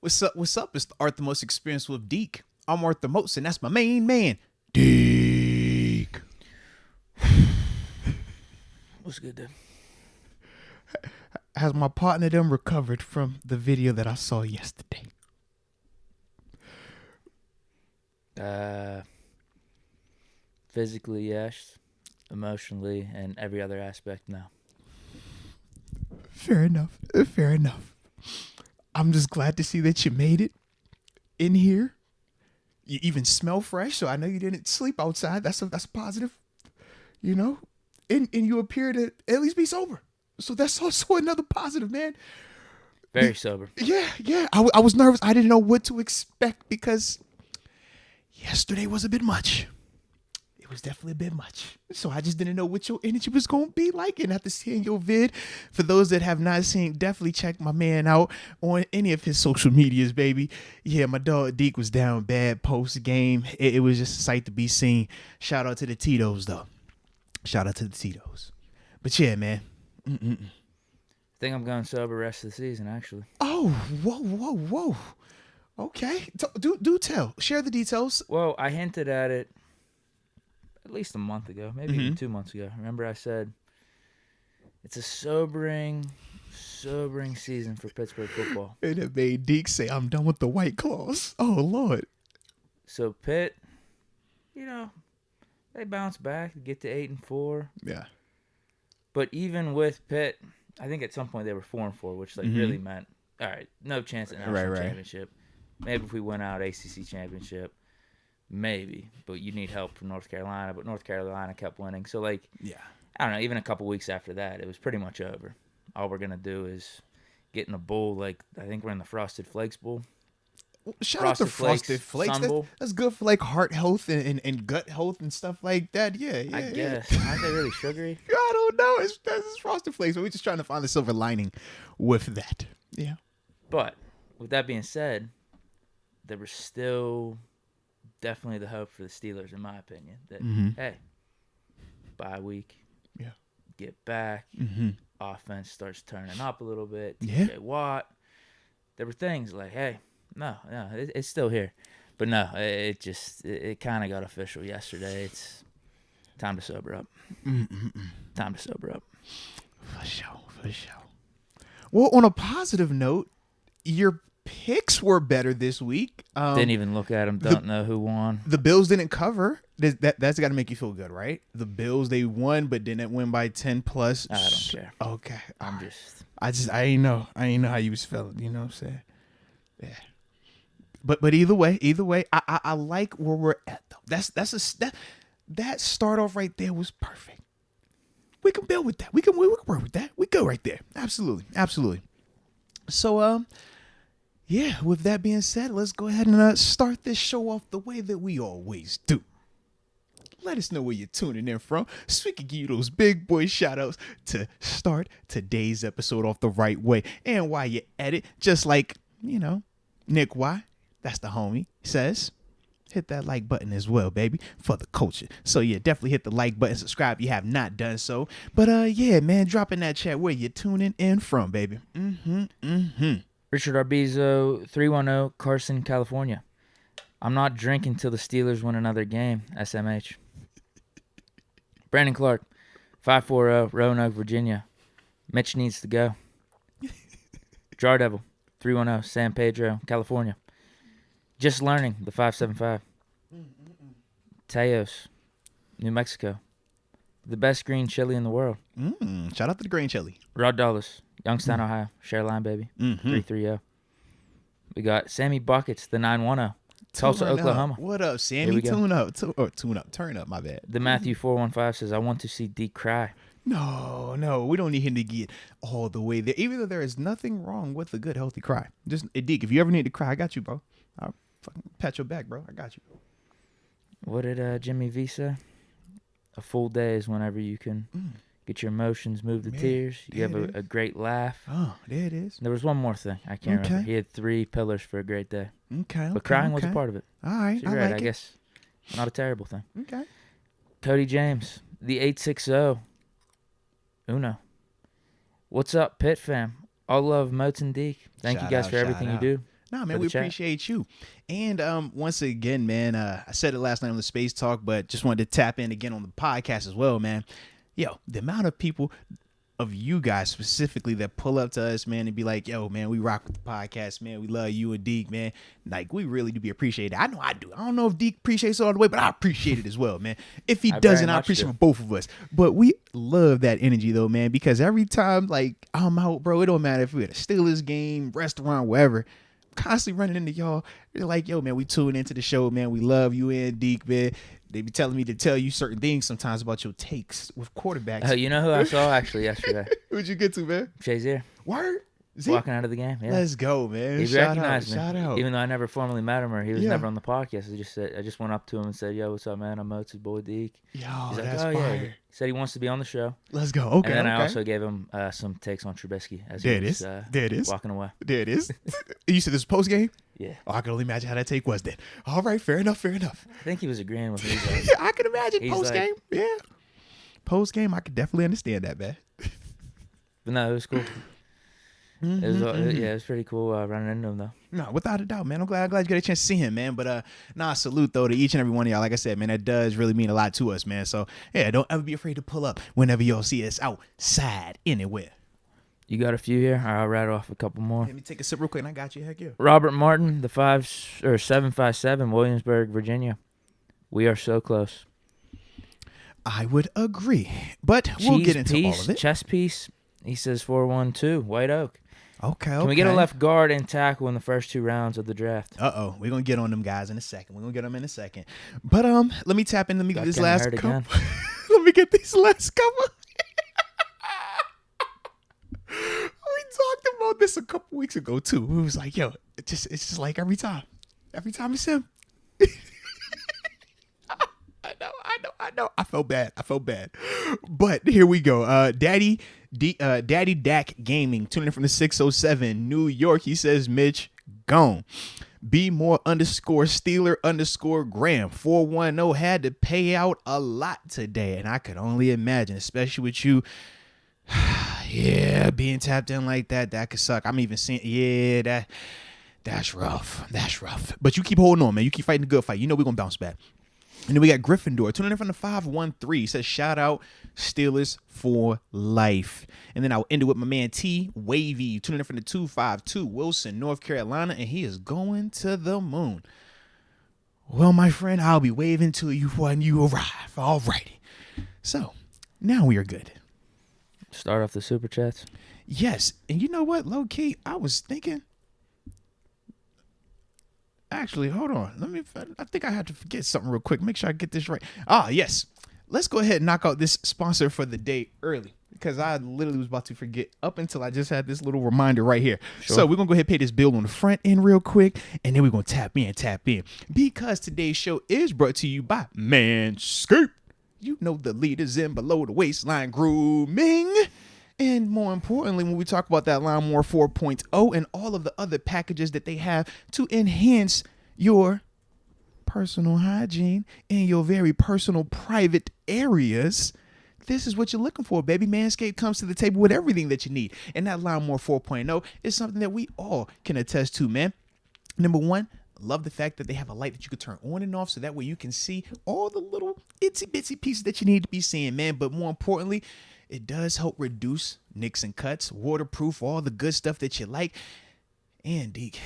What's up? What's up? It's the Art the Most Experience with Deke. I'm Arthur Moats, and that's my main man, Deke. What's good, dude? Has my partner them recovered from the video that I saw yesterday? Physically, yes. Emotionally, and every other aspect, no. Fair enough. Fair enough. I'm just glad to see that you made it in here. You even smell fresh, so I know you didn't sleep outside. That's a positive, you know. And you appear to at least be sober, so that's also another positive, man. Very sober. Yeah. I was nervous. I didn't know what to expect because yesterday was a bit much. It was definitely a bit much. So I just didn't know what your energy was going to be like. And after seeing your vid, for those that have not seen, definitely check my man out on any of his social medias, baby. Yeah, my dog Deke was down bad post-game. It was just a sight to be seen. Shout out to the Tito's, though. Shout out to the Tito's. But yeah, man. I think I'm going sober rest of the season, actually. Oh, whoa. Okay. Do tell. Share the details. Well, I hinted at it at least a month ago, maybe even 2 months ago. Remember I said it's a sobering season for Pittsburgh football. And it made Deke say, I'm done with the White Claws. Oh, Lord. So Pitt, they bounce back, get to 8-4. Yeah. But even with Pitt, I think at some point they were 4-4, which really meant, all right, no chance at national championship. Maybe if we went out ACC championship, maybe. But you need help from North Carolina. But North Carolina kept winning. So, I don't know, even a couple weeks after that, it was pretty much over. All we're going to do is get in a bowl. I think we're in the Frosted Flakes Bowl. Shout out to Frosted Flakes. That's good for heart health and gut health and stuff like that. Yeah. I guess. Aren't they really sugary? I don't know. It's Frosted Flakes, but we're just trying to find the silver lining with that. Yeah. But with that being said, there was still definitely the hope for the Steelers, in my opinion. That hey, bye week. Yeah. Get back. Offense starts turning up a little bit. Yeah. TJ Watt. There were things like, hey. No, it's still here. But no, it kind of got official yesterday. It's time to sober up. Time to sober up. For sure. Well, on a positive note, your picks were better this week. Didn't even look at them. Don't know who won. The Bills didn't cover. That's got to make you feel good, right? The Bills, they won, but didn't win by 10 plus. I don't care. Okay. I I ain't know how you was feeling. You know what I'm saying? Yeah. But either way, I like where we're at though. That start off right there was perfect. We can build with that. We can work with that. We go right there. Absolutely. So yeah. With that being said, let's go ahead and start this show off the way that we always do. Let us know where you're tuning in from, so we can give you those big boy shout outs to start today's episode off the right way. And while you're at it, just like Nick Y, that's the homie, says, hit that like button as well, baby, for the culture. So yeah, definitely hit the like button, subscribe if you have not done so. But yeah, man, drop in that chat where you're tuning in from, baby. Richard Arbizo, 310, Carson, California. I'm not drinking till the Steelers win another game, SMH. Brandon Clark, 540, Roanoke, Virginia. Mitch needs to go. Jar Devil, 310, San Pedro, California. Just learning, the 575. Teos, New Mexico. The best green chili in the world. Shout out to the green chili. Rod Dulles, Youngstown, Ohio. Share line, baby. 330. We got Sammy Buckets, the 910. Tulsa, Oklahoma. What up, Sammy? Tune up. Turn up, my bad. The Matthew 415 says, I want to see Deke cry. No, we don't need him to get all the way there. Even though there is nothing wrong with a good, healthy cry. Just, Deke, if you ever need to cry, I got you, bro. I'll fucking pat your back, bro. I got you. What did Jimmy V say? A full day is whenever you can get your emotions moved to tears. You have a great laugh. Oh, there it is. There was one more thing. I can't remember. He had 3 pillars for a great day. Okay. But crying was a part of it. All right. So you're right, I guess. Not a terrible thing. Okay. Cody James, the 860. Uno. What's up, Pitt fam? All love, Moats and Deke. Thank you guys for everything you do. Nah, man, we appreciate you. And once again, man, I said it last night on the Space Talk, but just wanted to tap in again on the podcast as well, man. Yo, the amount of people of you guys specifically that pull up to us, man, and be like, yo, man, we rock with the podcast, man. We love you and Deke, man. Like, we really do be appreciated. I know I do. I don't know if Deke appreciates it all the way, but I appreciate it as well, man. If he doesn't, I appreciate it for both of us. But we love that energy, though, man, because every time, like, I'm out, bro, it don't matter if we're at a Steelers game, restaurant, wherever, constantly running into y'all. They're like, yo, man, we tune into the show, man. We love you and Deke, man. They be telling me to tell you certain things sometimes about your takes with quarterbacks. Oh, you know who I saw actually yesterday? Who'd you get to, man? Shazier. Word? Walking out of the game. Yeah. Let's go, man. He recognized me. Shout out. Even though I never formally met him or he was never on the podcast. I just went up to him and said, yo, what's up, man? I'm Moats' boy, Deke. Yo, he's like, that's fire. Yeah. He said he wants to be on the show. Let's go. Okay. And then I also gave him some takes on Trubisky as he was walking away. There it is. You said this was post game? Yeah. Oh, I can only imagine how that take was then. All right, fair enough. I think he was agreeing with me. I can imagine post game. Like, yeah. Post game, I could definitely understand that, man. But no, it was cool. It was pretty cool running into him though. No, without a doubt, man. I'm glad you got a chance to see him, man. But salute though to each and every one of y'all. Like I said, man, that does really mean a lot to us, man. So yeah, don't ever be afraid to pull up whenever y'all see us outside anywhere. You got a few here? I'll rattle off a couple more. Let me take a sip real quick, and I got you. Heck yeah. Robert Martin, the 757, Williamsburg, Virginia. We are so close. I would agree, but we'll get into all of it. Chess piece. He says 412, White Oak. Okay. Can we get a left guard and tackle in the first 2 rounds of the draft? We're gonna get on them guys in a second. But let me tap in. Let me get this last couple. Let me get these last couple. We talked about this a couple weeks ago too. We was like, yo, it's just like every time it's him. I know. I felt bad. But here we go. Daddy Dak Gaming, tuning in from the 607 New York. He says, Mitch, gone. Be more _Steeler _Graham 410 had to pay out a lot today, and I could only imagine, especially with you. Yeah, being tapped in like that could suck. I'm even seeing, that's rough. But you keep holding on, man. You keep fighting the good fight. You know we're gonna bounce back. And then we got Gryffindor tuning in from the 513. He says, shout out Steelers for life. And then I'll end it with my man T Wavy tuning in from the 252 Wilson, North Carolina, and he is going to the moon. Well, my friend, I'll be waving to you when you arrive. All righty. So now we are good. Start off the super chats. Yes, and you know what, low key, I was thinking. Actually, hold on. I think I had to forget something real quick. Make sure I get this right. Yes. Let's go ahead and knock out this sponsor for the day early, because I literally was about to forget up until I just had this little reminder right here. Sure. So we're going to go ahead and pay this bill on the front end real quick, and then we're going to tap in. Because today's show is brought to you by Manscaped. You know, the leaders in below the waistline grooming. And more importantly, when we talk about that Lawnmower 4.0 and all of the other packages that they have to enhance your personal hygiene in your very personal private areas, this is what you're looking for, baby. Manscaped comes to the table with everything that you need. And that Lawnmower 4.0 is something that we all can attest to, man. Number one, love the fact that they have a light that you can turn on and off so that way you can see all the little itsy bitsy pieces that you need to be seeing, man. But more importantly, it does help reduce nicks and cuts, waterproof, all the good stuff that you like. And Deke,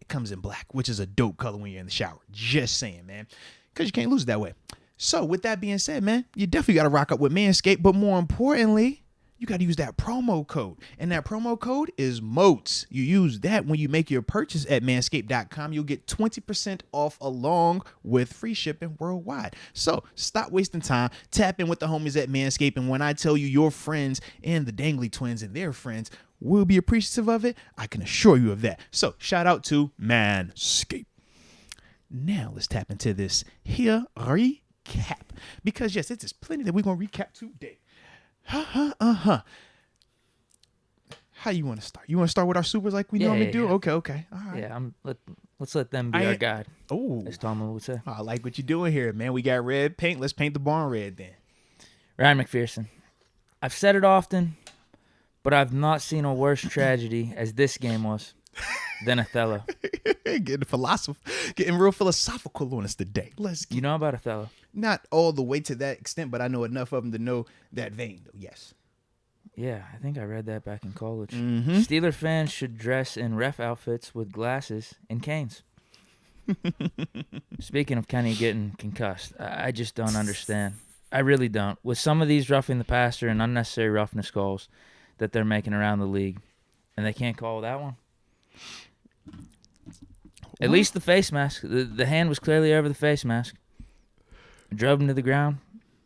it comes in black, which is a dope color when you're in the shower. Just saying, man, because you can't lose it that way. So with that being said, man, you definitely got to rock up with Manscaped. But more importantly, you got to use that promo code. And that promo code is Moats. You use that when you make your purchase at manscaped.com. You'll get 20% off along with free shipping worldwide. So stop wasting time. Tap in with the homies at Manscaped. And when I tell you your friends and the Dangly twins and their friends will be appreciative of it, I can assure you of that. So shout out to Manscaped. Now let's tap into this here recap. Because yes, it's plenty that we're going to recap today. How you want to start? You want to start with our supers like we normally do? Okay. All right. Yeah, let's let them be our guide. Oh, as Tomlin would say. I like what you're doing here, man. We got red paint. Let's paint the barn red then. Ryan McPherson. I've said it often, but I've not seen a worse tragedy as this game was. then Othello. Getting real philosophical on us today. You know about Othello? Not all the way to that extent, but I know enough of them to know that vein, though. Yes. Yeah, I think I read that back in college. Mm-hmm. Steeler fans should dress in ref outfits with glasses and canes. Speaking of Kenny getting concussed, I just don't understand. I really don't. With some of these roughing the passer and unnecessary roughness calls that they're making around the league, and they can't call that one. At least the face mask. The hand was clearly over the face mask. Drove him to the ground,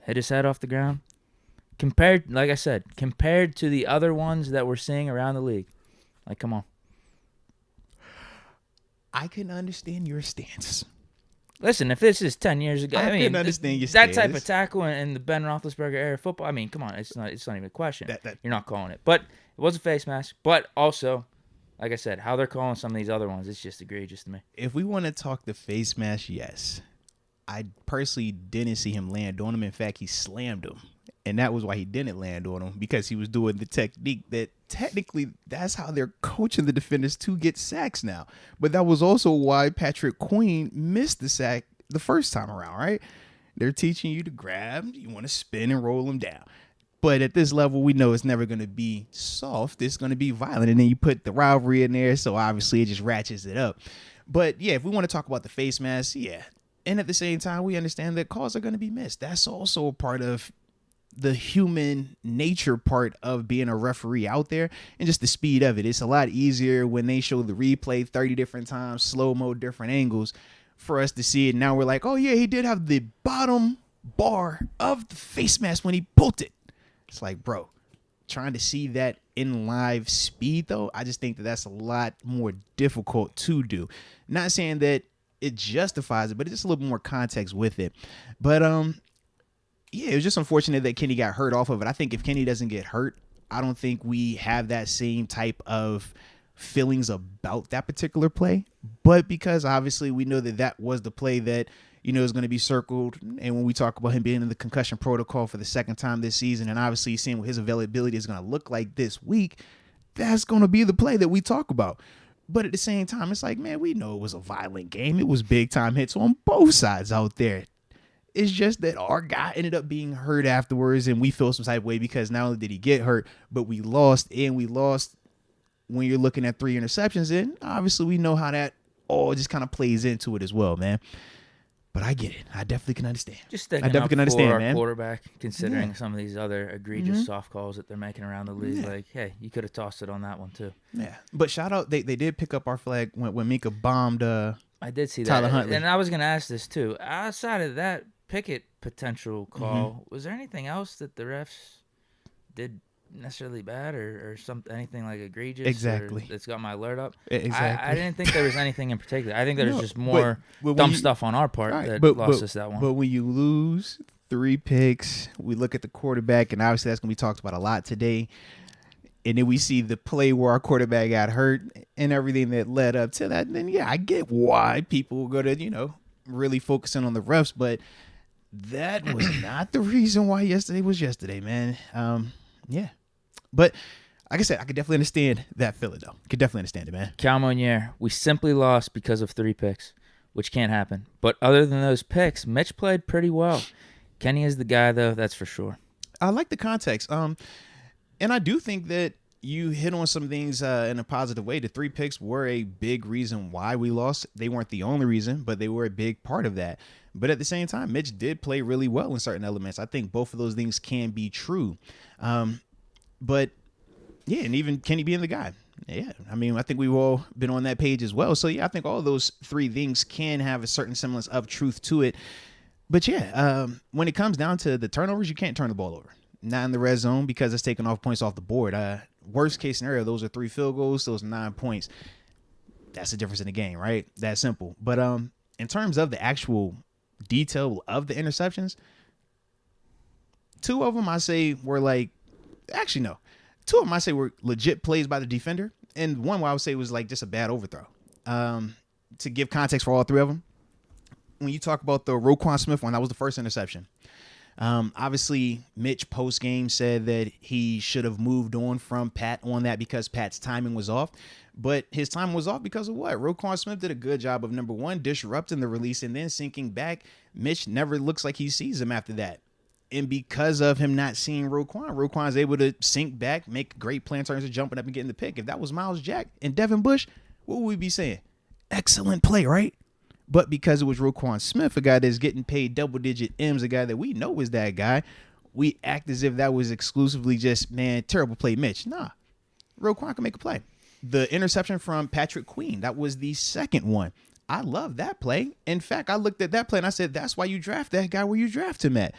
hit his head off the ground. Compared to the other ones that we're seeing around the league. Like, come on. I can understand your stance. Listen, if this is 10 years ago, I can understand your that stance. type of tackle in the Ben Roethlisberger era of football, I mean, come on, it's not even a question. You're not calling it. But it was a face mask. But also, like I said, how they're calling some of these other ones, it's just egregious to me. If we want to talk the face mask, yes. I personally didn't see him land on him. In fact, he slammed him. And that was why he didn't land on him, because he was doing the technique that technically that's how they're coaching the defenders to get sacks now. But that was also why Patrick Queen missed the sack the first time around, right? They're teaching you to grab, you want to spin and roll them down. But at this level, we know it's never going to be soft. It's going to be violent. And then you put the rivalry in there, so obviously it just ratchets it up. But yeah, if we want to talk about the face mask, yeah. And at the same time, we understand that calls are going to be missed. That's also a part of the human nature part of being a referee out there, and just the speed of it. It's a lot easier when they show the replay 30 different times, slow-mo, different angles, for us to see it. Now we're like, oh yeah, he did have the bottom bar of the face mask when he pulled it. It's like, bro, trying to see that in live speed, though, I just think that that's a lot more difficult to do. Not saying that it justifies it, but it's just a little bit more context with it. But yeah, it was just unfortunate that Kenny got hurt off of it. I think if Kenny doesn't get hurt, I don't think we have that same type of feelings about that particular play. But because obviously we know that that was the play that, you know, is going to be circled. And when we talk about him being in the concussion protocol for the second time this season, and obviously seeing what his availability is going to look like this week, that's going to be the play that we talk about. But at the same time, it's like, man, we know it was a violent game. It was big time hits on both sides out there. It's just that our guy ended up being hurt afterwards, and we feel some type of way because not only did he get hurt, but we lost, and we lost when you're looking at 3 interceptions. And obviously we know how that all just kind of plays into it as well, man. But I get it. I definitely can understand. Just sticking up for our quarterback, considering some of these other egregious soft calls that they're making around the league. Yeah. Like, hey, you could have tossed it on that one too. Yeah. But shout out, they did pick up our flag when Mika bombed I did see Tyler that. Huntley. And I was going to ask this too. Outside of that Pickett potential call, was there anything else that the refs did necessarily bad or anything like egregious? Exactly. That's got my alert up? Exactly. I didn't think there was anything in particular. I think there was just more dumb stuff on our part that lost us that one. But when you lose 3 picks, we look at the quarterback, and obviously that's going to be talked about a lot today. And then we see the play where our quarterback got hurt and everything that led up to that. And then, yeah, I get why people go to, you know, really focusing on the refs, but that was not the reason why yesterday was yesterday, man. Yeah. But like I said, I could definitely understand that feeling, though. Could definitely understand it, man. Cal Monier, we simply lost because of 3 picks, which can't happen. But other than those picks, Mitch played pretty well. Kenny is the guy, though, that's for sure. I like the context. And I do think that you hit on some things in a positive way. The 3 picks were a big reason why we lost. They weren't the only reason, but they were a big part of that. But at the same time, Mitch did play really well in certain elements. I think both of those things can be true. But, yeah, and even Kenny being the guy. Yeah, I mean, I think we've all been on that page as well. So, yeah, I think all of those 3 things can have a certain semblance of truth to it. But, yeah, when it comes down to the turnovers, you can't turn the ball over. Not in the red zone because it's taking off points off the board. Worst case scenario, those are 3 field goals. Those are 9 points. That's the difference in the game, right? That simple. But in terms of the actual detail of the interceptions, 2 of them I say were like, actually no, 2 of them I say were legit plays by the defender, and one I would say was like just a bad overthrow. To give context for all 3 of them, when you talk about the Roquan Smith one, that was the first interception. Obviously, Mitch post game said that he should have moved on from Pat on that because Pat's timing was off. But his time was off because of what? Roquan Smith did a good job of, number one, disrupting the release and then sinking back. Mitch never looks like he sees him after that. And because of him not seeing Roquan's able to sink back, make a great play in terms of jumping up and getting the pick. If that was Miles Jack and Devin Bush, what would we be saying? Excellent play, right? But because it was Roquan Smith, a guy that's getting paid double-digit M's, a guy that we know is that guy, we act as if that was exclusively just, man, terrible play, Mitch. Nah, Roquan can make a play. The interception from Patrick Queen, that was the second one. I love that play. In fact, I looked at that play and I said, that's why you draft that guy where you draft him at.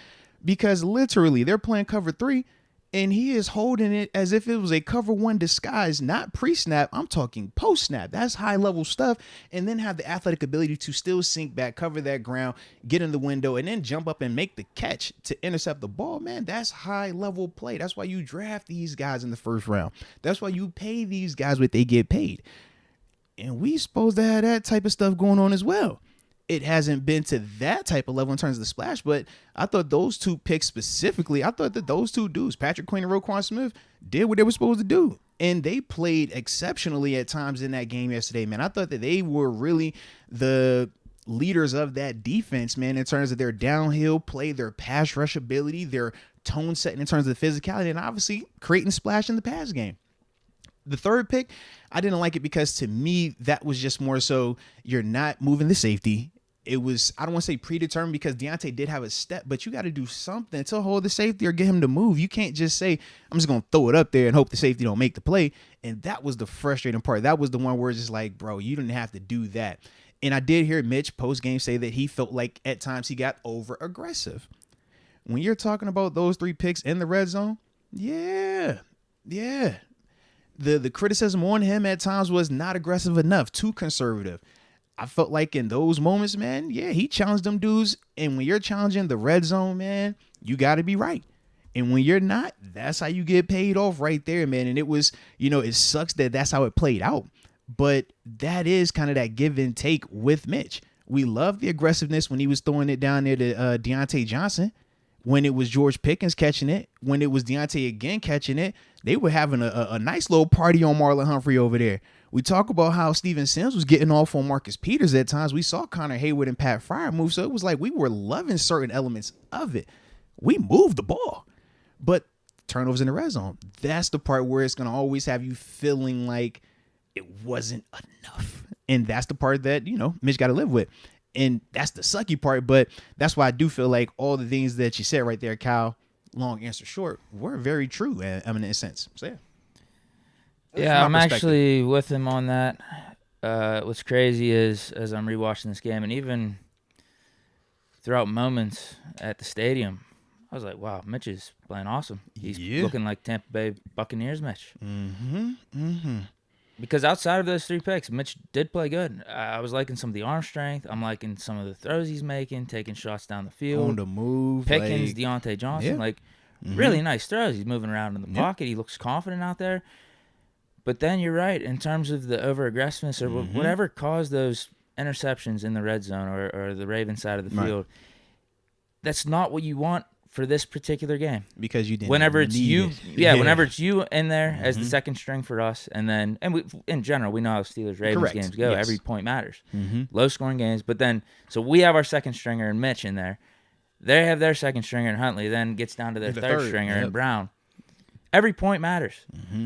Because literally, they're playing cover 3, and he is holding it as if it was a cover 1 disguise, not pre-snap. I'm talking post-snap. That's high-level stuff. And then have the athletic ability to still sink back, cover that ground, get in the window, and then jump up and make the catch to intercept the ball. Man, that's high-level play. That's why you draft these guys in the first round. That's why you pay these guys what they get paid. And we supposed to have that type of stuff going on as well. It hasn't been to that type of level in terms of the splash, but I thought those two picks specifically, I thought that those two dudes, Patrick Queen and Roquan Smith, did what they were supposed to do. And they played exceptionally at times in that game yesterday, man. I thought that they were really the leaders of that defense, man, in terms of their downhill play, their pass rush ability, their tone setting in terms of the physicality, and obviously creating splash in the pass game. The third pick, I didn't like it because to me, that was just more so you're not moving the safety. It was, I don't want to say predetermined because Deontay did have a step, but you got to do something to hold the safety or get him to move. You can't just say, I'm just going to throw it up there and hope the safety don't make the play. And that was the frustrating part. That was the one where it's just like, bro, you didn't have to do that. And I did hear Mitch post-game say that he felt like at times he got over-aggressive. When you're talking about those 3 picks in the red zone, yeah. The criticism on him at times was not aggressive enough, too conservative. I felt like in those moments, man, yeah, he challenged them dudes. And when you're challenging the red zone, man, you got to be right. And when you're not, that's how you get paid off right there, man. And it was, it sucks that that's how it played out. But that is kind of that give and take with Mitch. We love the aggressiveness when he was throwing it down there to Deontay Johnson. When it was George Pickens catching it, when it was Deontay again catching it, they were having a nice little party on Marlon Humphrey over there. We talk about how Steven Sims was getting off on Marcus Peters at times. We saw Connor Hayward and Pat Fryer move, so it was like we were loving certain elements of it. We moved the ball, but turnovers in the red zone, that's the part where it's going to always have you feeling like it wasn't enough. And that's the part that, Mitch got to live with. And that's the sucky part, but that's why I do feel like all the things that you said right there, Kyle, long answer short, were very true in a sense. So, yeah. Yeah, I'm actually with him on that. What's crazy is, as I'm rewatching this game, and even throughout moments at the stadium, I was like, wow, Mitch is playing awesome. He's looking like Tampa Bay Buccaneers Mitch. Because outside of those 3 picks, Mitch did play good. I was liking some of the arm strength. I'm liking some of the throws he's making, taking shots down the field. On the move. Pickens, Deontay Johnson, really nice throws. He's moving around in the pocket. He looks confident out there. But then you're right, in terms of the over-aggressiveness or whatever caused those interceptions in the red zone or the Ravens side of the field, that's not what you want for this particular game. Because you didn't whenever it's you whenever it's you in there as the second string for us, and we, in general, we know how Steelers-Ravens games go. Yes. Every point matters. Low-scoring games. But then, so we have our second stringer and Mitch in there. They have their second stringer and Huntley, then gets down to their third stringer and Brown. Every point matters.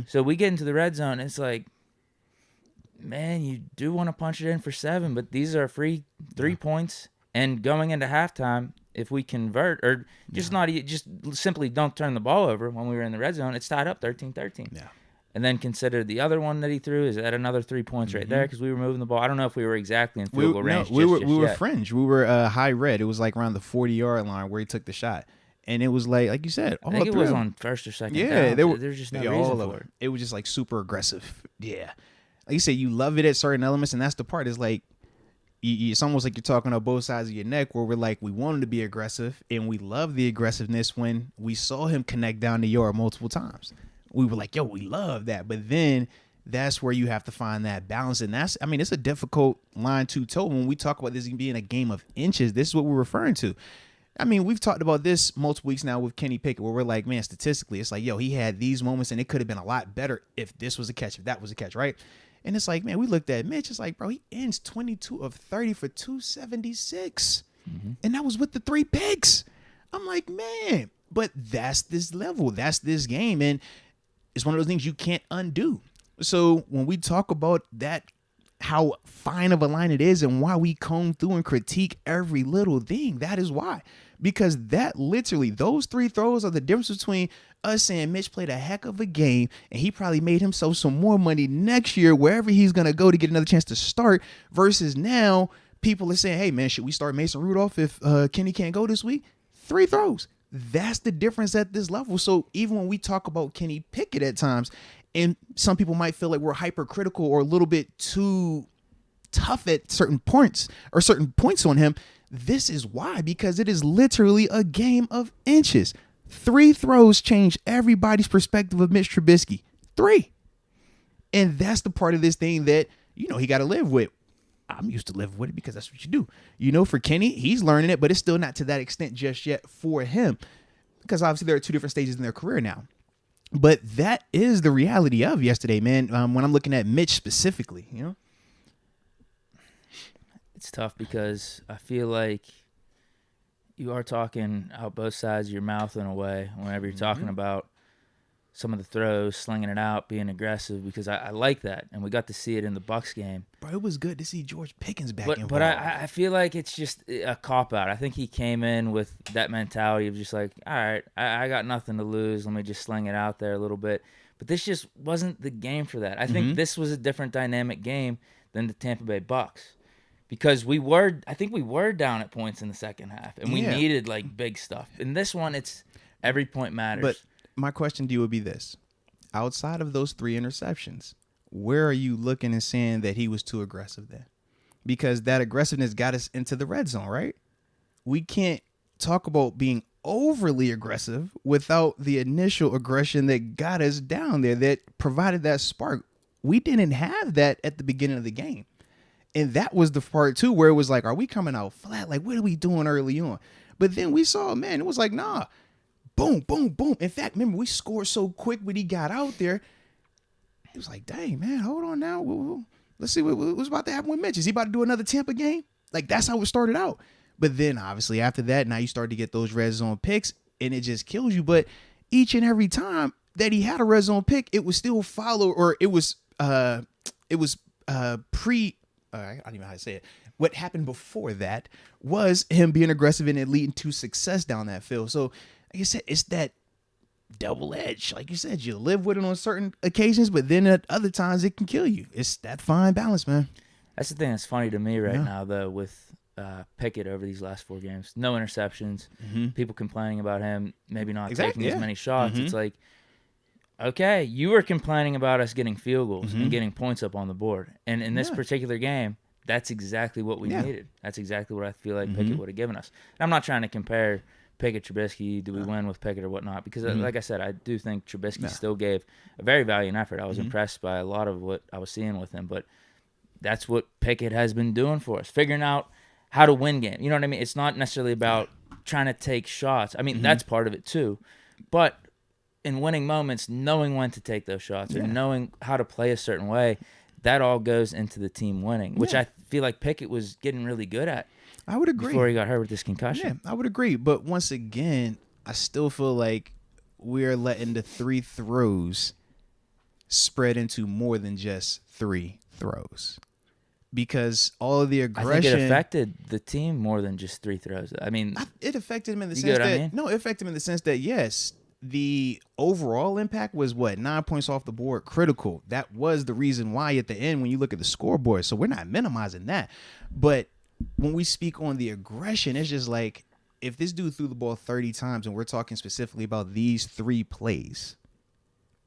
So we get into the red zone, it's like, man, you do want to punch it in for 7, but these are free 3 points. And going into halftime, if we convert, or just simply don't turn the ball over when we were in the red zone, it's tied up 13-13. Yeah. And then consider the other one that he threw is at another 3 points right there because we were moving the ball. I don't know if we were exactly in field goal range. We were fringe. We were high red. It was like around the 40-yard line where he took the shot. And it was like you said, I think it was on first or second. Yeah, down. There's just no reason for it. It was just like super aggressive. Yeah, like you said, you love it at certain elements, and that's the part. Is like it's almost like you're talking on both sides of your neck. Where we're like, we want him to be aggressive, and we love the aggressiveness when we saw him connect down the yard multiple times. We were like, yo, we love that. But then that's where you have to find that balance, and it's a difficult line to toe when we talk about this being a game of inches. This is what we're referring to. I mean, we've talked about this multiple weeks now with Kenny Pickett, where we're like, man, statistically, it's like, yo, he had these moments, and it could have been a lot better if this was a catch, if that was a catch, right? And it's like, man, we looked at Mitch. It's like, bro, he ends 22 of 30 for 276. And that was with the 3 picks. I'm like, man, but that's this level. That's this game. And it's one of those things you can't undo. So when we talk about that, how fine of a line it is and why we comb through and critique every little thing, that is why. Because that literally, those 3 throws are the difference between us saying Mitch played a heck of a game and he probably made himself some more money next year wherever he's going to go to get another chance to start, versus now people are saying, hey, man, should we start Mason Rudolph if Kenny can't go this week? 3 throws. That's the difference at this level. So even when we talk about Kenny Pickett at times, and some people might feel like we're hypercritical or a little bit too tough at certain points or certain points on him, this is why, because it is literally a game of inches. 3 throws change everybody's perspective of Mitch Trubisky. 3. And that's the part of this thing that, you know, he got to live with. I'm used to living with it because that's what you do. You know, for Kenny, he's learning it, but it's still not to that extent just yet for him, because obviously there are 2 different stages in their career now. But that is the reality of yesterday, man. When I'm looking at Mitch specifically, you know, it's tough because I feel like you are talking out both sides of your mouth in a way whenever you're talking about some of the throws, slinging it out, being aggressive, because I like that, and we got to see it in the Bucs game. Bro, it was good to see George Pickens back involved. But I feel like it's just a cop-out. I think he came in with that mentality of just like, all right, I got nothing to lose. Let me just sling it out there a little bit. But this just wasn't the game for that. I think this was a different dynamic game than the Tampa Bay Bucs, because I think we were down at points in the second half, and we needed like big stuff. In this one, it's every point matters. But my question to you would be this: outside of those 3 interceptions, where are you looking and saying that he was too aggressive then? Because that aggressiveness got us into the red zone, right? We can't talk about being overly aggressive without the initial aggression that got us down there, that provided that spark. We didn't have that at the beginning of the game. And that was the part too, where it was like, are we coming out flat? Like, what are we doing early on? But then we saw, man, it was like, nah, boom, boom, boom. In fact, remember, we scored so quick when he got out there. It was like, dang, man, hold on now. Let's see what's about to happen with Mitch. Is he about to do another Tampa game? Like, that's how it started out. But then, obviously, after that, now you start to get those red zone picks, and it just kills you. But each and every time that he had a red zone pick, it was still follow, or it was pre. I don't even know how to say it. What happened before that was him being aggressive and it leading to success down that field. So, like I said, it's that double edge. Like you said, you live with it on certain occasions, but then at other times it can kill you. It's that fine balance, man. That's the thing that's funny to me right now, though, with Pickett over these last 4 games. No interceptions. People complaining about him maybe not taking as many shots. It's like, okay, you were complaining about us getting field goals and getting points up on the board. And in this particular game, that's exactly what we needed. That's exactly what I feel like Pickett would have given us. And I'm not trying to compare Pickett, Trubisky, do we win with Pickett or whatnot? Because like I said, I do think Trubisky still gave a very valiant effort. I was impressed by a lot of what I was seeing with him. But that's what Pickett has been doing for us, figuring out how to win games. You know what I mean? It's not necessarily about trying to take shots. I mean, that's part of it too. But in winning moments, knowing when to take those shots or knowing how to play a certain way, that all goes into the team winning, which I feel like Pickett was getting really good at. I would agree. Before he got hurt with this concussion. Yeah, I would agree. But once again, I still feel like we're letting the 3 throws spread into more than just 3 throws. Because all of the aggression... I think it affected the team more than just 3 throws. I mean... It affected him in the sense that... I mean? No, it affected him in the sense that, yes, the overall impact was, 9 points off the board, critical. That was the reason why at the end when you look at the scoreboard. So we're not minimizing that. But when we speak on the aggression, it's just like, if this dude threw the ball 30 times, and we're talking specifically about these 3 plays,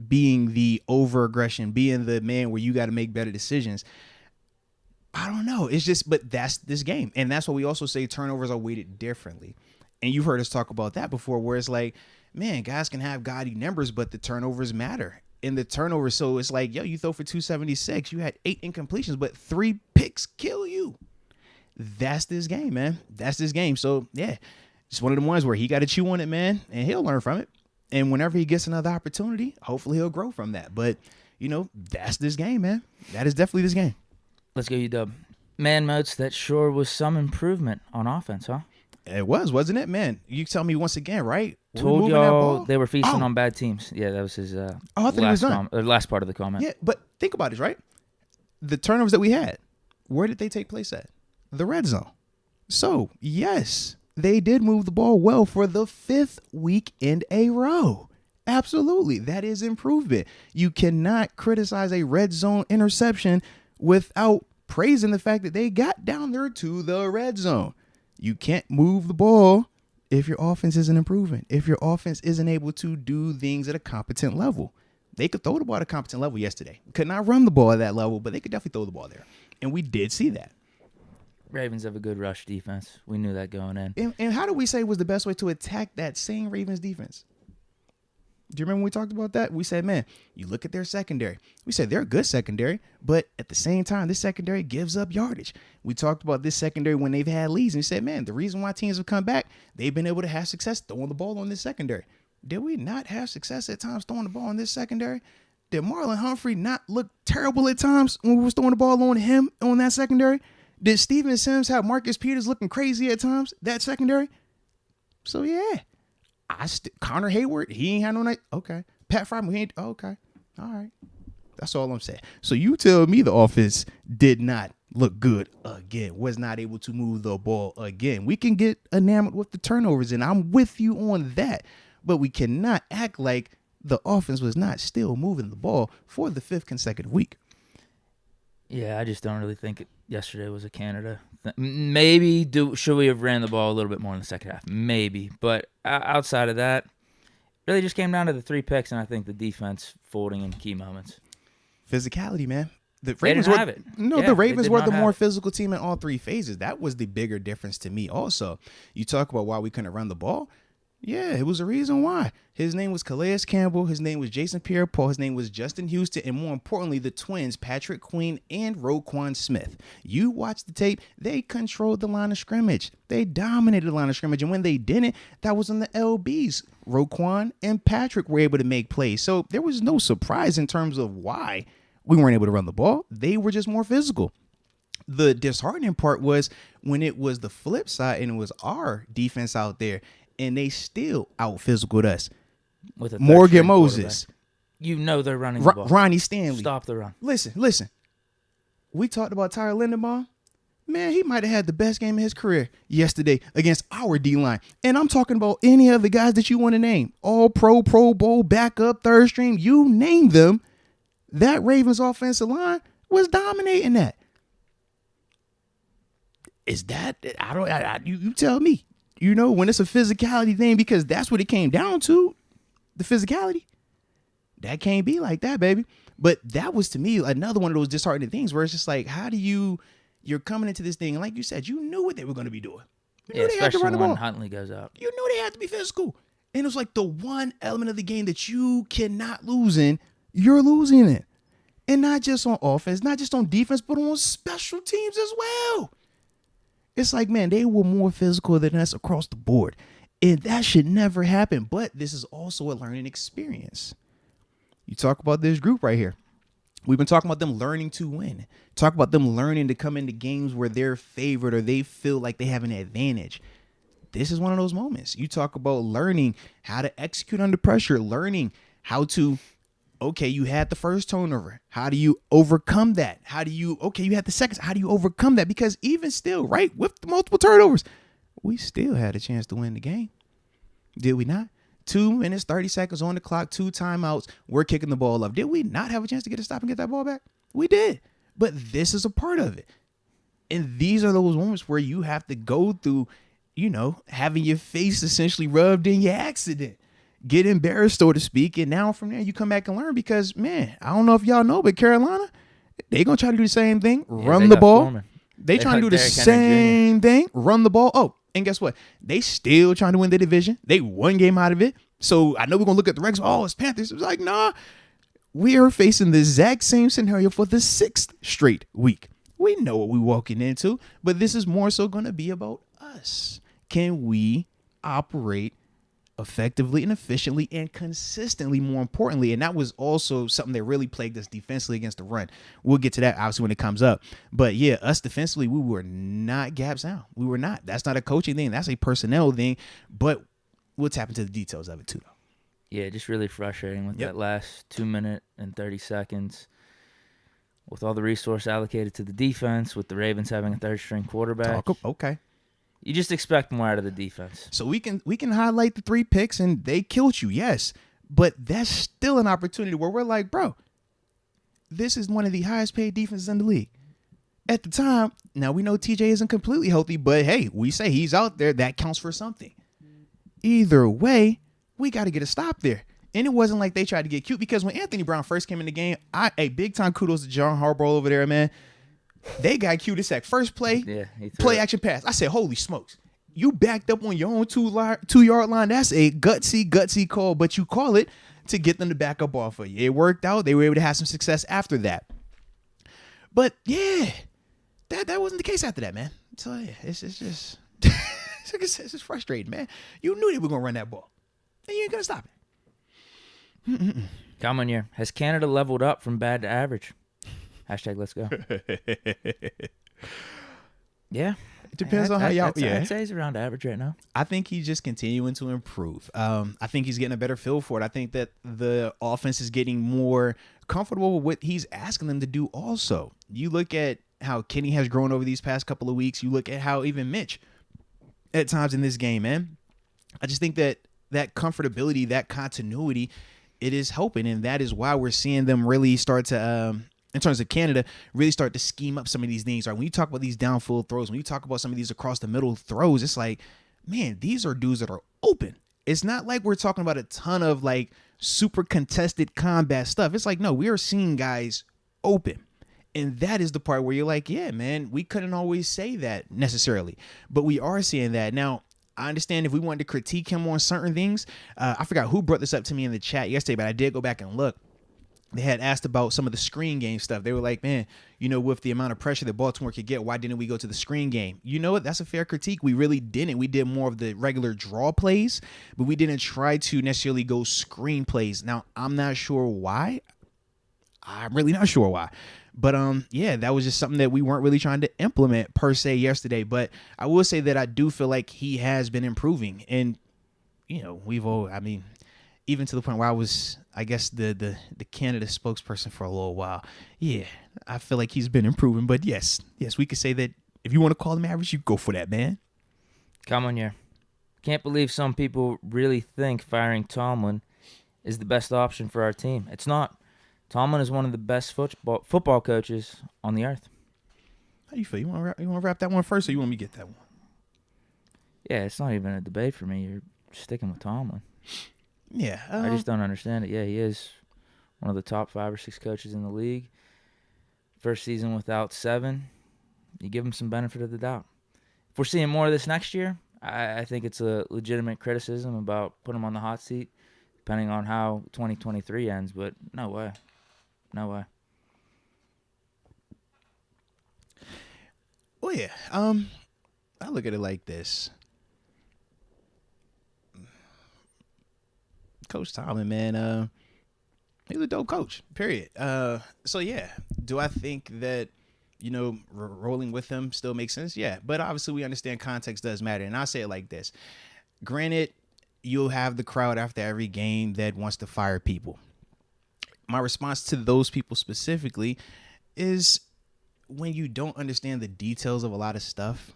being the over-aggression, being the man where you got to make better decisions, I don't know. It's just, but that's this game. And that's why we also say turnovers are weighted differently. And you've heard us talk about that before, where it's like, man, guys can have gaudy numbers, but the turnovers matter. In the turnovers, so it's like, yo, you throw for 276, you had 8 incompletions, but 3 picks kill you. That's this game, man. That's this game. So, yeah, It's one of them ones where he got to chew on it, man, and he'll learn from it. And whenever he gets another opportunity, hopefully he'll grow from that. But, that's this game, man. That is definitely this game. Let's go, UW. Man, Moats, that sure was some improvement on offense, huh? It was, wasn't it, man? You tell me once again, right? Told y'all they were feasting on bad teams. Yeah, that was his I thought he was done. Last part of the comment. Yeah, but think about this, right? The turnovers that we had, where did they take place at? The red zone. So, yes, they did move the ball well for the 5th week in a row. Absolutely. That is improvement. You cannot criticize a red zone interception without praising the fact that they got down there to the red zone. You can't move the ball if your offense isn't improving, if your offense isn't able to do things at a competent level. They could throw the ball at a competent level yesterday. Could not run the ball at that level, but they could definitely throw the ball there. And we did see that. Ravens have a good rush defense. We knew that going in. And how do we say was the best way to attack that same Ravens defense? Do you remember when we talked about that? We said, man, you look at their secondary. We said they're a good secondary, but at the same time, this secondary gives up yardage. We talked about this secondary when they've had leads, and we said, man, the reason why teams have come back, they've been able to have success throwing the ball on this secondary. Did we not have success at times throwing the ball on this secondary? Did Marlon Humphrey not look terrible at times when we was throwing the ball on him on that secondary? Did Steven Sims have Marcus Peters looking crazy at times, that secondary? So, yeah. Connor Hayward, he ain't had no night. Okay. Pat Fryman, he ain't. Okay. All right. That's all I'm saying. So you tell me the offense did not look good again, was not able to move the ball again. We can get enamored with the turnovers, and I'm with you on that. But we cannot act like the offense was not still moving the ball for the 5th consecutive week. Yeah, I just don't really think yesterday was a Canada. Maybe should we have ran the ball a little bit more in the second half? Maybe. But outside of that, really just came down to the 3 picks, and I think the defense folding in key moments. Physicality, man. The Ravens didn't have it. No, the Ravens were the more physical team in all 3 phases. That was the bigger difference to me also. You talk about why we couldn't run the ball. Yeah, it was a reason why. His name was Calais Campbell. His name was Jason Pierre-Paul. His name was Justin Houston. And more importantly, the twins, Patrick Queen and Roquan Smith. You watch the tape. They controlled the line of scrimmage. They dominated the line of scrimmage. And when they didn't, that was on the LBs. Roquan and Patrick were able to make plays. So there was no surprise in terms of why we weren't able to run the ball. They were just more physical. The disheartening part was when it was the flip side and it was our defense out there. And they still out-physicaled us. With a Morgan Moses. You know they're running the ball. Ronnie Stanley. Stop the run. Listen. We talked about Tyler Lindenbaum. Man, he might have had the best game of his career yesterday against our D-line. And I'm talking about any of the guys that you want to name. All-Pro, Pro Bowl, backup, third string. You name them. That Ravens offensive line was dominating that. Is that... You tell me. You know, when it's a physicality thing, because that's what it came down to, the physicality. That can't be like that, baby. But that was, to me, another one of those disheartening things where it's just like, how do you're coming into this thing, and like you said, you knew what they were going to be doing. You knew they had to run the ball. When Huntley goes out. You knew they had to be physical. And it was like the one element of the game that you cannot lose in, you're losing it. And not just on offense, not just on defense, but on special teams as well. It's like, man, they were more physical than us across the board. And that should never happen. But this is also a learning experience. You talk about this group right here. We've been talking about them learning to win. Talk about them learning to come into games where they're favored or they feel like they have an advantage. This is one of those moments. You talk about learning how to execute under pressure, learning how to, okay, you had the first turnover. How do you overcome that? You had the second. How do you overcome that? Because even still, right, with the multiple turnovers, we still had a chance to win the game. Did we not? 2 minutes, 30 seconds on the clock, 2 timeouts. We're kicking the ball up. Did we not have a chance to get a stop and get that ball back? We did. But this is a part of it. And these are those moments where you have to go through, having your face essentially rubbed in your accident. Get embarrassed, so to speak, and now from there you come back and learn because, man, I don't know if y'all know, but Carolina, they going to try to do the same thing, run the ball. Foreman. They trying to do the same thing, run the ball. Oh, and guess what? They still trying to win the division. They 1 game out of it. So I know we're going to look at the records. Oh, it's Panthers. It's like, nah, we are facing the exact same scenario for the 6th straight week. We know what we're walking into, but this is more so going to be about us. Can we operate effectively and efficiently and consistently, more importantly. And that was also something that really plagued us defensively against the run. We'll get to that obviously when it comes up. But yeah, us defensively, we were not gaps down. We were not. That's not a coaching thing. That's a personnel thing. But we'll tap into the details of it too, though. Yeah, just really frustrating with that last 2 minute and 30 seconds. With all the resource allocated to the defense, with the Ravens having a third-string quarterback. Okay. You just expect more out of the defense. So we can highlight the 3 picks and they killed you, yes. But that's still an opportunity where we're like, bro, this is one of the highest paid defenses in the league. At the time, now we know TJ isn't completely healthy, but hey, we say he's out there. That counts for something. Either way, we got to get a stop there. And it wasn't like they tried to get cute, because when Anthony Brown first came in the game, big time kudos to John Harbaugh over there, man. They got cute as heck. First play, play action pass. I said, holy smokes. You backed up on your own 2-yard line. That's a gutsy call, but you call it to get them to back up off of you. It worked out. They were able to have some success after that. But yeah, that wasn't the case after that, man. So yeah, it's just it's just frustrating, man. You knew they were gonna run that ball, and you ain't gonna stop it. Common year. Has Canada leveled up from bad to average? Hashtag let's go. Yeah. It depends on how y'all. I'd say he's around average right now. I think he's just continuing to improve. I think he's getting a better feel for it. I think that the offense is getting more comfortable with what he's asking them to do also. You look at how Kenny has grown over these past couple of weeks. You look at how even Mitch at times in this game, man. I just think that comfortability, that continuity, it is helping, and that is why we're seeing them really start to, in terms of Canada, really start to scheme up some of these things. Right? When you talk about these downfield throws, when you talk about some of these across the middle throws, it's like, man, these are dudes that are open. It's not like we're talking about a ton of like super contested combat stuff. It's like, no, we are seeing guys open. And that is the part where you're like, yeah, man, we couldn't always say that necessarily, but we are seeing that now. I understand if we wanted to critique him on certain things. I forgot who brought this up to me in the chat yesterday, but I did go back and look. They had asked about some of the screen game stuff. They were like, man, with the amount of pressure that Baltimore could get, why didn't we go to the screen game? You know what? That's a fair critique. We really didn't. We did more of the regular draw plays, but we didn't try to necessarily go screen plays. Now, I'm not sure why. I'm really not sure why. But yeah, that was just something that we weren't really trying to implement per se yesterday. But I will say that I do feel like he has been improving. And, even to the point where I was, I guess, the Canada spokesperson for a little while. Yeah, I feel like he's been improving. But yes, we could say that if you want to call him average, you go for that, man. Come on here. Can't believe some people really think firing Tomlin is the best option for our team. It's not. Tomlin is one of the best football coaches on the earth. How do you feel? You want to wrap that one first, or you want me to get that one? Yeah, it's not even a debate for me. You're sticking with Tomlin. Yeah. I just don't understand it. Yeah, he is one of the top 5 or 6 coaches in the league. First season without 7. You give him some benefit of the doubt. If we're seeing more of this next year, I think it's a legitimate criticism about putting him on the hot seat, depending on how 2023 ends, but no way. No way. Well, yeah. I look at it like this. Coach Tomlin, man, he's a dope coach, period. So, yeah. Do I think that, rolling with him still makes sense? Yeah. But obviously we understand context does matter. And I say it like this. Granted, you'll have the crowd after every game that wants to fire people. My response to those people specifically is when you don't understand the details of a lot of stuff,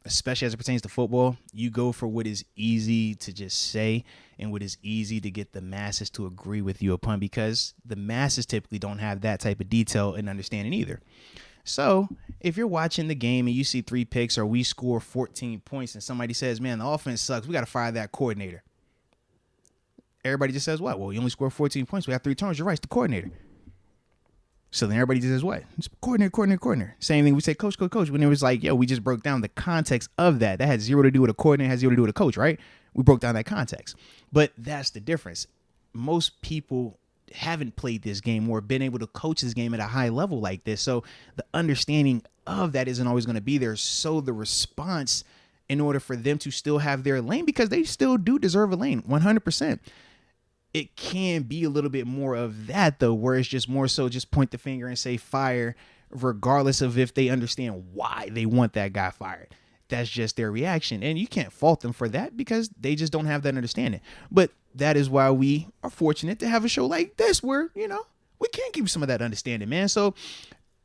especially as it pertains to football, you go for what is easy to just say and what is easy to get the masses to agree with you upon, because the masses typically don't have that type of detail and understanding either. So if you're watching the game and you see 3 picks or we score 14 points and somebody says, man, the offense sucks, we got to fire that coordinator. Everybody just says, what? Well, you only scored 14 points. We have 3 turnovers. You're right. It's the coordinator. So then everybody just says, what? It's coordinator. Same thing. We say, coach. When it was like, yo, we just broke down the context of that. That had 0 to do with a coordinator, has 0 to do with a coach, right? We broke down that context. But that's the difference. Most people haven't played this game or been able to coach this game at a high level like this. So the understanding of that isn't always going to be there. So the response in order for them to still have their lane, because they still do deserve a lane 100%. It can be a little bit more of that, though, where it's just more so just point the finger and say fire, regardless of if they understand why they want that guy fired. That's just their reaction. And you can't fault them for that because they just don't have that understanding. But that is why we are fortunate to have a show like this where, we can give you some of that understanding, man. So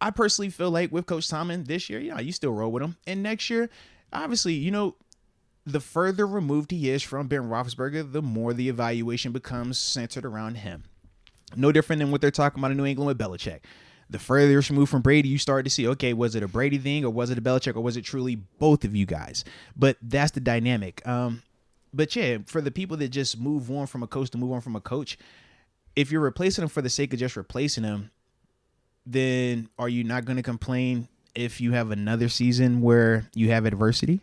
I personally feel like with Coach Tomlin this year, you still roll with him. And next year, obviously, the further removed he is from Ben Roethlisberger, the more the evaluation becomes centered around him. No different than what they're talking about in New England with Belichick. The further you're removed from Brady, you start to see, okay, was it a Brady thing or was it a Belichick or was it truly both of you guys? But that's the dynamic. But yeah, for the people that just move on from a coach to move on from a coach, if you're replacing them for the sake of just replacing them, then are you not going to complain if you have another season where you have adversity?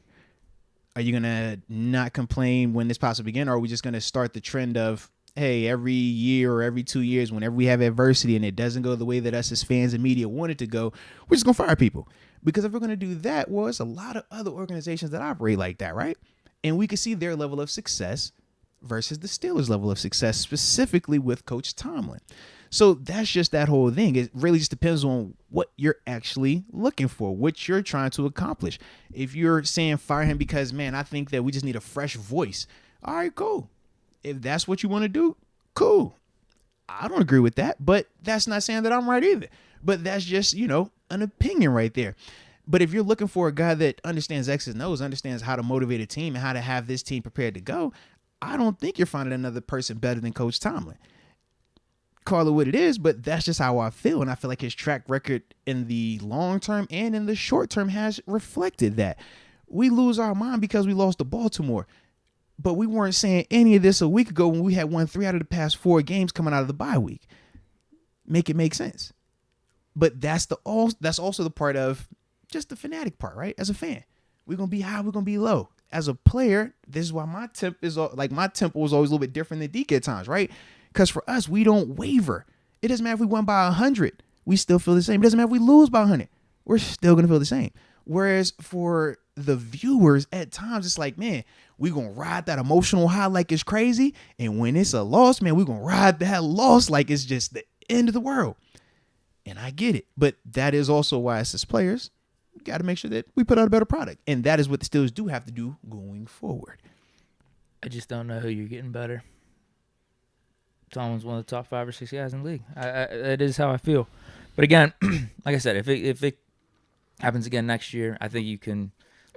Are you going to not complain when this possibly begins? Or are we just going to start the trend of, hey, every year or every 2 years, whenever we have adversity and it doesn't go the way that us as fans and media want it to go, we're just going to fire people? Because if we're going to do that, well, it's a lot of other organizations that operate like that, right? And we can see their level of success versus the Steelers' level of success, specifically with Coach Tomlin. So that's just that whole thing. It really just depends on what you're actually looking for, what you're trying to accomplish. If you're saying fire him because, man, I think that we just need a fresh voice. All right, cool. If that's what you want to do, cool. I don't agree with that, but that's not saying that I'm right either. But that's just, an opinion right there. But if you're looking for a guy that understands X's and O's, understands how to motivate a team and how to have this team prepared to go, I don't think you're finding another person better than Coach Tomlin. Call it what it is, but that's just how I feel. And I feel like his track record in the long term and in the short term has reflected that. We lose our mind because we lost to Baltimore. But we weren't saying any of this a week ago when we had won 3 out of the past 4 games coming out of the bye week. Make it make sense. But that's also the part of just the fanatic part, right? As a fan, we're going to be high, we're going to be low. As a player, this is why my tempo was always a little bit different than Deke at times, right? Because for us, we don't waver. It doesn't matter if we won by 100. We still feel the same. It doesn't matter if we lose by 100. We're still going to feel the same. Whereas for the viewers, at times, it's like, man, we're going to ride that emotional high like it's crazy. And when it's a loss, man, we're going to ride that loss like it's just the end of the world. And I get it. But that is also why, us as players, we got to make sure that we put out a better product. And that is what the Steelers do have to do going forward. I just don't know who you're getting better. Tomlin's one of the top 5 or 6 guys in the league. That is how I feel. But again, like I said, if it happens again next year, I think you can.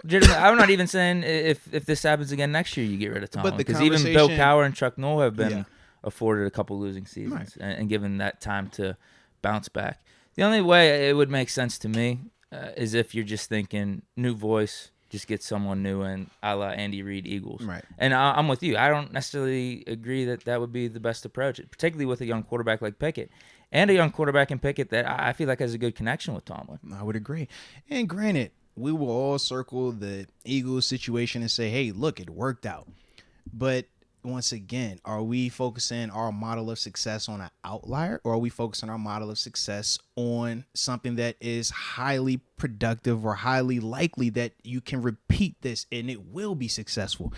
I'm not even saying if this happens again next year, you get rid of Tomlin, because even Bill Cowher and Chuck Noll have been afforded a couple losing seasons, right, and given that time to bounce back. The only way it would make sense to me is if you're just thinking new voice. Just get someone new in, a la Andy Reid Eagles. Right. And I'm with you. I don't necessarily agree that would be the best approach, particularly with a young quarterback like Pickett. And a young quarterback in Pickett that I feel like has a good connection with Tomlin. I would agree. And granted, we will all circle the Eagles situation and say, hey, look, it worked out. But once again, are we focusing our model of success on an outlier, or are we focusing our model of success on something that is highly productive or highly likely that you can repeat this and it will be successful?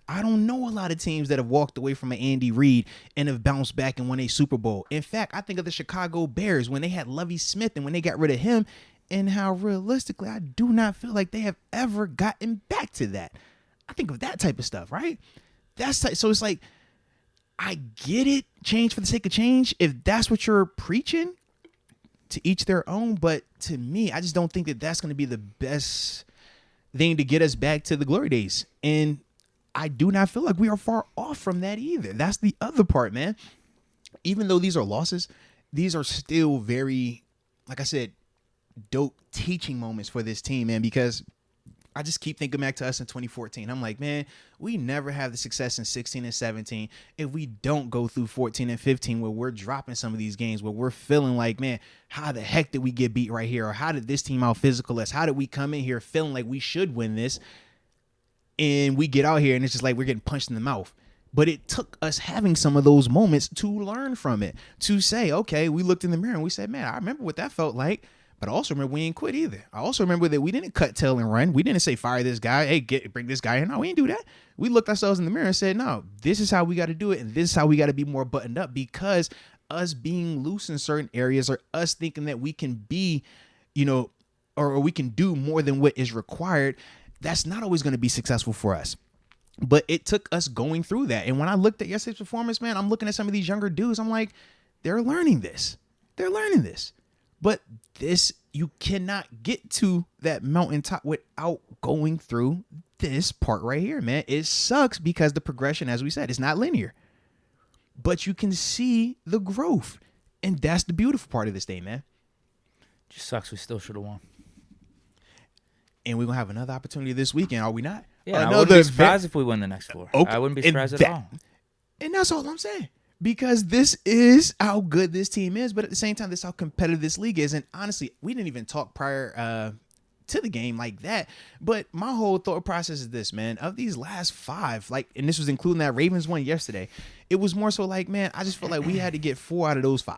I don't know a lot of teams that have walked away from an Andy Reid and have bounced back and won a Super Bowl. In fact, I think of the Chicago Bears when they had Lovie Smith and when they got rid of him, and how realistically I do not feel like they have ever gotten back to that. I think of that type of stuff, right? So it's like, I get it, change for the sake of change. If that's what you're preaching, to each their own. But to me, I just don't think that that's going to be the best thing to get us back to the glory days. And I do not feel like we are far off from that either. That's the other part, man. Even though these are losses, these are still very, like I said, dope teaching moments for this team, man, because I just keep thinking back to us in 2014. I'm like, man, we never have the success in 16 and 17 if we don't go through 14 and 15 where we're dropping some of these games, where we're feeling like, man, how the heck did we get beat right here? Or how did this team out physical us? How did we come in here feeling like we should win this? And we get out here and it's just like we're getting punched in the mouth. But it took us having some of those moments to learn from it, to say, okay, we looked in the mirror and we said, man, I remember what that felt like, But I also remember we ain't quit either. I also remember that we didn't cut tail and run. We didn't say fire this guy. Hey, bring this guy in. No, we didn't do that. We looked ourselves in the mirror and said, no, this is how we got to do it. And this is how we got to be more buttoned up, because us being loose in certain areas, or us thinking that we can be, or we can do more than what is required, that's not always going to be successful for us. But it took us going through that. And when I looked at yesterday's performance, man, I'm looking at some of these younger dudes. I'm like, they're learning this. But you cannot get to that mountaintop without going through this part right here, man. It sucks because the progression, as we said, is not linear. But you can see the growth. And that's the beautiful part of this thing, man. Just sucks we still should have won. And we're going to have another opportunity this weekend, are we not? Yeah, I wouldn't be surprised if we win the next 4. Okay. I wouldn't be surprised at all. And that's all I'm saying. Because this is how good this team is, but at the same time, this is how competitive this league is. And honestly, we didn't even talk prior to the game like that. But my whole thought process is this, man. Of these last 5, and this was including that Ravens one yesterday, it was more so like, man, I just felt like we had to get 4 out of those 5.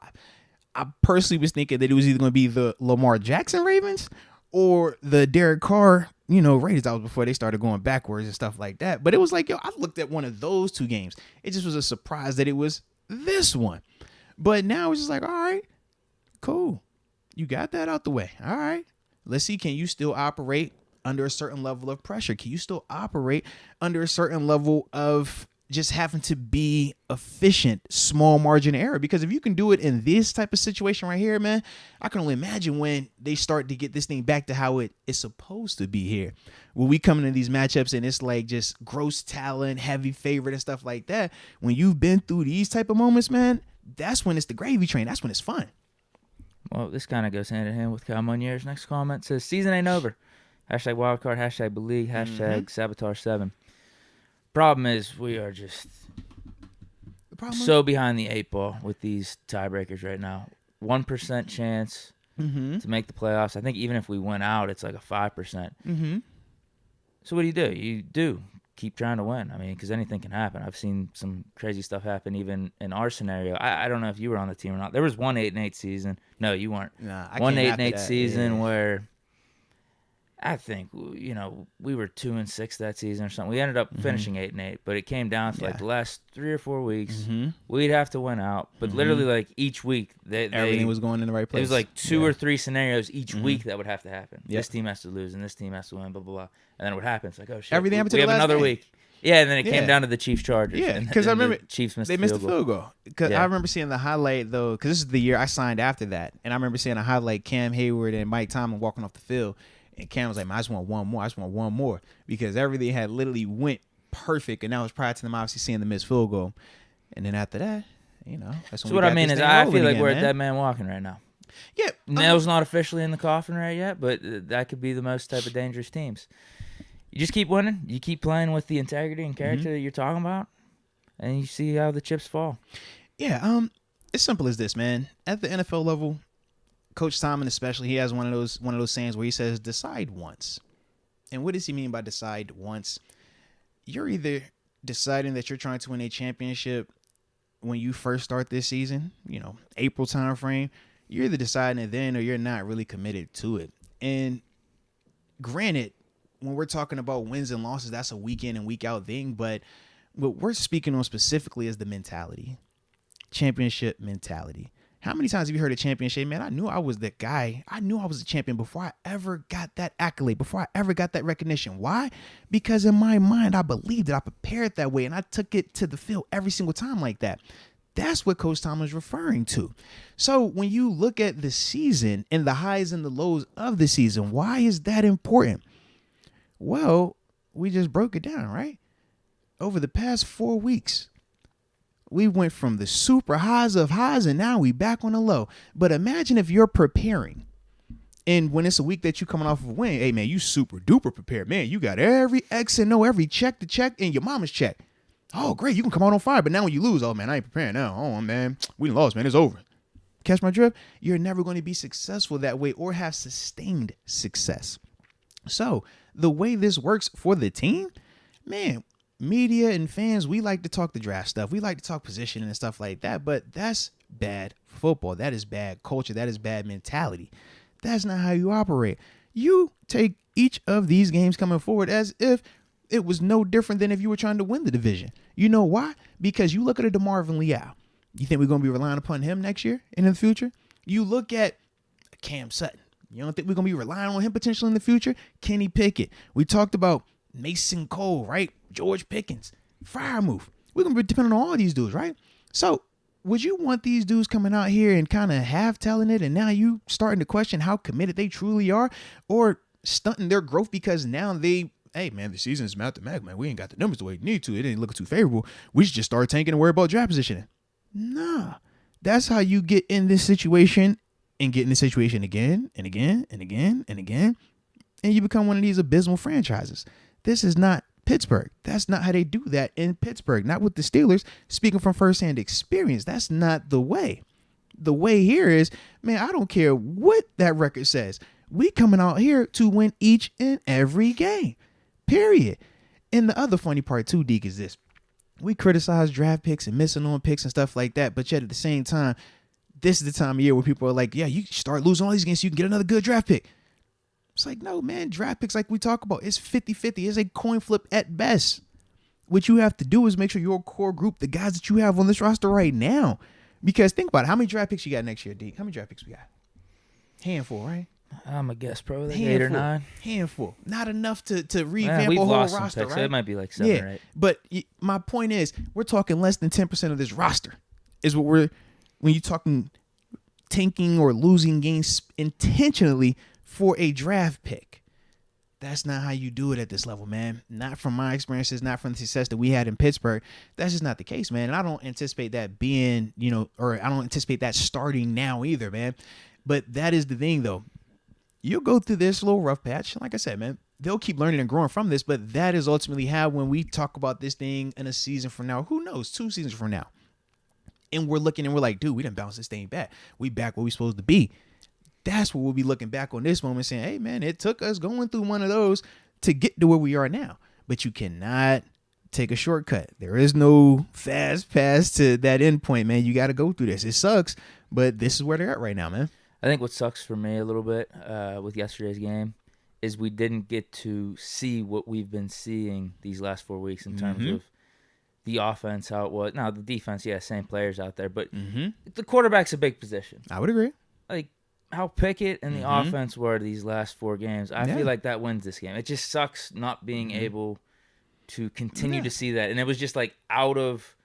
I personally was thinking that it was either going to be the Lamar Jackson Ravens or the Derek Carr, Raiders. That was before they started going backwards and stuff like that. But it was like, I looked at one of those 2 games. It just was a surprise that it was this one. But now it's just like, all right, cool. You got that out the way. All right. Let's see, can you still operate under a certain level of pressure? Can you still operate under a certain level of just having to be efficient, small margin of error? Because if you can do it in this type of situation right here, man, I can only imagine when they start to get this thing back to how it is supposed to be here. When we come into these matchups and it's like just gross talent, heavy favorite and stuff like that, when you've been through these type of moments, man, that's when it's the gravy train. That's when it's fun. Well, this kind of goes hand in hand with Kyle Monier's next comment. It says, season ain't over. Hashtag wildcard, hashtag believe, hashtag sabotage7. Problem is, we are just so behind the 8 ball with these tiebreakers right now. 1% chance to make the playoffs. I think even if we went out, it's like a 5%. So what do? You do keep trying to win. I mean, because anything can happen. I've seen some crazy stuff happen even in our scenario. I don't know if you were on the team or not. There was one 8-8 season. No, you weren't. Nah, I one came 8-8 after season where I think, we were 2-6 that season or something. We ended up finishing 8-8, but it came down to like the last 3 or 4 weeks. We'd have to win out, but literally like each week, everything was going in the right place. It was like 2 or 3 scenarios each week that would have to happen. This team has to lose and this team has to win, blah blah blah. And then it would happen. It's like, oh shit, everything happened to we the have last another day. week. Yeah, and then it came down to the Chiefs Chargers. Yeah, because I remember the Chiefs missed they missed the field goal. Because Yeah. I remember seeing the highlight though, because this is the year I signed after that, and I remember seeing a highlight Cam Hayward and Mike Tomlin walking off the field, and Cam was like, man, I just want one more, because everything had literally went perfect, and that was prior to them obviously seeing the missed field goal, and then after that, that's when So what I mean is, I feel like we're a dead man walking right now. Yeah, Nail's not officially in the coffin right yet, but that could be the most type of dangerous teams. You just keep winning. You keep playing with the integrity and character that you're talking about, and you see how the chips fall. Yeah, it's simple as this, man. At the NFL level, Coach Tomlin especially, he has one of those sayings where he says, decide once. And what does he mean by decide once? You're either deciding that you're trying to win a championship when you first start this season, April time frame. You're either deciding it then or you're not really committed to it. And granted, when we're talking about wins and losses, that's a week in and week out thing. But what we're speaking on specifically is the mentality, championship mentality. How many times have you heard of championship? Man, I knew I was the guy. I knew I was a champion before I ever got that accolade, before I ever got that recognition. Why? Because in my mind, I believed it. I prepared that way, and I took it to the field every single time like that. That's what Coach Tomlin is referring to. So when you look at the season and the highs and the lows of the season, why is that important? Well, we just broke it down, right? Over the past 4 weeks, we went from the super highs of highs and now we back on the low. But imagine if you're preparing, and when it's a week that you coming off of a win, hey man, you super duper prepared, man. You got every X and O, every check to check, and your mama's check. Oh great, you can come out on fire. But now when you lose, oh man, I ain't preparing now. Oh man, we lost, man. It's over. Catch my drift? You're never going to be successful that way or have sustained success. So the way this works for the team, man, media and fans, we like to talk the draft stuff. We like to talk positioning and stuff like that, but that's bad football. That is bad culture. That is bad mentality. That's not how you operate. You take each of these games coming forward as if it was no different than if you were trying to win the division. You know why? Because you look at a DeMarvin Leal. You think we're going to be relying upon him next year and in the future? You look at Cam Sutton. You don't think we're going to be relying on him potentially in the future? Kenny Pickett. We talked about Mason Cole, right? George Pickens. Freiermuth. We're going to be depending on all these dudes, right? So would you want these dudes coming out here and kind of half-telling it, and now you starting to question how committed they truly are, or stunting their growth because now they, hey, man, the season's mathematic, man. We ain't got the numbers the way we need to. It ain't looking too favorable. We should just start tanking and worry about draft positioning. Nah. That's how you get in this situation and get in this situation again and again and again and again, and you become one of these abysmal franchises. This is not Pittsburgh. That's not how they do that in Pittsburgh. Not with the Steelers. Speaking from firsthand experience, that's not the way. The way here is, man, I don't care what that record says. We coming out here to win each and every game, period. And the other funny part too, Deke, is this. We criticize draft picks and missing on picks and stuff like that, but yet at the same time, this is the time of year where people are like, yeah, you start losing all these games so you can get another good draft pick. It's like, no, man, draft picks like we talk about, it's 50-50. It's a coin flip at best. What you have to do is make sure your core group, the guys that you have on this roster right now, because think about it. How many draft picks you got next year, Deke? How many draft picks we got? Handful, right? I'm a guess probably like 8 or 9. Handful. Not enough to revamp a whole roster, picks, right? So it might be like 7 or 8. But my point is, we're talking less than 10% of this roster is what we're, when you're talking tanking or losing games intentionally for a draft pick. That's not how you do it at this level, man. Not from my experiences, not from the success that we had in Pittsburgh. That's just not the case, man. And I don't anticipate that being, or I don't anticipate that starting now either, man. But that is the thing, though. You'll go through this little rough patch. Like I said, man, they'll keep learning and growing from this. But that is ultimately how, when we talk about this thing in a season from now, who knows, 2 seasons from now, and we're looking and we're like, dude, we didn't bounce this thing back. We back where we supposed to be. That's what we'll be looking back on this moment saying, hey, man, it took us going through one of those to get to where we are now. But you cannot take a shortcut. There is no fast pass to that end point, man. You got to go through this. It sucks, but this is where they're at right now, man. I think what sucks for me a little bit with yesterday's game is we didn't get to see what we've been seeing these last 4 weeks in terms of the offense, how it was. Now, the defense, yeah, same players out there, but the quarterback's a big position. I would agree. Like, how Pickett and the offense were these last 4 games, I feel like that wins this game. It just sucks not being able to continue to see that. And it was just like out of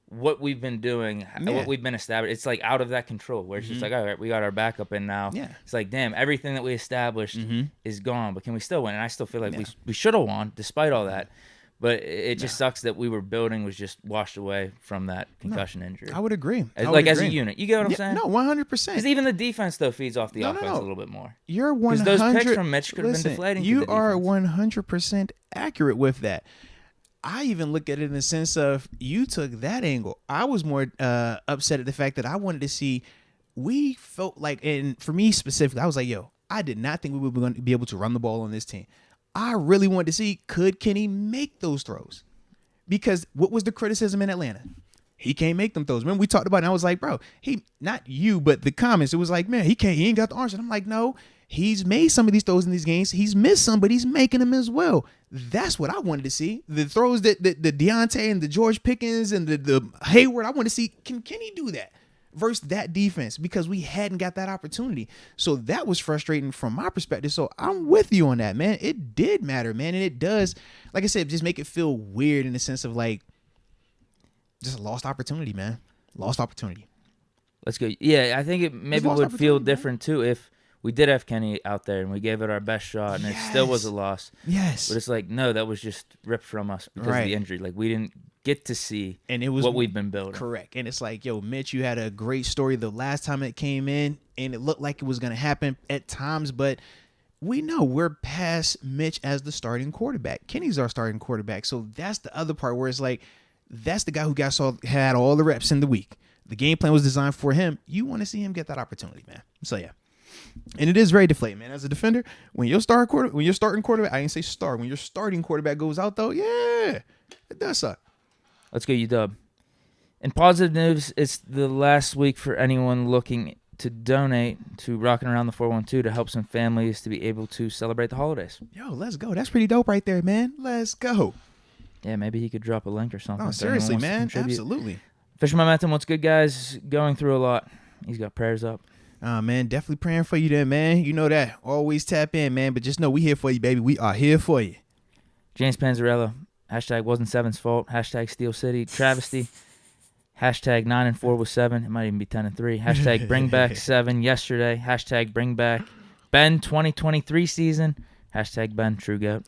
what we've been doing, what we've been established. It's like out of that control where it's just like, all right, we got our backup in now. Yeah. It's like, damn, everything that we established is gone, but can we still win? And I still feel like we should have won despite all that. But it just sucks that we were building was just washed away from that concussion injury. I would agree. As a unit. You get what I'm saying? No, 100%. Because even the defense, though, feeds off the offense a little bit more. You're 100%. Because those picks from Mitch could have been deflating. You are 100% accurate with that. I even look at it in the sense of you took that angle. I was more upset at the fact that I wanted to see, we felt like, and for me specifically, I was like, yo, I did not think we were going to be able to run the ball on this team. I really wanted to see, could Kenny make those throws? Because what was the criticism in Atlanta? He can't make them throws. Remember, we talked about it, and I was like, bro, he, not you, but the comments, it was like, man, he ain't got the arms. And I'm like, no, he's made some of these throws in these games. He's missed some, but he's making them as well. That's what I wanted to see. The throws that the Deontay and the George Pickens and the Hayward, I want to see, can he do that versus that defense? Because we hadn't got that opportunity. So that was frustrating from my perspective. So I'm with you on that, man. It did matter, man. And it does, like I said, just make it feel weird in the sense of like, just a lost opportunity, man. Lost opportunity. Let's go. Yeah, I think it maybe would feel different, too, if we did have Kenny out there and we gave it our best shot and it still was a loss. Yes. But it's like, no, that was just ripped from us because of the injury. Like, we didn't get to see what we've been building. Correct. And it's like, yo, Mitch, you had a great story the last time it came in, and it looked like it was going to happen at times, but we know we're past Mitch as the starting quarterback. Kenny's our starting quarterback. So that's the other part where it's like, that's the guy who had all the reps in the week. The game plan was designed for him. You want to see him get that opportunity, man. So yeah, and it is very deflating, man. As a defender, when your starting quarterback, I didn't say star. When your starting quarterback goes out, though, yeah, it does suck. Let's go, UW. In positive news, it's the last week for anyone looking to donate to Rockin' Around the 412 to help some families to be able to celebrate the holidays. Yo, let's go. That's pretty dope right there, man. Let's go. Yeah, maybe he could drop a link or something. Oh, seriously, man. Absolutely. Fisher Momentum, what's good, guys? Going through a lot. He's got prayers up. Man, definitely praying for you there, man. You know that. Always tap in, man. But just know we here for you, baby. We are here for you. James Panzarella, hashtag wasn't Seven's fault, hashtag Steel City travesty, hashtag 9-4 was 7. It might even be 10-3. Hashtag bring back 7 yesterday. Hashtag bring back Ben 2023 season. Hashtag Ben True Goat.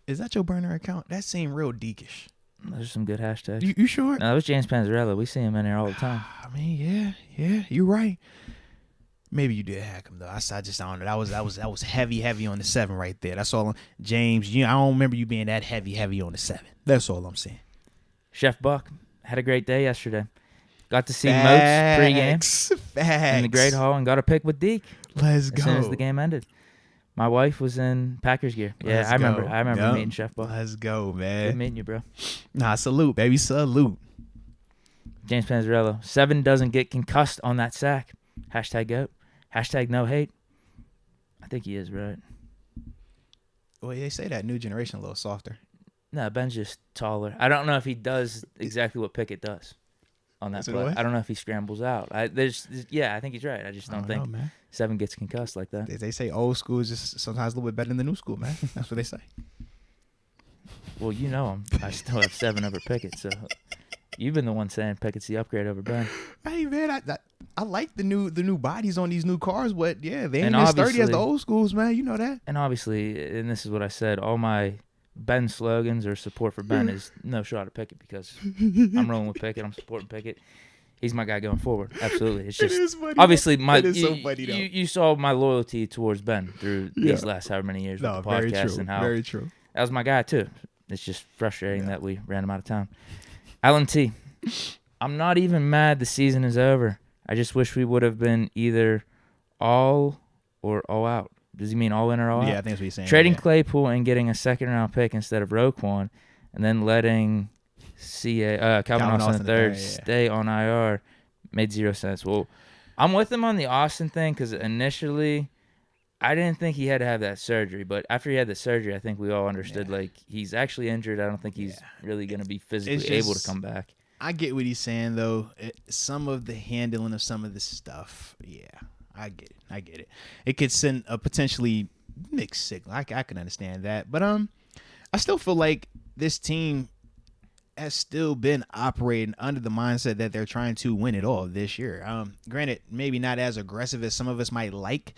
Is that your burner account? That seemed real Deke-ish. Those are some good hashtags. You sure? No, that was James Panzarella. We see him in there all the time. I mean, yeah, you're right. Maybe you did hack him though. I just don't know. That was heavy on the 7 right there. That's all. James, I don't remember you being that heavy on the 7. That's all I'm saying. Chef Buck had a great day yesterday. Got to see Moats pregame in the Great Hall and got a pick with Deke. Let's go. As soon as the game ended. My wife was in Packers gear. Yeah, I remember. I remember meeting Chef Buck. Let's go, man. Good meeting you, bro. Nah, salute, baby. Salute. James Panzarello. 7 doesn't get concussed on that sack. Hashtag GOAT. Hashtag no hate. I think he is, right? Well, they say that new generation a little softer. No, Ben's just taller. I don't know if he does exactly what Pickett does on that play. I don't know if he scrambles out. I think he's right. I just don't think 7 gets concussed like that. They say old school is just sometimes a little bit better than the new school, man. That's what they say. Well, you know him. I still have 7 over Pickett, so you've been the one saying Pickett's the upgrade over Ben. Hey, man, I like the new bodies on these new cars, but yeah, they ain't as sturdy as the old schools, man. You know that. And obviously, and this is what I said, all my Ben slogans or support for Ben is no shot at Pickett because I'm rolling with Pickett. I'm supporting Pickett. He's my guy going forward. Absolutely. It's just obviously you saw my loyalty towards Ben through these last however many years with the podcast and how very true. That was my guy too. It's just frustrating that we ran him out of town. Alan T. I'm not even mad the season is over. I just wish we would have been either all or all out. Does he mean all in or all out? Yeah, I think that's what he's saying. Trading Claypool and getting a second-round pick instead of Roquan, and then letting Calvin Austin III stay on IR made 0 sense. Well, I'm with him on the Austin thing because initially I didn't think he had to have that surgery, but after he had the surgery, I think we all understood he's actually injured. I don't think he's really going to be physically able to come back. I get what he's saying, though. Some of the handling of some of this stuff, I get it. It could send a potentially mixed signal. I can understand that. But I still feel like this team has still been operating under the mindset that they're trying to win it all this year. Granted, maybe not as aggressive as some of us might like,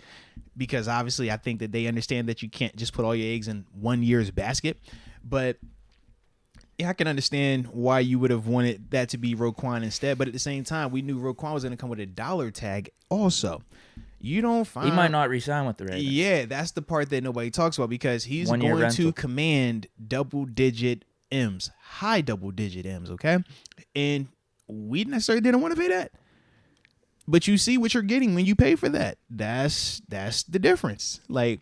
because obviously I think that they understand that you can't just put all your eggs in one year's basket. But yeah, I can understand why you would have wanted that to be Roquan instead. But at the same time, we knew Roquan was going to come with a dollar tag also. You don't find... He might not re-sign with the Ravens. Yeah, that's the part that nobody talks about because he's going to command double-digit M's, high double-digit M's, okay? And we necessarily didn't want to pay that. But you see what you're getting when you pay for that. That's the difference. Like,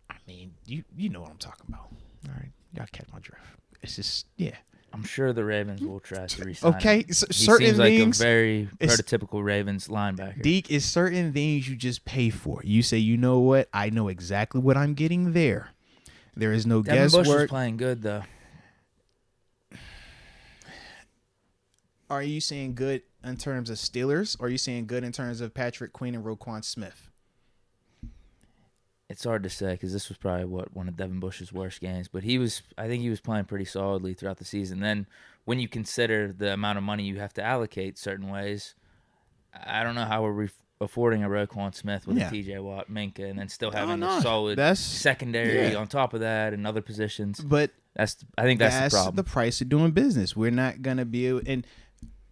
I mean, you know what I'm talking about. All right, y'all catch my drift. It's just, I'm sure the Ravens will try to resign him. So he certain seems like things, a very prototypical Ravens linebacker. Deke, is certain things you just pay for. You say, you know what? I know exactly what I'm getting there. There is no guesswork. Devin Bush is playing good, though. Are you saying good in terms of Steelers, or are you saying good in terms of Patrick Queen and Roquan Smith? It's hard to say because this was probably one of Devin Bush's worst games. But I think he was playing pretty solidly throughout the season. Then when you consider the amount of money you have to allocate certain ways, I don't know how we're affording a Roquan Smith with a T.J. Watt, Minka, and then still having a solid secondary on top of that and other positions. But I think that's the problem. That's the price of doing business. We're not going to be able – and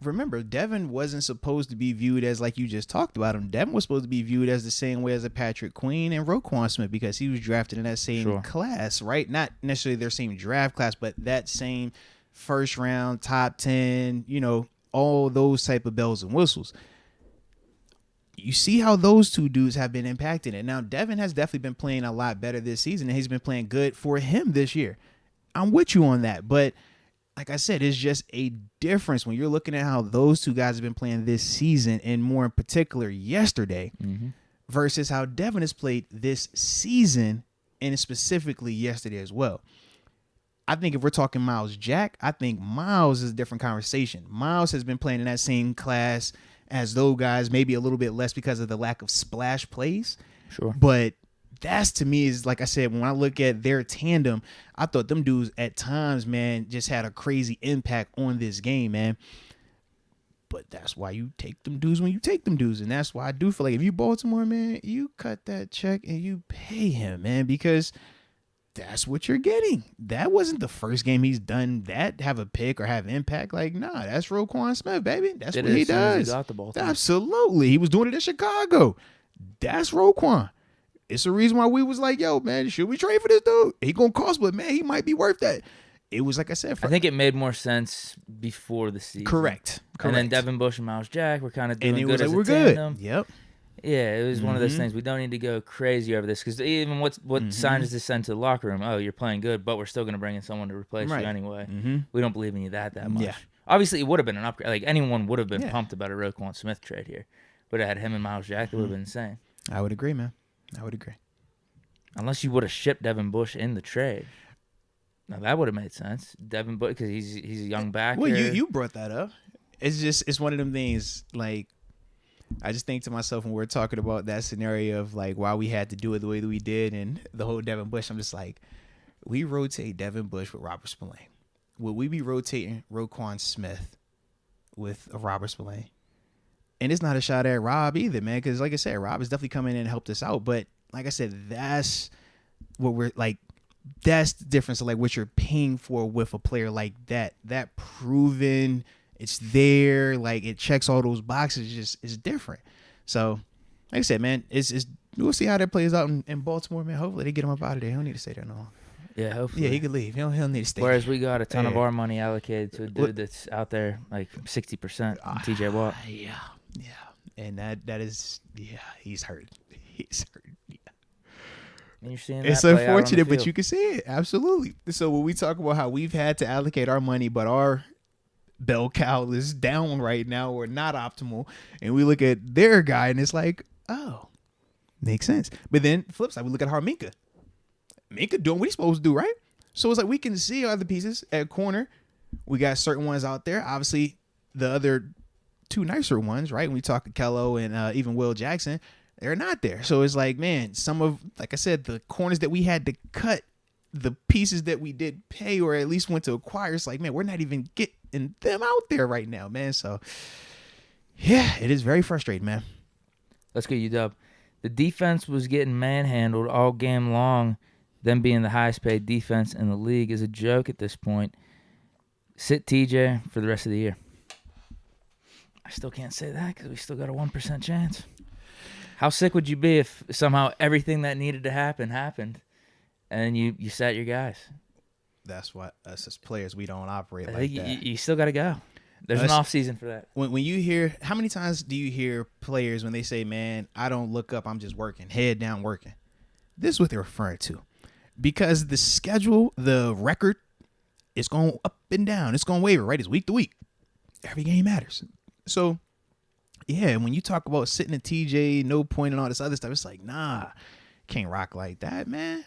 remember, Devin wasn't supposed to be viewed as like you just talked about him. Devin was supposed to be viewed as the same way as a Patrick Queen and Roquan Smith because he was drafted in that same class, right? Not necessarily their same draft class, but that same first round, top 10, all those type of bells and whistles. You see how those two dudes have been impacting it. Now, Devin has definitely been playing a lot better this season, and he's been playing good for him this year. I'm with you on that, but like I said, it's just a difference when you're looking at how those two guys have been playing this season, and more in particular yesterday, versus how Devin has played this season, and specifically yesterday as well. I think if we're talking Miles Jack, I think Miles is a different conversation. Miles has been playing in that same class as those guys, maybe a little bit less because of the lack of splash plays. Sure. But that's, to me, is like I said, when I look at their tandem, I thought them dudes at times, man, just had a crazy impact on this game, man. But that's why you take them dudes when you take them dudes. And that's why I do feel like if you Baltimore, man, you cut that check and you pay him, man, because that's what you're getting. That wasn't the first game he's done that, have a pick or have impact. Like, nah, that's Roquan Smith, baby. That's what he does. He got the ball. Absolutely. He was doing it in Chicago. That's Roquan. It's the reason why we was like, yo, man, should we trade for this dude? He gonna cost, but man, he might be worth that. It was like I said. I think it made more sense before the season. Correct. And then Devin Bush and Miles Jack were kind of doing good as we're a tandem. Good. Yep. Yeah, it was one of those things. We don't need to go crazy over this because even what sign does this send to the locker room? Oh, you're playing good, but we're still going to bring in someone to replace you anyway. We don't believe in you that much. Yeah. Obviously, it would have been an upgrade. Like anyone would have been pumped about a Roquan Smith trade here, but it had him and Miles Jack. It would have been insane. I would agree, man. I would agree. Unless you would have shipped Devin Bush in the trade. Now that would have made sense. Devin Bush, because he's a young backer. Well, you brought that up. It's one of them things. Like, I just think to myself when we're talking about that scenario of like why we had to do it the way that we did and the whole Devin Bush. I'm just like, we rotate Devin Bush with Robert Spillane. Would we be rotating Roquan Smith with a Robert Spillane? And it's not a shot at Rob either, man, because like I said, Rob has definitely come in and helped us out. But like I said, that's what we're like. That's the difference of like what you're paying for with a player like that. That proven, it's there, like it checks all those boxes. It's different. So, like I said, man, it's we'll see how that plays out in Baltimore, man. Hopefully they get him up out of there. He don't need to stay there no longer. Yeah, hopefully. Yeah, he could leave. He'll need to stay. Whereas we got a ton of our money allocated to a dude that's out there like 60%, TJ Watt. Yeah, and that is he's hurt. He's hurt. Yeah. And you're seeing it's unfortunate, but you can see it. Absolutely. So when we talk about how we've had to allocate our money, but our bell cow is down right now or not optimal, and we look at their guy and it's like, oh, makes sense. But then flip side, we look at how Minka doing what he's supposed to do, right? So it's like we can see other pieces at corner. We got certain ones out there. Obviously, the other two nicer ones, right? When we talk to Kello and even Will Jackson, they're not there. So it's like, man, some of, like I said, the corners that we had to cut, the pieces that we did pay or at least went to acquire, it's like, man, we're not even getting them out there right now, man. So, yeah, it is very frustrating, man. Let's go, UW. The defense was getting manhandled all game long. Them being the highest paid defense in the league is a joke at this point. Sit TJ for the rest of the year. I still can't say that because we still got a 1% chance. How sick would you be if somehow everything that needed to happen happened and you sat your guys? That's why us as players, we don't operate like that. You still got to go. There's an off season for that. When you hear, how many times do you hear players when they say, man, I don't look up, I'm just working, head down working? This is what they're referring to. Because the schedule, the record, it's going up and down. It's going to waver, right? It's week to week. Every game matters. So, yeah, when you talk about sitting at TJ, no point and all this other stuff, it's like, nah, can't rock like that, man.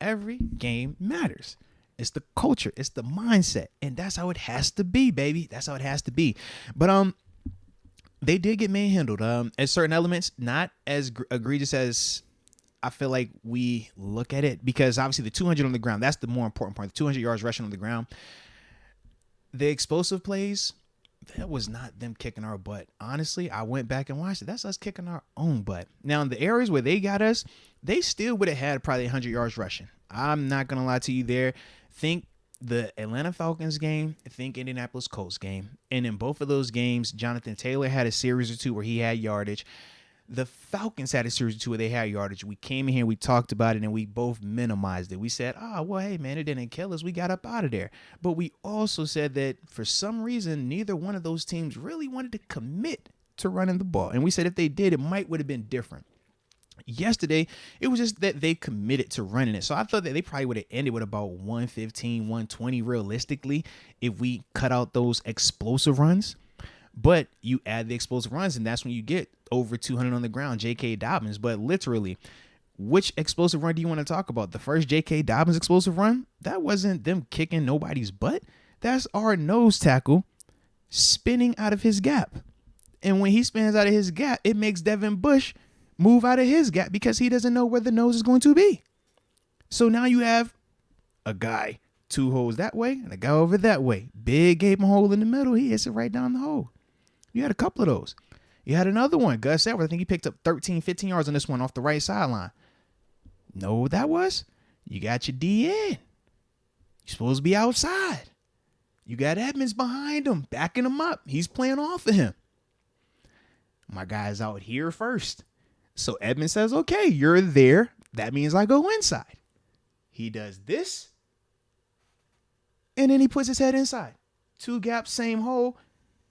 Every game matters. It's the culture. It's the mindset. And that's how it has to be, baby. That's how it has to be. But they did get manhandled. At certain elements, not as egregious as I feel like we look at it, because obviously the 200 on the ground, that's the more important part. The 200 yards rushing on the ground. The explosive plays, that was not them kicking our butt. Honestly, I went back and watched it. That's us kicking our own butt. Now, in the areas where they got us, they still would have had probably 100 yards rushing. I'm not going to lie to you there. Think the Atlanta Falcons game, think Indianapolis Colts game. And in both of those games, Jonathan Taylor had a series or two where he had yardage. The Falcons had a series or two where they had yardage. We came in here, we talked about it, and we both minimized it. We said, well, hey, man, it didn't kill us. We got up out of there. But we also said that for some reason, neither one of those teams really wanted to commit to running the ball. And we said if they did, it would have been different. Yesterday, it was just that they committed to running it. So I thought that they probably would have ended with about 115, 120 realistically if we cut out those explosive runs. But you add the explosive runs, and that's when you get over 200 on the ground, J.K. Dobbins. But literally, which explosive run do you want to talk about? The first J.K. Dobbins explosive run? That wasn't them kicking nobody's butt. That's our nose tackle spinning out of his gap. And when he spins out of his gap, it makes Devin Bush move out of his gap because he doesn't know where the nose is going to be. So now you have a guy 2 holes that way and a guy over that way. Big gaping hole in the middle. He hits it right down the hole. You had a couple of those. You had another one, Gus Edwards. I think he picked up 13, 15 yards on this one off the right sideline. Know what that was? You got your DN. You're supposed to be outside. You got Edmonds behind him, backing him up. He's playing off of him. My guy's out here first. So Edmonds says, okay, you're there. That means I go inside. He does this. And then he puts his head inside. 2 gaps, same hole.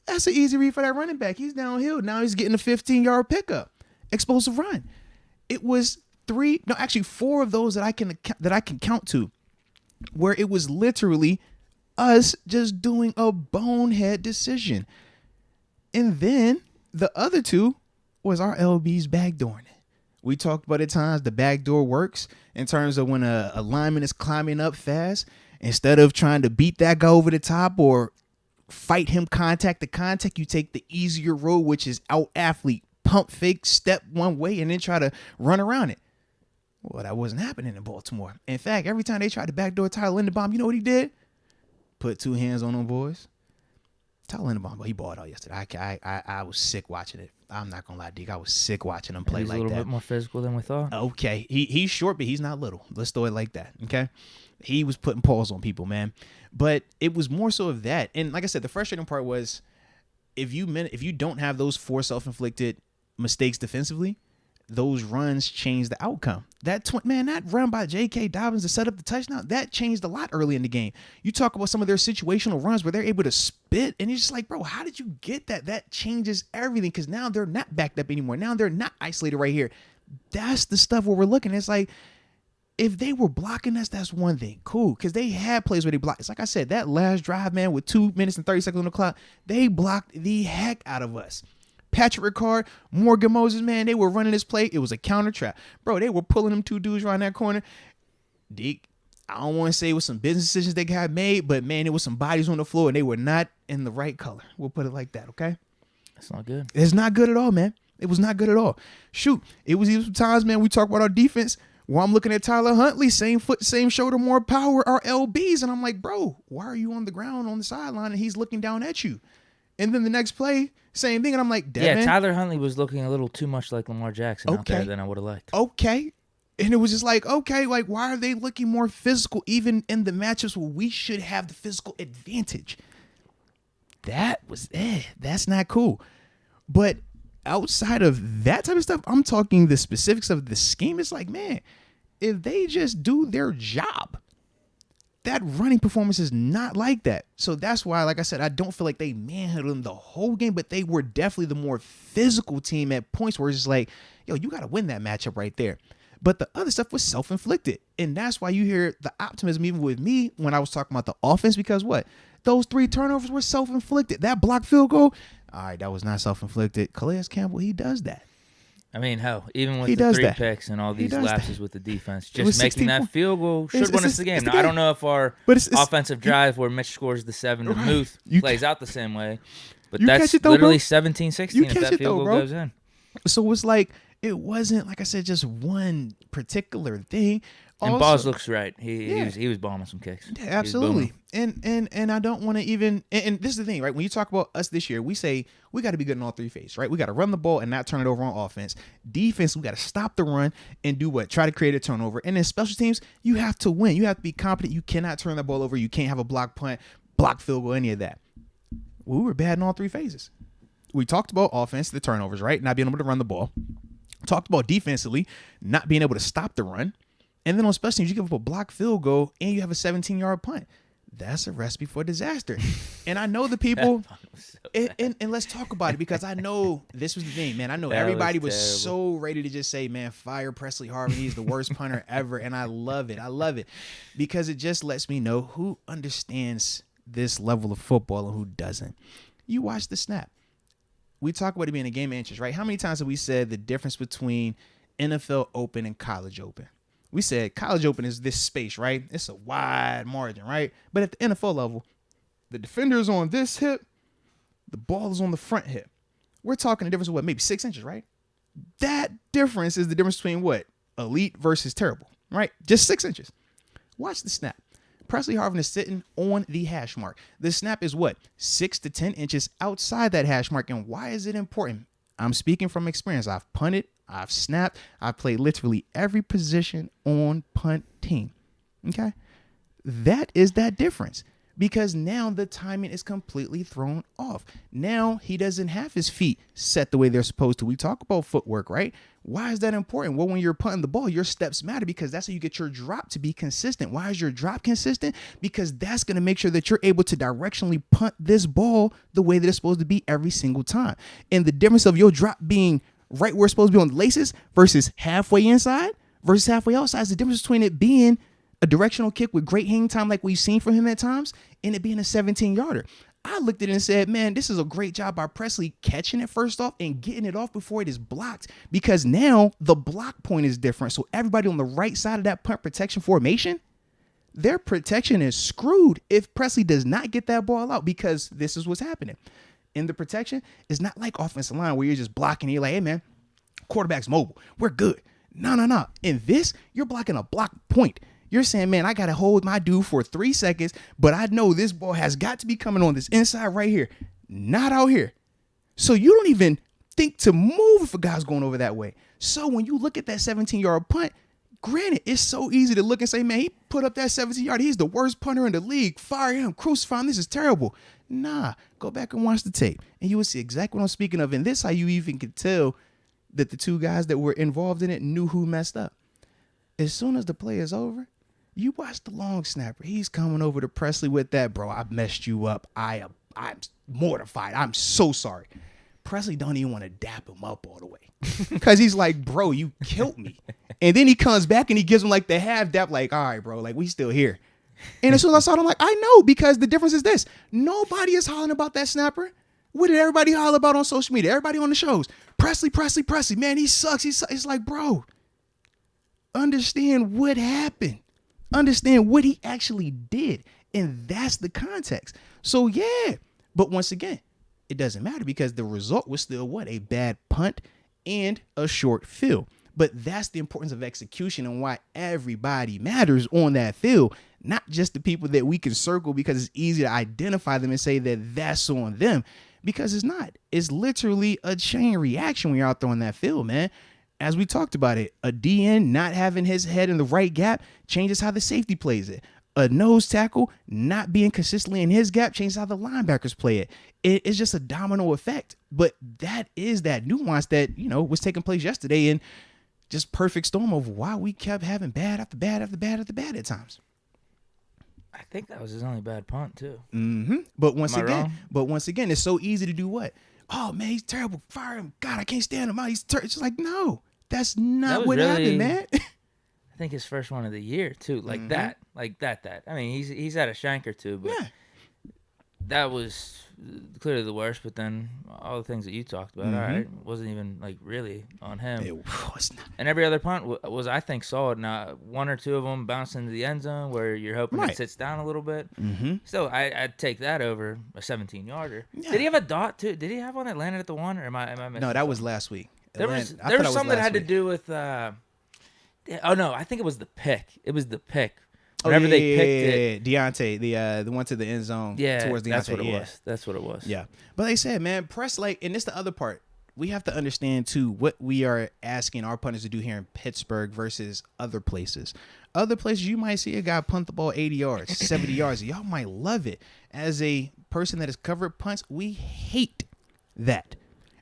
That's an easy read for that running back. He's downhill. Now he's getting a 15-yard pickup. Explosive run. It was 4 of those that I can count to where it was literally us just doing a bonehead decision. And then the other 2 was our LBs backdooring it. We talked about at times the backdoor works in terms of when a lineman is climbing up fast, instead of trying to beat that guy over the top or fight him contact to contact, you take the easier road, which is out athlete, pump fake, step one way, and then try to run around it. Well, that wasn't happening in Baltimore. In fact, every time they tried to backdoor Tyler Linderbaum, you know what he did? Put 2 hands on them boys. Tyler Linderbaum, he balled out yesterday. I was sick watching it. I'm not gonna lie, Deke. I was sick watching him play like that. He's a little bit more physical than we thought. Okay, he's short, but he's not little. Let's throw it like that. Okay, he was putting paws on people, man. But it was more so of that. And like I said, the frustrating part was if you don't have those 4 self-inflicted mistakes defensively, those runs change the outcome. That run by J.K. Dobbins to set up the touchdown, that changed a lot early in the game. You talk about some of their situational runs where they're able to spit, and you're just like, bro, how did you get that? That changes everything because now they're not backed up anymore. Now they're not isolated right here. That's the stuff where we're looking. It's like, if they were blocking us, that's one thing. Cool. Because they had plays where they blocked. It's like I said, that last drive, man, with 2 minutes and 30 seconds on the clock, they blocked the heck out of us. Patrick Ricard, Morgan Moses, man, they were running this play. It was a counter trap. Bro, they were pulling them 2 dudes around that corner. Deke, I don't want to say it was some business decisions they got made, but, man, it was some bodies on the floor, and they were not in the right color. We'll put it like that, okay? That's not good. It's not good at all, man. It was not good at all. Shoot, it was even times, man, we talk about our defense. Well, I'm looking at Tyler Huntley, same foot, same shoulder, more power, our LBs. And I'm like, bro, why are you on the ground on the sideline and he's looking down at you? And then the next play, same thing. And I'm like, Devin. Yeah, Tyler Huntley was looking a little too much like Lamar Jackson out there than I would have liked. Okay. And it was just like, okay, like, why are they looking more physical even in the matchups where we should have the physical advantage? That's not cool. But outside of that type of stuff, I'm talking the specifics of the scheme. It's like, man, if they just do their job, that running performance is not like that. So that's why, like I said, I don't feel like they manhandled them the whole game, but they were definitely the more physical team at points where it's just like, yo, you got to win that matchup right there. But the other stuff was self-inflicted. And that's why you hear the optimism even with me when I was talking about the offense, because what? Those 3 turnovers were self-inflicted. That blocked field goal, all right, that was not self-inflicted. Calais Campbell, he does that. I mean, hell, even with the 3 picks and all these lapses with the defense, just making that field goal should win us the game. Now, I don't know if our offensive drive where Mitch scores the 7 to Muth plays out the same way, but that's literally 17-16 if that field goal goes in. So it's like, it wasn't, like I said, just one particular thing. And Boz looks right. He was bombing some kicks. Yeah, absolutely. And I don't want to even and this is the thing, right? When you talk about us this year, we say we got to be good in all 3 phases, right? We got to run the ball and not turn it over on offense. Defense, we got to stop the run and do what? Try to create a turnover. And then special teams, you have to win. You have to be competent. You cannot turn the ball over. You can't have a block punt, block field goal, any of that. We were bad in all 3 phases. We talked about offense, the turnovers, right? Not being able to run the ball. Talked about defensively, not being able to stop the run. And then on special teams, you give up a block field goal and you have a 17-yard punt. That's a recipe for disaster. And I know the people, and let's talk about it, because I know this was the thing, man. I know everybody was so ready to just say, man, fire Presley Harvin. He's the worst punter ever. And I love it. I love it because it just lets me know who understands this level of football and who doesn't. You watch the snap. We talk about it being a game of inches, right? How many times have we said the difference between NFL Open and College Open? We said College Open is this space, right? It's a wide margin, right? But at the NFL level, the defender is on this hip, the ball is on the front hip. We're talking the difference of what, maybe 6 inches, right? That difference is the difference between what? Elite versus terrible, right? Just 6 inches. Watch the snap. Presley Harvin is sitting on the hash mark. The snap is what? 6 to 10 inches outside that hash mark. And why is it important? I'm speaking from experience. I've punted, I've snapped, I've played literally every position on punt team. Okay? That is that difference. Because now the timing is completely thrown off. Now he doesn't have his feet set the way they're supposed to. We talk about footwork, right? Why is that important? Well, when you're punting the ball, your steps matter because that's how you get your drop to be consistent. Why is your drop consistent? Because that's going to make sure that you're able to directionally punt this ball the way that it's supposed to be every single time. And the difference of your drop being right where it's supposed to be on the laces versus halfway inside versus halfway outside is the difference between it being a directional kick with great hang time like we've seen from him at times and it being a 17-yarder. I looked at it and said, man, this is a great job by Presley catching it first off and getting it off before it is blocked, because now the block point is different. So everybody on the right side of that punt protection formation, their protection is screwed if Presley does not get that ball out, because this is what's happening. In the protection, it's not like offensive line where you're just blocking and you're like, hey, man, quarterback's mobile. We're good. No. In this, you're blocking a block point. You're saying, man, I got to hold my dude for 3 seconds, but I know this ball has got to be coming on this inside right here, not out here. So you don't even think to move if a guy's going over that way. So when you look at that 17-yard punt, granted, it's so easy to look and say, man, he put up that 17-yard. He's the worst punter in the league. Fire him. Crucify him. This is terrible. Nah, go back and watch the tape, and you will see exactly what I'm speaking of. And this how you even could tell that the two guys that were involved in it knew who messed up. As soon as the play is over, you watch the long snapper. He's coming over to Presley with that, bro. I messed you up. I'm mortified. I'm so sorry. Presley don't even want to dap him up all the way because he's like, bro, you killed me. And then he comes back and he gives him like the half dap, like, all right, bro, like we still here. And as soon as I saw it, I'm like, I know, because the difference is this. Nobody is hollering about that snapper. What did everybody holler about on social media? Everybody on the shows. Presley. Man, he sucks. It's like, bro, understand what happened. Understand what he actually did. And that's the context. So, yeah. But once again, it doesn't matter because the result was still what? A bad punt and a short field. But that's the importance of execution and why everybody matters on that field. Not just the people that we can circle because it's easy to identify them and say that that's on them. Because it's not. It's literally a chain reaction when you're out there on that field, man. As we talked about it, a DN not having his head in the right gap changes how the safety plays it. A nose tackle not being consistently in his gap changes how the linebackers play it. It's just a domino effect. But that is that nuance that, was taking place yesterday, and just perfect storm of why we kept having bad after bad after bad after bad at times. I think that was his only bad punt too. Mm-hmm. But once again, it's so easy to do what? Oh man, he's terrible. Fire him. God, I can't stand him out. He's it's just like, no. That's not what happened, man. I think his first one of the year too, like that. I mean, he's had a shank or two, but that was clearly the worst. But then all the things that you talked about, all right, wasn't even like really on him. It was not. And every other punt was, I think, solid. Now, one or two of them bounced into the end zone where you're hoping it sits down a little bit. Mm-hmm. So I'd take that over a 17-yarder. Yeah. Did he have a dot too? Did he have one that landed at the one, or am I missing? No, that was last week. There was some that had to do with. I think it was the pick. It was the pick. Whenever they picked it, Deontay, the one to the end zone. Yeah, towards Deontay. That's what it was. That's what it was. Yeah, but they said, man, press and this the other part. We have to understand too what we are asking our punters to do here in Pittsburgh versus other places. Other places, you might see a guy punt the ball 80 yards, 70 yards. Y'all might love it. As a person that has covered punts, we hate that.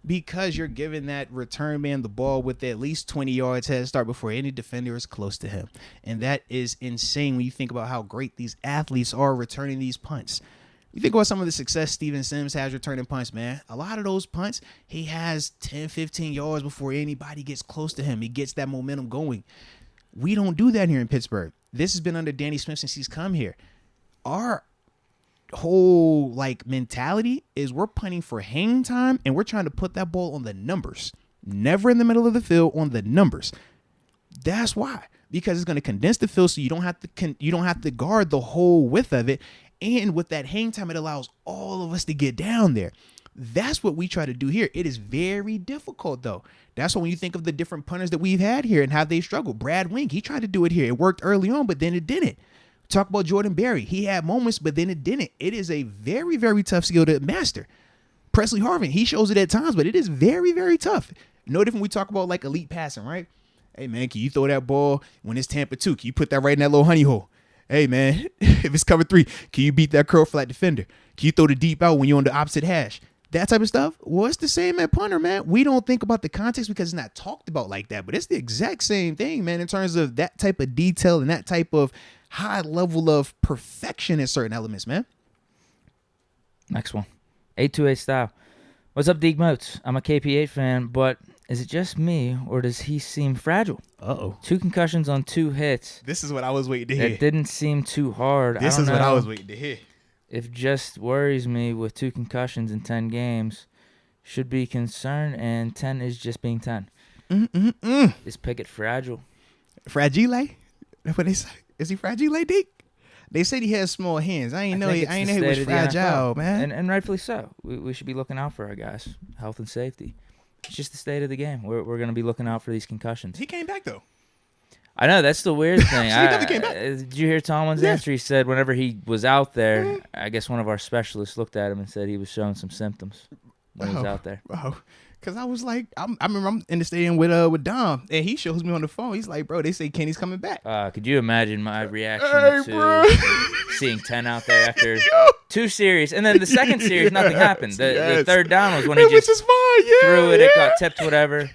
because you're giving that return man the ball with at least 20 yards head start before any defender is close to him. And that is insane when you think about how great these athletes are returning these punts. You think about some of the success Steven Sims has returning punts, man. A lot of those punts, he has 10, 15 yards before anybody gets close to him. He gets that momentum going. We don't do that here in Pittsburgh. This has been under Danny Smith since he's come here. Our whole mentality is we're punting for hang time, and we're trying to put that ball on the numbers. Never in the middle of the field, on the numbers. That's why. Because it's going to condense the field so you don't have to guard the whole width of it. And with that hang time, it allows all of us to get down there. That's what we try to do here. It is very difficult, though. That's why when you think of the different punters that we've had here and how they struggled. Brad Wink, he tried to do it here. It worked early on, but then it didn't. Talk about Jordan Berry. He had moments, but then it didn't. It is a very, very tough skill to master. Presley Harvin, he shows it at times, but it is very, very tough. No different when we talk about elite passing, right? Hey, man, can you throw that ball when it's Tampa 2? Can you put that right in that little honey hole? Hey, man, if it's cover 3, can you beat that curl flat defender? Can you throw the deep out when you're on the opposite hash? That type of stuff. Well, it's the same at punter, man. We don't think about the context because it's not talked about like that, but it's the exact same thing, man, in terms of that type of detail and that type of high level of perfection in certain elements, man. Next one. 828 style. What's up, Deke Moats? I'm a KP8 fan, but is it just me, or does he seem fragile? Uh-oh. 2 concussions on 2 hits. This is what I was waiting to hear. It didn't seem too hard. This is what I was waiting to hear. It just worries me with 2 concussions in 10 games. Should be concerned, and 10 is just being 10. Is Pickett fragile? Fragile? That's what they say. Is he fragile, Deke? They said he has small hands. I ain't know he was fragile, man. And rightfully so. We should be looking out for our guys' health and safety. It's just the state of the game. We're going to be looking out for these concussions. He came back, though. I know. That's the weird thing. So he never came back. Did you hear Tomlin's answer? He said whenever he was out there, I guess one of our specialists looked at him and said he was showing some symptoms when he was out there. Because I was like, I remember I'm in the stadium with Dom, and he shows me on the phone. He's like, bro, they say Kenny's coming back. Could you imagine my reaction to seeing 10 out there after 2 series? And then the second series, nothing happened. The third down was when he just threw it. It got tipped, whatever.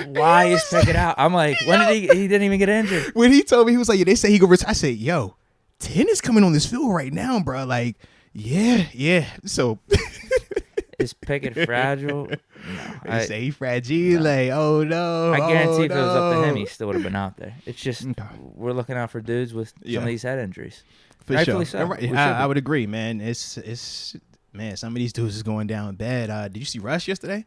Why is Pickett out? I'm like, when did he didn't even get injured? When he told me, he was like, yeah, they say he go retire. I said, yo, 10 is coming on this field right now, bro. Like, yeah. So... Is Pickett fragile? No. They say he's fragile. No. Oh, no. I guarantee if it was up to him, he still would have been out there. It's just we're looking out for dudes with some of these head injuries. For sure. So. Right. I would agree, man. It's man, some of these dudes is going down bad. Did you see Russ yesterday?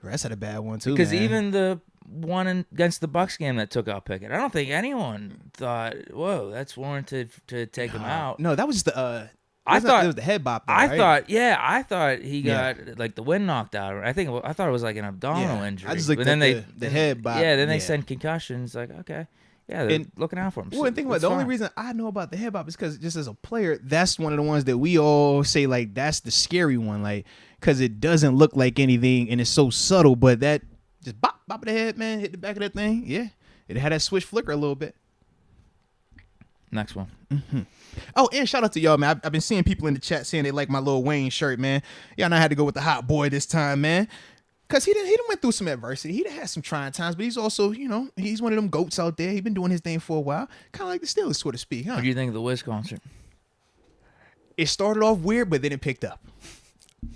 Russ had a bad one, too, because man. even the one against the Bucs game that took out Pickett, I don't think anyone thought, whoa, that's warranted to take him out. No, that was the... I thought it was the head bop. Though, I right? thought he got the wind knocked out. I thought it was like an abdominal injury. I just looked at the head bop. Yeah, then they send concussions. Like, okay, yeah, they're looking out for him. Well, and think about it, the only reason I know about the head bop is because just as a player, that's one of the ones that we all say like that's the scary one, like because it doesn't look like anything and it's so subtle, but that just bop the head, man, hit the back of that thing. Yeah, it had that switch flicker a little bit. Next one. Mm-hmm. Oh, and shout out to y'all, man. I've been seeing people in the chat saying they like my Lil Wayne shirt, man. Y'all know I had to go with the hot boy this time, man. Because he done went through some adversity. He done had some trying times, but he's also, he's one of them goats out there. He's been doing his thing for a while. Kind of like the Steelers, so to speak, huh? What do you think of the Wiz concert? It started off weird, but then it picked up.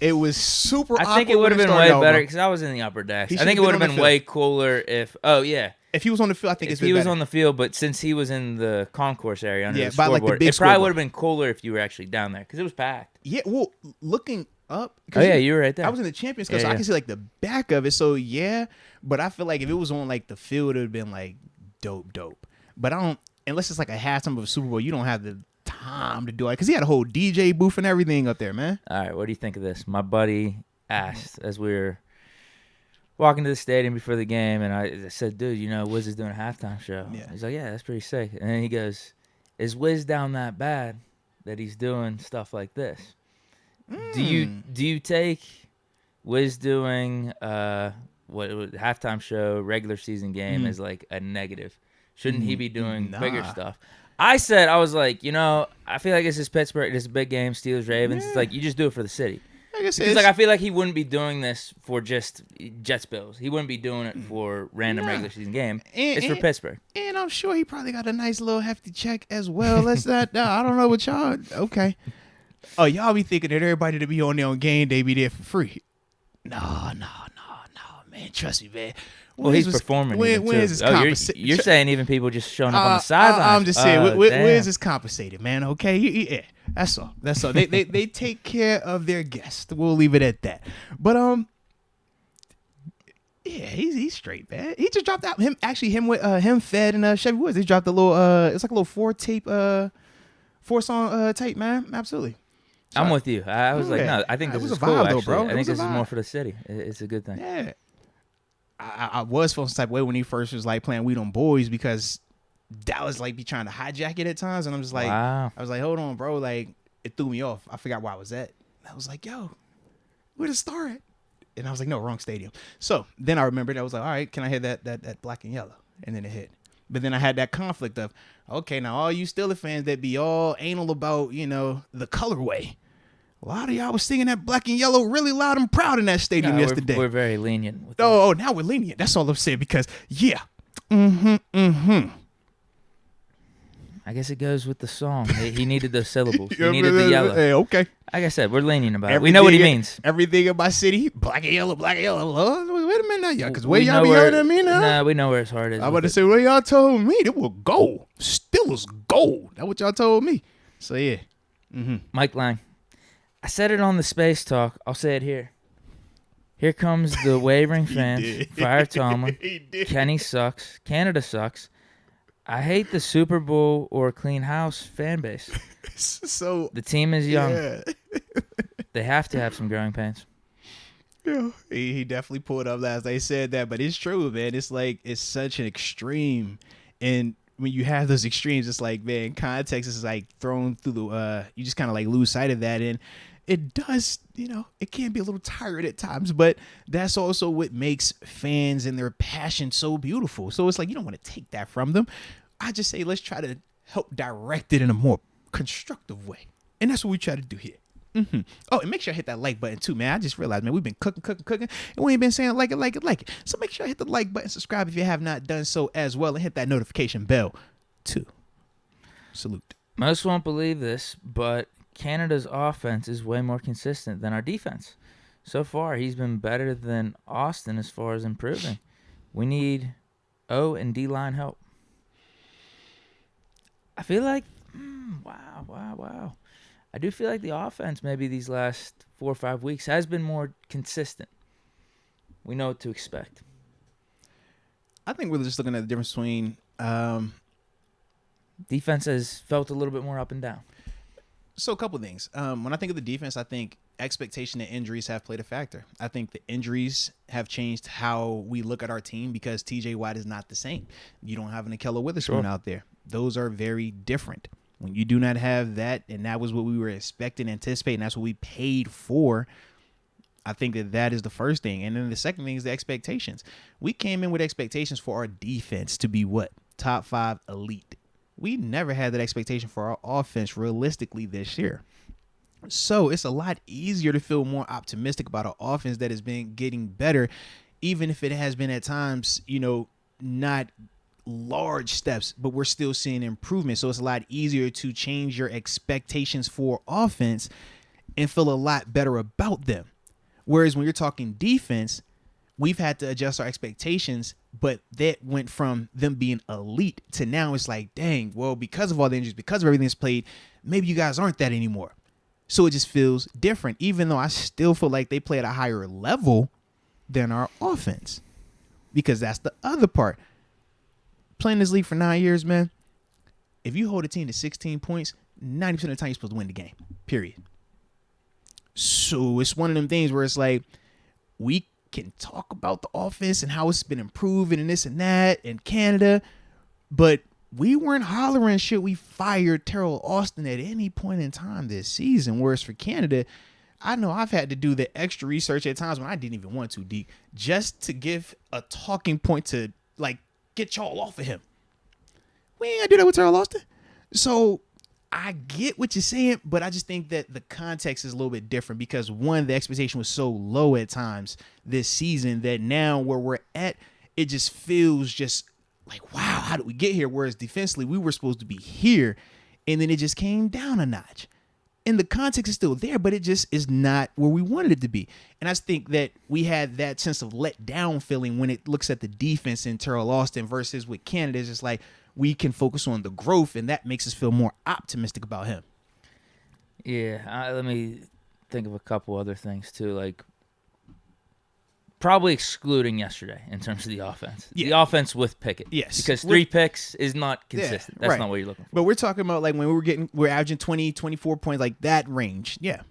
It was super awkward. I think it would have been way better because I was in the upper decks. I think it would have been way cooler if, if he was on the field, I think he was on the field, but since he was in the concourse area under the like scoreboard, the big it probably would have been cooler if you were actually down there because it was packed. Yeah, well, looking up. Oh, yeah, you were right there. I was in the Champions Cup, so I can see like the back of it. So, yeah, but I feel like if it was on like the field, it would have been like dope. But I don't, unless it's like a halftime of a Super Bowl, you don't have the time to do it because he had a whole DJ booth and everything up there, man. All right, what do you think of this? My buddy asked as we were walking to the stadium before the game, and I said, dude, Wiz is doing a halftime show. Yeah. He's like, yeah, that's pretty sick. And then he goes, is Wiz down that bad that he's doing stuff like this? Do you take Wiz doing halftime show, regular season game as like a negative? Shouldn't he be doing bigger stuff? I was like, I feel like this is Pittsburgh. This is a big game, Steelers, Ravens. It's like you just do it for the city. Like I said, Because like I feel like he wouldn't be doing this for just Jets Bills. He wouldn't be doing it for random regular season game. It's for Pittsburgh. And I'm sure he probably got a nice little hefty check as well. Let's not. I don't know what y'all. Okay. Oh, y'all be thinking that everybody to be on there on game day be there for free. No, man. Trust me, man. Well, he's performing. Where's this you're saying even people just showing up on the sidelines. I'm just saying, where's this compensated, man? Okay, yeah, that's all. They take care of their guests. We'll leave it at that. But yeah, he's straight, man. He just dropped out. Him with him, Fed and Chevy Woods. They dropped a little. It's like a little 4-song tape, man. Absolutely. So I'm with you. I was like, no, I think this is cool. Actually, bro. I think this is more for the city. It's a good thing. Yeah. I was feeling some type of way when he first was like playing We Them Boys because Dallas like be trying to hijack it at times, and I'm just like, wow. I was like, hold on, bro, like it threw me off. I forgot where I was at. I was like, yo, where the star at? And I was like, no, wrong stadium. So then I remembered. I was like, all right, can I hear that black and yellow? And then it hit. But then I had that conflict of, okay, now all you Steelers fans that be all anal about, the colorway. A lot of y'all was singing that black and yellow really loud and proud in that stadium yesterday. We're very lenient with that. Oh, now we're lenient. That's all I'm saying because, yeah. I guess it goes with the song. He needed those syllables. He needed the yellow. Hey, okay. Like I said, we're lenient about it. We know what he means. Everything in my city, black and yellow, black and yellow. Oh, wait a minute now, y'all. Because where y'all be yelling at me now? Nah, we know where his heart is. I'm about to say, well, y'all told me it was gold. Steelers gold. That's what y'all told me. So, yeah. Mike Lang. I said it on the Space Talk. I'll say it here. Here comes the wavering fans. Fire Tomlin. Kenny sucks. Canada sucks. I hate the Super Bowl or clean house fan base. So the team is young. Yeah. They have to have some growing pains. Yeah, he definitely pulled up last. They said that, but it's true, man. It's like it's such an extreme, and when you have those extremes, it's like, man, context is like thrown through the. You just kind of like lose sight of that, and it does, it can be a little tired at times, but that's also what makes fans and their passion so beautiful. So it's like, you don't want to take that from them. I just say, let's try to help direct it in a more constructive way. And that's what we try to do here. Oh, and make sure I hit that like button too, man. I just realized, man, we've been cooking, and we ain't been saying like it. So make sure I hit the like button, subscribe if you have not done so as well, and hit that notification bell too. Salute. Most won't believe this, but Canada's offense is way more consistent than our defense. So far, he's been better than Austin as far as improving. We need O and D-line help. I feel like, wow. I do feel like the offense maybe these last 4 or 5 weeks has been more consistent. We know what to expect. I think we're just looking at the difference between... defense has felt a little bit more up and down. So a couple things. When I think of the defense, I think expectation and injuries have played a factor. I think the injuries have changed how we look at our team because TJ Watt is not the same. You don't have an Ahkello Witherspoon out there. Those are very different. When you do not have that, and that was what we were expecting, anticipating, that's what we paid for, I think that is the first thing. And then the second thing is the expectations. We came in with expectations for our defense to be what? Top 5 elite. We never had that expectation for our offense realistically this year. So it's a lot easier to feel more optimistic about our offense that has been getting better, even if it has been at times, not large steps, but we're still seeing improvement. So it's a lot easier to change your expectations for offense and feel a lot better about them. Whereas when you're talking defense, we've had to adjust our expectations, but that went from them being elite to now it's like, dang, well, because of all the injuries, because of everything that's played, maybe you guys aren't that anymore. So it just feels different, even though I still feel like they play at a higher level than our offense. Because that's the other part. Playing this league for 9 years, man, if you hold a team to 16 points, 90% of the time you're supposed to win the game, period. So it's one of them things where it's like, we can talk about the offense and how it's been improving and this and that in Canada, but we weren't hollering shit we fired Terrell Austin at any point in time this season. Whereas for Canada, I know I've had to do the extra research at times when I didn't even want to, Deke, just to give a talking point to like get y'all off of him. We ain't gonna do that with Terrell Austin. So I get what you're saying, but I just think that the context is a little bit different because one, the expectation was so low at times this season that now where we're at, it just feels just like, wow, how did we get here? Whereas defensively, we were supposed to be here, and then it just came down a notch. And the context is still there, but it just is not where we wanted it to be. And I just think that we had that sense of let down feeling when it looks at the defense in Terrell Austin versus with Canada. It's just like we can focus on the growth, and that makes us feel more optimistic about him. Yeah, let me think of a couple other things too. Like probably excluding yesterday in terms of the offense. Yeah. The offense with Pickett. Yes. Because 3 picks is not consistent. That's not what you're looking for. But we're talking about like when we're averaging 20, 24 points, like that range. Yeah.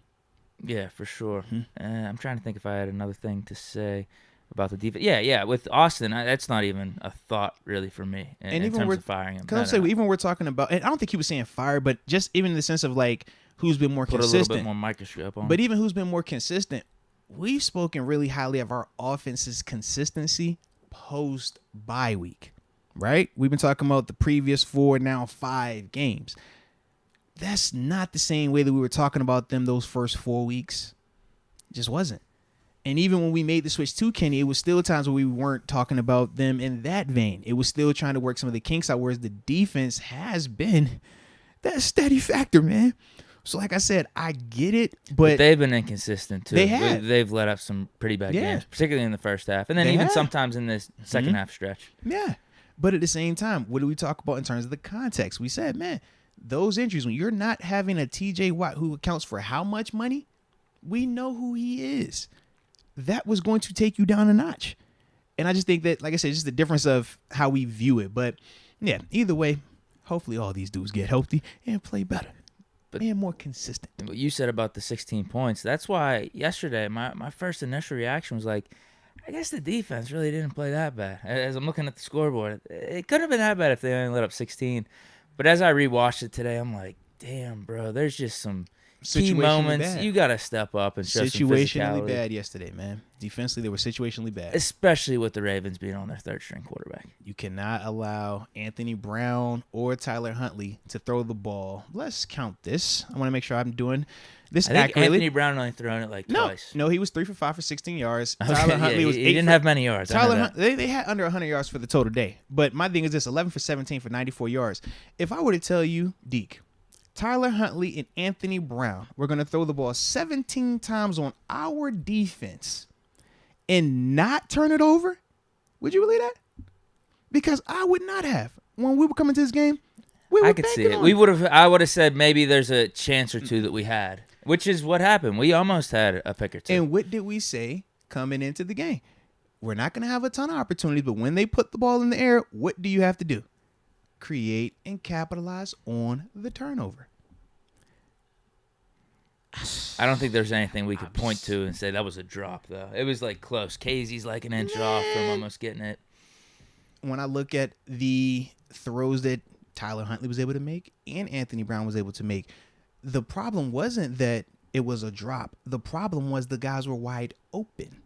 Yeah, for sure. Mm-hmm. I'm trying to think if I had another thing to say about the defense. Yeah. With Austin, that's not even a thought really for me in terms of firing him. Because I'll say, even we're talking about, and I don't think he was saying fire, but just even in the sense of like who's been more consistent. Put a little bit more microscope on. But even who's been more consistent, we've spoken really highly of our offense's consistency post-bye week, right? We've been talking about the previous 4, now 5 games. That's not the same way that we were talking about them those first 4 weeks. It just wasn't. And even when we made the switch to Kenny, it was still times where we weren't talking about them in that vein. It was still trying to work some of the kinks out, whereas the defense has been that steady factor, man. So, like I said, I get it, but they've been inconsistent, too. They have. They've let up some pretty bad games, particularly in the first half, and then even sometimes in this second half stretch. Yeah. But at the same time, what do we talk about in terms of the context? We said, man, those injuries, when you're not having a TJ Watt who accounts for how much money, we know who he is. That was going to take you down a notch. And I just think that, like I said, just the difference of how we view it. But, yeah, either way, hopefully all these dudes get healthy and play better. And more consistent. What you said about the 16 points, that's why yesterday my first initial reaction was like, I guess the defense really didn't play that bad. As I'm looking at the scoreboard, it couldn't have been that bad if they only let up 16. But as I rewatched it today, I'm like, damn, bro, there's just some key moments. You got to step up and show some physicality. Situationally bad yesterday, man. Defensively, they were situationally bad. Especially with the Ravens being on their third-string quarterback. You cannot allow Anthony Brown or Tyler Huntley to throw the ball. Let's count this. I want to make sure I'm doing this accurately. Anthony Brown only thrown it like twice. No, he was 3 for 5 for 16 yards. Okay, Tyler Huntley was 8 he didn't have many yards. They had under 100 yards for the total day. But my thing is this, 11 for 17 for 94 yards. If I were to tell you, Deke, Tyler Huntley and Anthony Brown were going to throw the ball 17 times on our defense and not turn it over, would you believe that? Because I would not have. When we were coming to this game, I could see it. I would have said maybe there's a chance or two that we had, which is what happened. We almost had a pick or two. And what did we say coming into the game? We're not going to have a ton of opportunities, but when they put the ball in the air, what do you have to do? Create and capitalize on the turnover. I don't think there's anything we could point to and say that was a drop, though. It was like close. Casey's like an inch off from almost getting it. When I look at the throws that Tyler Huntley was able to make and Anthony Brown was able to make, the problem wasn't that it was a drop. The problem was the guys were wide open.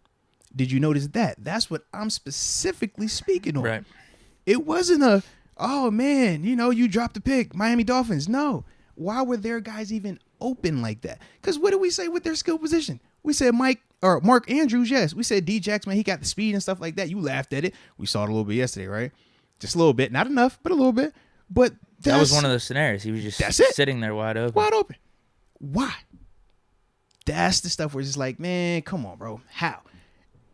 Did you notice that? That's what I'm specifically speaking on. Right. It wasn't oh, man, you dropped the pick, Miami Dolphins. No. Why were their guys even open like that? Because what did we say with their skill position? We said Mark Andrews, yes. We said D-Jax, man, he got the speed and stuff like that. You laughed at it. We saw it a little bit yesterday, right? Just a little bit. Not enough, but a little bit. But that was one of those scenarios. He was just sitting there wide open. Wide open. Why? That's the stuff where it's just like, man, come on, bro. How?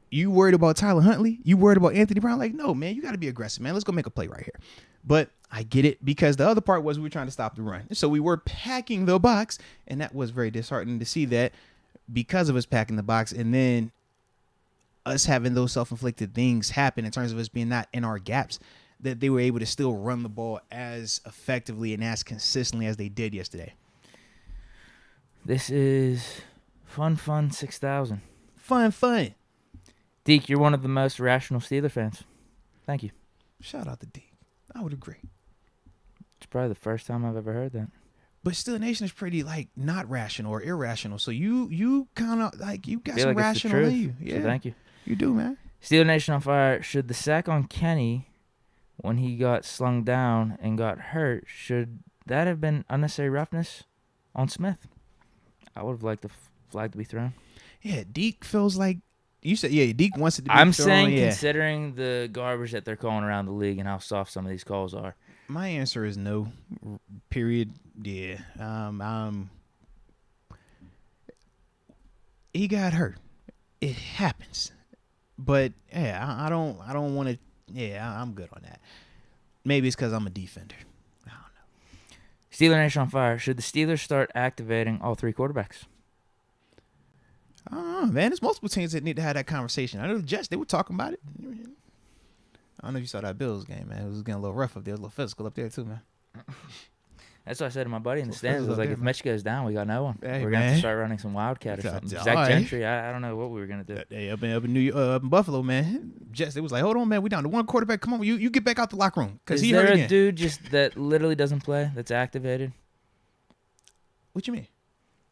You worried about Tyler Huntley? You worried about Anthony Brown? Like, no, man, you got to be aggressive, man. Let's go make a play right here. But I get it because the other part was we were trying to stop the run. So we were packing the box, and that was very disheartening to see that because of us packing the box and then us having those self-inflicted things happen in terms of us being not in our gaps, that they were able to still run the ball as effectively and as consistently as they did yesterday. This is Fun 6000. Fun. Deke, you're one of the most rational Steeler fans. Thank you. Shout out to Deke. I would agree. It's probably the first time I've ever heard that. But Steeler Nation is pretty not rational or irrational. So you kind of you got some rational in you. Yeah. So thank you. You do, man. Steeler Nation on fire. Should the sack on Kenny when he got slung down and got hurt, should that have been unnecessary roughness on Smith? I would have liked the flag to be thrown. Yeah, Deke feels like you said. Yeah, Deke wants it to be I'm thrown. saying, Yeah. considering the garbage that they're calling around the league and how soft some of these calls are. My answer is no. Period. Yeah. He got hurt. It happens. But yeah, I don't want to. Yeah, I'm good on that. Maybe it's because I'm a defender. I don't know. Steeler Nation on fire. Should the Steelers start activating all 3 quarterbacks? Man, there's multiple teams that need to have that conversation. I know the Jets, they were talking about it. I don't know if you saw that Bills game, man. It was getting a little rough up there, a little physical up there too, man. That's what I said to my buddy in the stands. I was like, if Mitch goes down, we got no one. Hey, we're going to have to start running some Wildcat or something. Zach Gentry, I don't know what we were going to do. Hey, up in New York, up in Buffalo, man. Jets, it was like, hold on, man. We down to 1 quarterback. Come on, you get back out the locker room. Is there a dude just that literally doesn't play that's activated? What you mean?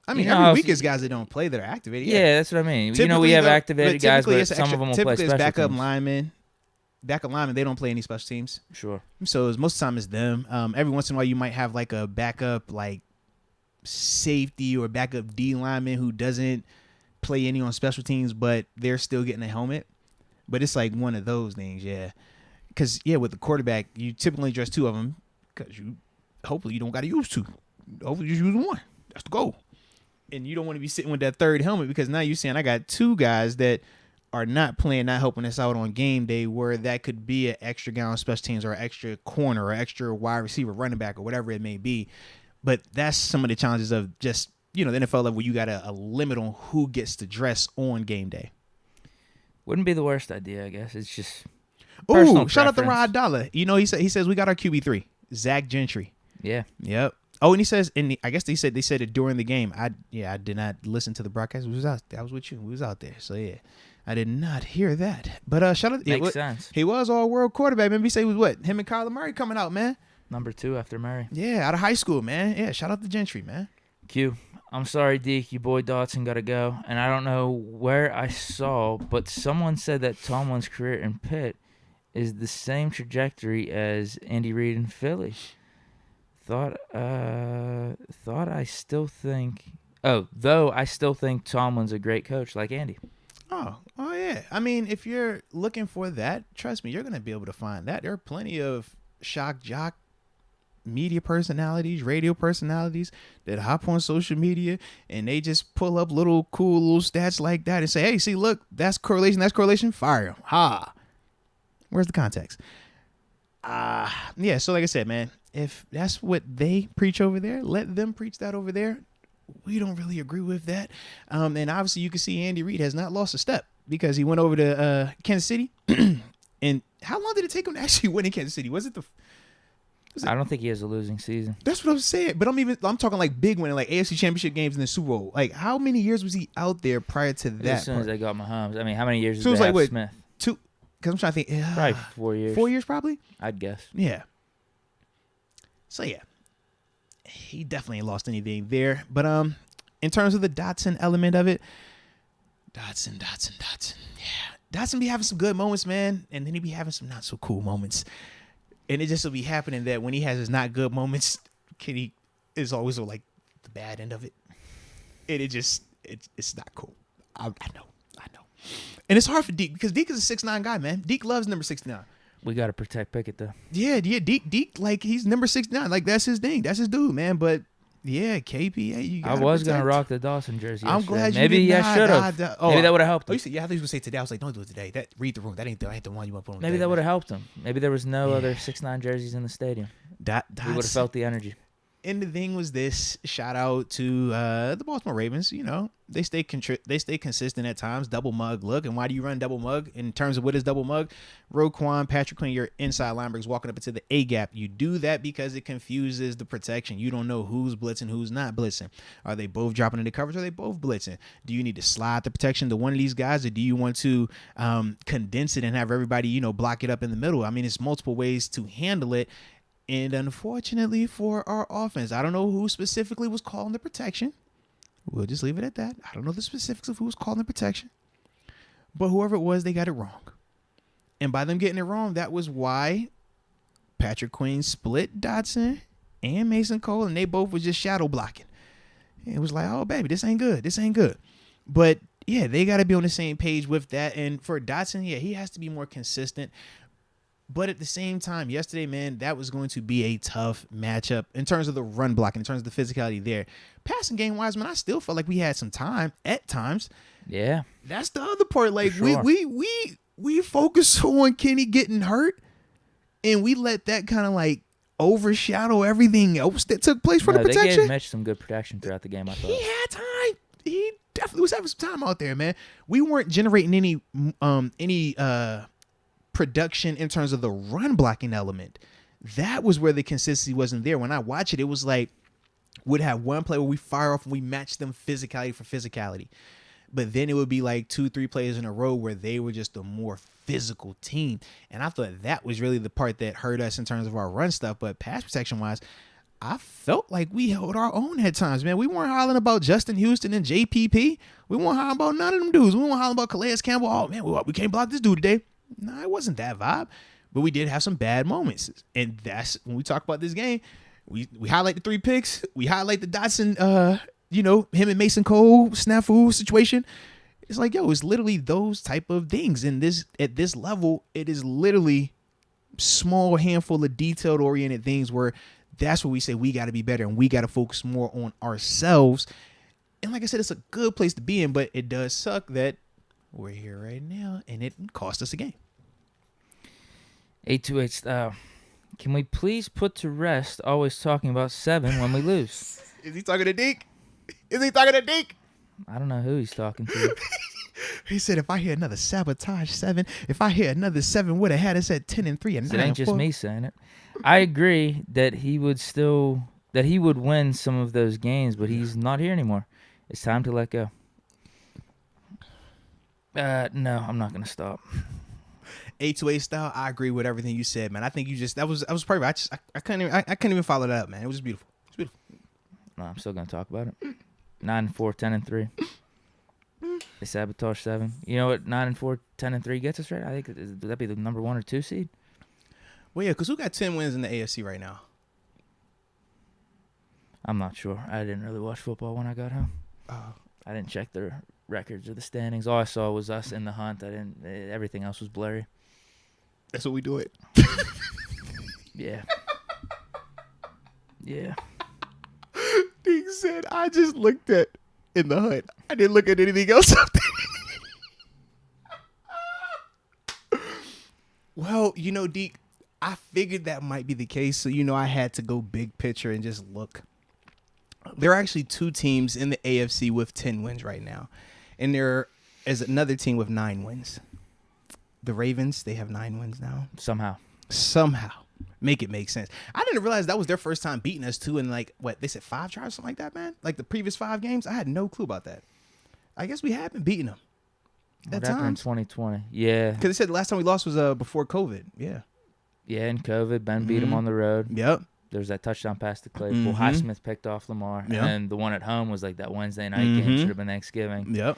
I mean, every week is guys that don't play that are activated. Yeah, that's what I mean. Typically, we have activated guys, but some of them will play special teams. Backup linemen, they don't play any special teams. Sure. So most of the time it's them. Every once in a while you might have like a backup like safety or backup D lineman who doesn't play any on special teams, but they're still getting a helmet. But it's like one of those things, yeah. Because, yeah, with the quarterback, you typically dress 2 of them because hopefully you don't got to use 2. Hopefully you just use 1. That's the goal. And you don't want to be sitting with that 3rd helmet because now you're saying I got 2 guys that are not playing, not helping us out on game day where that could be an extra guy on special teams or an extra corner or extra wide receiver, running back or whatever it may be. But that's some of the challenges of just, the NFL level. You got a limit on who gets to dress on game day. Wouldn't be the worst idea, I guess. It's just oh, shout out to Rod Dollar. He says we got our QB3, Zach Gentry. Yeah. Yep. Oh, and he says, I guess they said it during the game. I did not listen to the broadcast. We was out. I was with you. We was out there. So yeah, I did not hear that. But shout out. Makes sense. He was all-world quarterback. Maybe say he was what? Him and Kyler Murray coming out, man. Number 2 after Murray. Yeah, out of high school, man. Yeah, shout out to Gentry, man. Q. I'm sorry, Deke. Your boy Dotson got to go. And I don't know where I saw, but someone said that Tomlin's career in Pitt is the same trajectory as Andy Reid in Philly. Though I still think Tomlin's a great coach like Andy. Oh yeah. I mean, if you're looking for that, trust me, you're gonna be able to find that. There are plenty of shock jock media personalities, radio personalities that hop on social media and they just pull up little cool little stats like that and say, hey, see, look, that's correlation, fire him. Ha. Where's the context? Yeah, so like I said, man, if that's what they preach over there, let them preach that over there. We don't really agree with that. And obviously you can see Andy Reid has not lost a step because he went over to Kansas City. And how long did it take him to actually win in Kansas City? I don't think he has a losing season. That's what I'm saying. But I'm talking like big winning, like AFC Championship games in the Super Bowl. Like how many years was he out there prior to that? As soon as they got Mahomes. I mean, how many years did so they have like, Smith? 2. Because I'm trying to think. Probably 4 years. 4 years probably? I'd guess. Yeah. So yeah. He definitely ain't lost anything there. But in terms of the Dotson element of it, Dotson. Yeah. Dotson be having some good moments, man. And then he be having some not so cool moments. And it just will be happening that when he has his not good moments, Kenny is always on like the bad end of it. And it's not cool. I know. And it's hard for Deke because Deke is a 6'9" guy, man. Deke loves number 69. We got to protect Pickett, though. Yeah. Deke, like, he's number 69. Like, that's his thing. That's his dude, man. But, yeah, KPA, you got to I was going to rock the Dawson jersey I'm glad you Maybe did I should have. Maybe that would have helped him. Oh, you said, yeah, I thought you were going to say today. I was like, don't do it today. Read the room. That ain't the one you want to put on. Maybe that would have helped him. Maybe there was no other 6'9" jerseys in the stadium. We would have felt the energy. And the thing was this, shout out to the Baltimore Ravens. They stay consistent at times, double mug look. And why do you run double mug? In terms of what is double mug? Roquan, Patrick Queen, your inside linebackers walking up into the A gap. You do that because it confuses the protection. You don't know who's blitzing, who's not blitzing. Are they both dropping into coverage? Are they both blitzing? Do you need to slide the protection to one of these guys, or do you want to condense it and have everybody, block it up in the middle? I mean, it's multiple ways to handle it. And unfortunately for our offense, I don't know who specifically was calling the protection. We'll just leave it at that. I don't know the specifics of who was calling the protection. But whoever it was, they got it wrong. And by them getting it wrong, that was why Patrick Queen split Dotson and Mason Cole, and they both was just shadow blocking. It was like, oh, baby, this ain't good. This ain't good. But, yeah, they got to be on the same page with that. And for Dotson, yeah, he has to be more consistent. But at the same time, yesterday, man, that was going to be a tough matchup in terms of the run blocking, in terms of the physicality there. Passing game-wise, man, I still felt like we had some time at times. Yeah. That's the other part. Like, sure. we focus on Kenny getting hurt, and we let that kind of, like, overshadow everything else that took place for the protection. They gave Mitch some good protection throughout the game, I thought. He had time. He definitely was having some time out there, man. We weren't generating any production in terms of the run blocking element. That was where the consistency wasn't there. When I watch it, it was like we'd have one play where we fire off and we match them physicality for physicality. But then it would be like 2-3 plays in a row where they were just a more physical team. And I thought that was really the part that hurt us in terms of our run stuff. But pass protection wise, I felt like we held our own at times, man. We weren't hollering about Justin Houston and JPP. We weren't hollering about none of them dudes. We weren't hollering about Calais Campbell. Oh, man, we can't block this dude today. No, it wasn't that vibe. But we did have some bad moments. And that's when we talk about this game. We highlight the 3 picks. We highlight the Dotson, him and Mason Cole snafu situation. It's like, yo, it's literally those type of things. And at this level, it is literally small handful of detailed oriented things where that's where we say we got to be better and we got to focus more on ourselves. And like I said, it's a good place to be in, but it does suck that we're here right now and it cost us a game. 828 style. Can we please put to rest always talking about 7 when we lose? Is he talking to Deke? Is he talking to Deke? I don't know who he's talking to. He said, if I hear another sabotage 7, if I hear another 7 would have had us at 10-3 and 9-4. It ain't just me saying it. I agree that he would win some of those games, but he's not here anymore. It's time to let go. No, I'm not gonna stop. 828 style. I agree with everything you said, man. I think that was perfect. I couldn't even follow that up, man. It was just beautiful. It's beautiful. No, I'm still gonna talk about it. 9-4, 10-3. They sabotage 7. You know what? 9-4, 10-3 gets us right. I think would that be the number 1 or 2 seed? Well, yeah, because who got 10 wins in the AFC right now? I'm not sure. I didn't really watch football when I got home. Oh. I didn't check the records or the standings. All I saw was us in the hunt. Everything else was blurry. That's what we do it. Yeah. Yeah. Deke said, I just looked at in the hunt. I didn't look at anything else up there. Well, Deke, I figured that might be the case. So, I had to go big picture and just look. There are actually 2 teams in the AFC with 10 wins right now. And there is another team with 9 wins. The Ravens, they have 9 wins now. Somehow. Make it make sense. I didn't realize that was their first time beating us, too, in they said 5 tries, something like that, man? Like the previous 5 games? I had no clue about that. I guess we have been beating them. That time in 2020. Yeah. Because they said the last time we lost was before COVID. Yeah. Yeah, in COVID, Ben beat him on the road. Yep. There was that touchdown pass to Claypool. Highsmith picked off Lamar. Yep. And the one at home was like that Wednesday night game. Should have been Thanksgiving. Yep.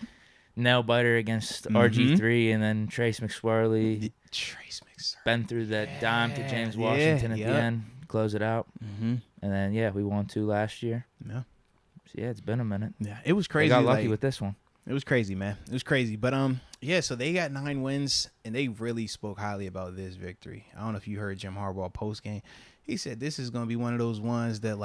Nail biter against RG3 and then Trace McSwirly. Ben threw that dime to James Washington at the end. Close it out. And then, we won 2 last year. Yeah. So, it's been a minute. Yeah, it was crazy. They got lucky with this one. It was crazy, man. It was crazy. But, so they got 9 wins, and they really spoke highly about this victory. I don't know if you heard Jim Harbaugh post-game. He said this is going to be one of those ones that,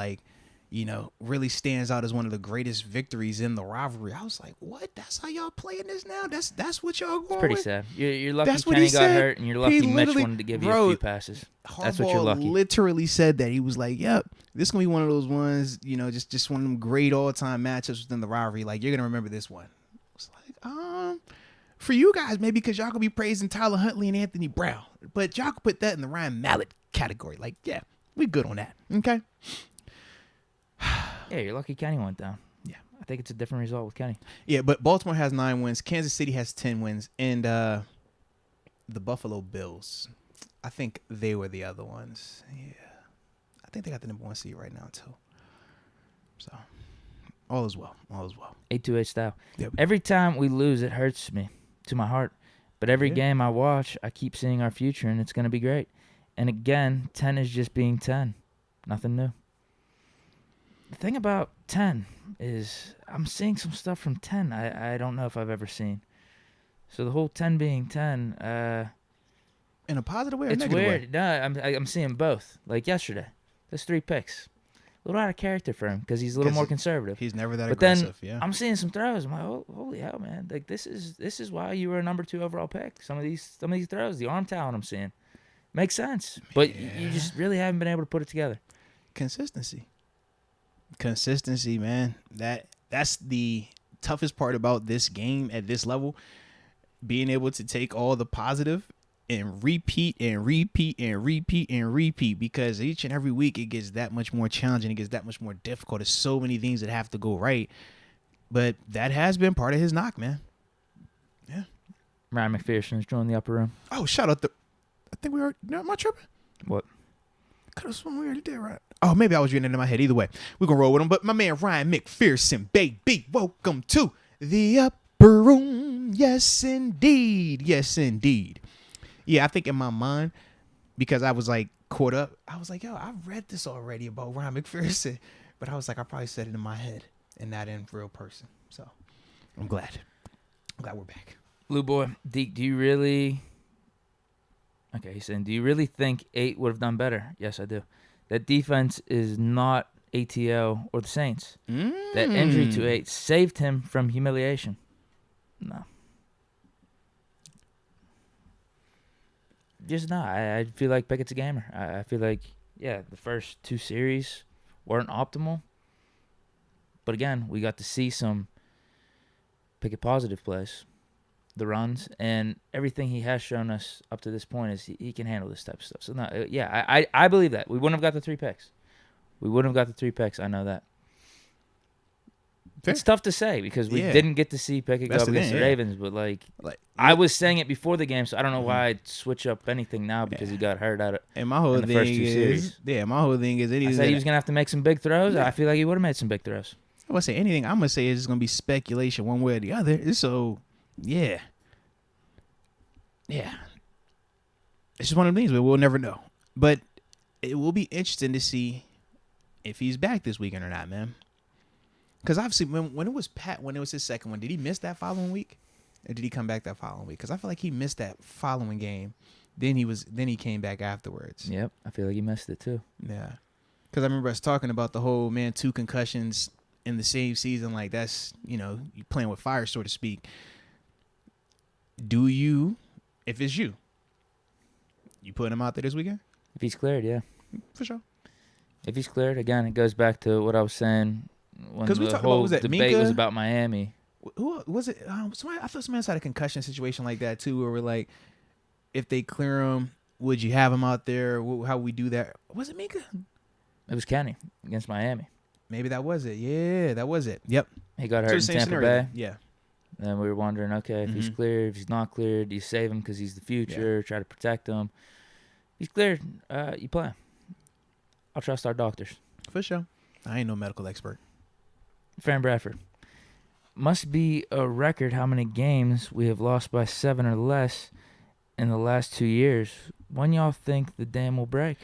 really stands out as one of the greatest victories in the rivalry. I was like, what? That's how y'all playing this now? That's what y'all going It's pretty with? sad. You're lucky Kenny got hurt, and you're lucky Mitch wanted to give you a few passes. That's what you're lucky. Harbaugh literally said that. He was like, yep, this is going to be one of those ones, just one of them great all-time matchups within the rivalry. Like, you're going to remember this one. It's like, for you guys, maybe because y'all going to be praising Tyler Huntley and Anthony Brown. But y'all can put that in the Ryan Mallett category. Like, yeah, we good on that. Okay? Yeah, you're lucky Kenny went down. Yeah. I think it's a different result with Kenny. Yeah, but Baltimore has 9 wins. Kansas City has 10 wins. And the Buffalo Bills, I think they were the other ones. Yeah. I think they got the number 1 seed right now, too. So, all is well. 828 style. Yep. Every time we lose, it hurts me to my heart. But every game I watch, I keep seeing our future, and it's going to be great. And again, 10 is just being 10. Nothing new. the thing about 10 is I'm seeing some stuff from 10 I don't know if I've ever seen. So the whole 10 being 10, in a positive way or it's negative weird. way? No, I'm seeing both. Like yesterday, there's 3 picks. A little out of character for him because he's a little more conservative. He's never that but aggressive. Then yeah. I'm seeing some throws. I'm like, oh, holy hell, man! Like this is why you were a number 2 overall pick. Some of these throws, the arm talent I'm seeing, makes sense. But you just really haven't been able to put it together. Consistency, man. That's the toughest part about this game at this level. Being able to take all the positive and repeat and repeat and repeat and repeat, because each and every week it gets that much more challenging. It gets that much more difficult. There's so many things that have to go right. But that has been part of his knock, man. Yeah. Ryan McPherson's joined the upper room. Oh, shout out I think we were. No, am I tripping? What? Could have sworn we already did, right? Oh, maybe I was reading it in my head. Either way, we're going to roll with him. But my man Ryan McPherson, baby, welcome to the upper room. Yes, indeed. Yes, indeed. Yeah, I think in my mind, because I was like caught up, I was like, yo, I've read this already about Ryan McPherson. But I was like, I probably said it in my head and not in real person. So I'm glad. We're back. Lou boy, Deke, do you really... Okay, he's saying, do you really think 8 would have done better? Yes, I do. That defense is not ATL or the Saints. That injury to 8 saved him from humiliation. No. Just not. I feel like Pickett's a gamer. I feel like, yeah, the first 2 series weren't optimal. But again, we got to see some Pickett positive plays. The runs and everything he has shown us up to this point is he can handle this type of stuff. So no, yeah, I believe that. We wouldn't have got the 3 picks. I know that. Fair. It's tough to say because we didn't get to see Pickett go up against the Ravens, but like I was saying it before the game, so I don't know why I'd switch up anything now because he got hurt out of and my whole in the first 2 series. My whole thing is I said he was gonna have to make some big throws. I feel like he would have made some big throws. I would say anything I'm gonna say is gonna be speculation one way or the other. So yeah. It's just one of the things we'll never know. But it will be interesting to see if he's back this weekend or not, man. Because obviously, when it was his second one, did he miss that following week, or did he come back that following week? Because I feel like he missed that following game. Then he came back afterwards. Yep, I feel like he missed it too. Yeah, because I remember us talking about the whole 2 concussions in the same season. Like that's you playing with fire, so to speak. Do you? If it's you put him out there this weekend? If he's cleared, yeah. For sure. If he's cleared, again, it goes back to what I was saying when the whole debate Minka? was about Miami. Who was it? I thought somebody else had a concussion situation like that too, where we're like, if they clear him, would you have him out there? How would we do that? Was it Minka? It was Kenny against Miami. Maybe that was it. Yeah, that was it. Yep. He got hurt in Tampa Bay. Yeah. And we were wondering, okay, if he's cleared, if he's not cleared, do you save him because he's the future, try to protect him? He's cleared, you play him. I'll trust our doctors. For sure. I ain't no medical expert. Fran Bradford. Must be a record how many games we have lost by 7 or less in the last 2 years. When y'all think the dam will break?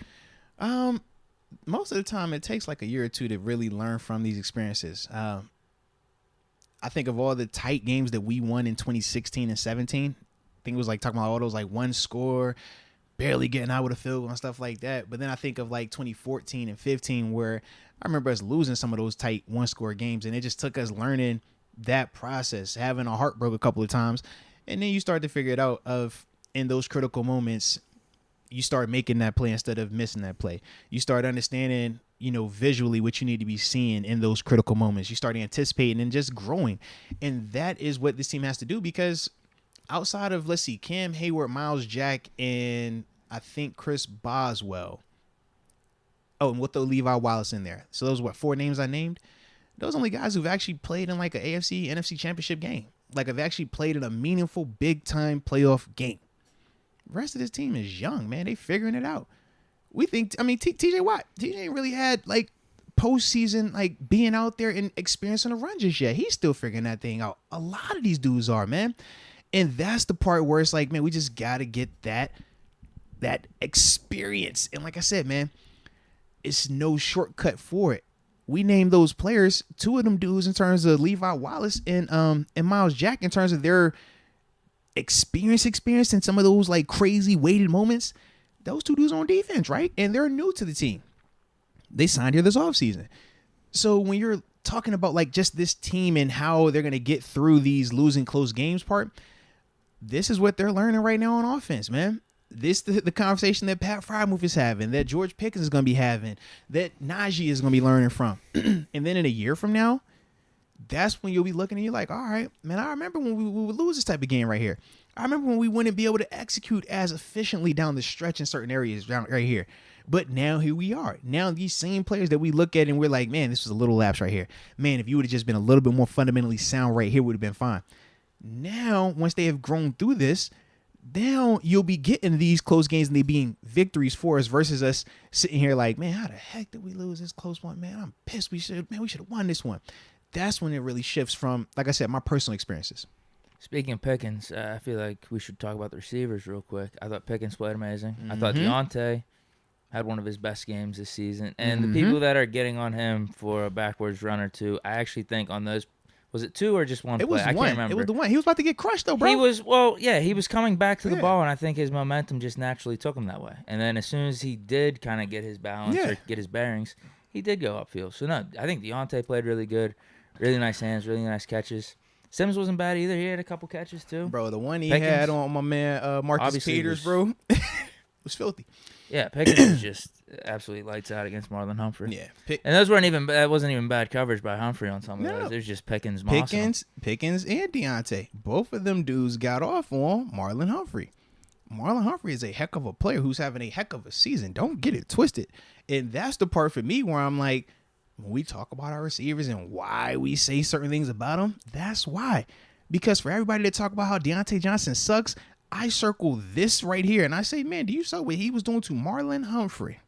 Most of the time, it takes like a year or 2 to really learn from these experiences. I think of all the tight games that we won in 2016 and 17. I think it was like talking about all those like 1 score, barely getting out with a field goal and stuff like that. But then I think of like 2014 and 15 where I remember us losing some of those tight 1-score games, and it just took us learning that process, having our heart broke a couple of times. And then you start to figure it out of in those critical moments, you start making that play instead of missing that play. You start understanding, visually what you need to be seeing in those critical moments. You start anticipating and just growing. And that is what this team has to do because outside of, let's see, Cam Hayward, Miles Jack, and I think Chris Boswell. Oh, and we'll throw Levi Wallace in there. So those 4 names I named? Those are only guys who've actually played in like an AFC, NFC championship game. Like have actually played in a meaningful, big-time playoff game. The rest of this team is young, man. They figuring it out. We think, TJ Watt, TJ ain't really had like postseason, like being out there and experiencing a run just yet. He's still figuring that thing out. A lot of these dudes are, man. And that's the part where it's like, man, we just got to get that experience. And like I said, man, it's no shortcut for it. we named those players, two of them dudes in terms of Levi Wallace and Miles Jack in terms of their experience in some of those like crazy weighted moments. Those two dudes on defense, right? And they're new to the team. They signed here this offseason. So when you're talking about like just this team and how they're going to get through these losing close games part, this is what they're learning right now on offense, man. This the conversation that Pat Frymouth is having, that George Pickens is going to be having, that Najee is going to be learning from. And then in a year from now, that's when you'll be looking and you're like, all right, man, I remember when we would lose this type of game right here. I remember when we wouldn't be able to execute as efficiently down the stretch in certain areas right here. But now here we are. Now these same players that we look at and we're like, man, this was a little lapse right here. Man, if you would have just been a little bit more fundamentally sound right here, would have been fine. Now, once they have grown through this, now you'll be getting these close games and they being victories for us versus us sitting here like, man, how the heck did we lose this close one? Man, I'm pissed. We should have won this one. That's when it really shifts from, like I said, my personal experiences. Speaking of Pickens, I feel like we should talk about the receivers real quick. I thought Pickens played amazing. I thought Deontay had one of his best games this season. And the people that are getting on him for a backwards run or two, I actually think on those, was it two or just one play? I can't remember. It was the one. He was about to get crushed, though, bro. He was coming back to the ball, and I think his momentum just naturally took him that way. And then as soon as he did kind of get his balance or get his bearings, he did go upfield. So, no, I think Deontay played really good. Really nice hands, really nice catches. Sims wasn't bad either. He had a couple catches, too. Bro, the one he had on my man Marcus Peters, bro, was filthy. Yeah, Pickens was just absolutely lights out against Marlon Humphrey. Yeah. And that wasn't even bad coverage by Humphrey on some of those. It was just Pickens and Deontay. Both of them dudes got off on Marlon Humphrey. Marlon Humphrey is a heck of a player who's having a heck of a season. Don't get it twisted. And that's the part for me where I'm like, when we talk about our receivers and why we say certain things about them, that's why. Because for everybody to talk about how Deontay Johnson sucks, I circle this right here and I say, man, do you saw what he was doing to Marlon Humphrey?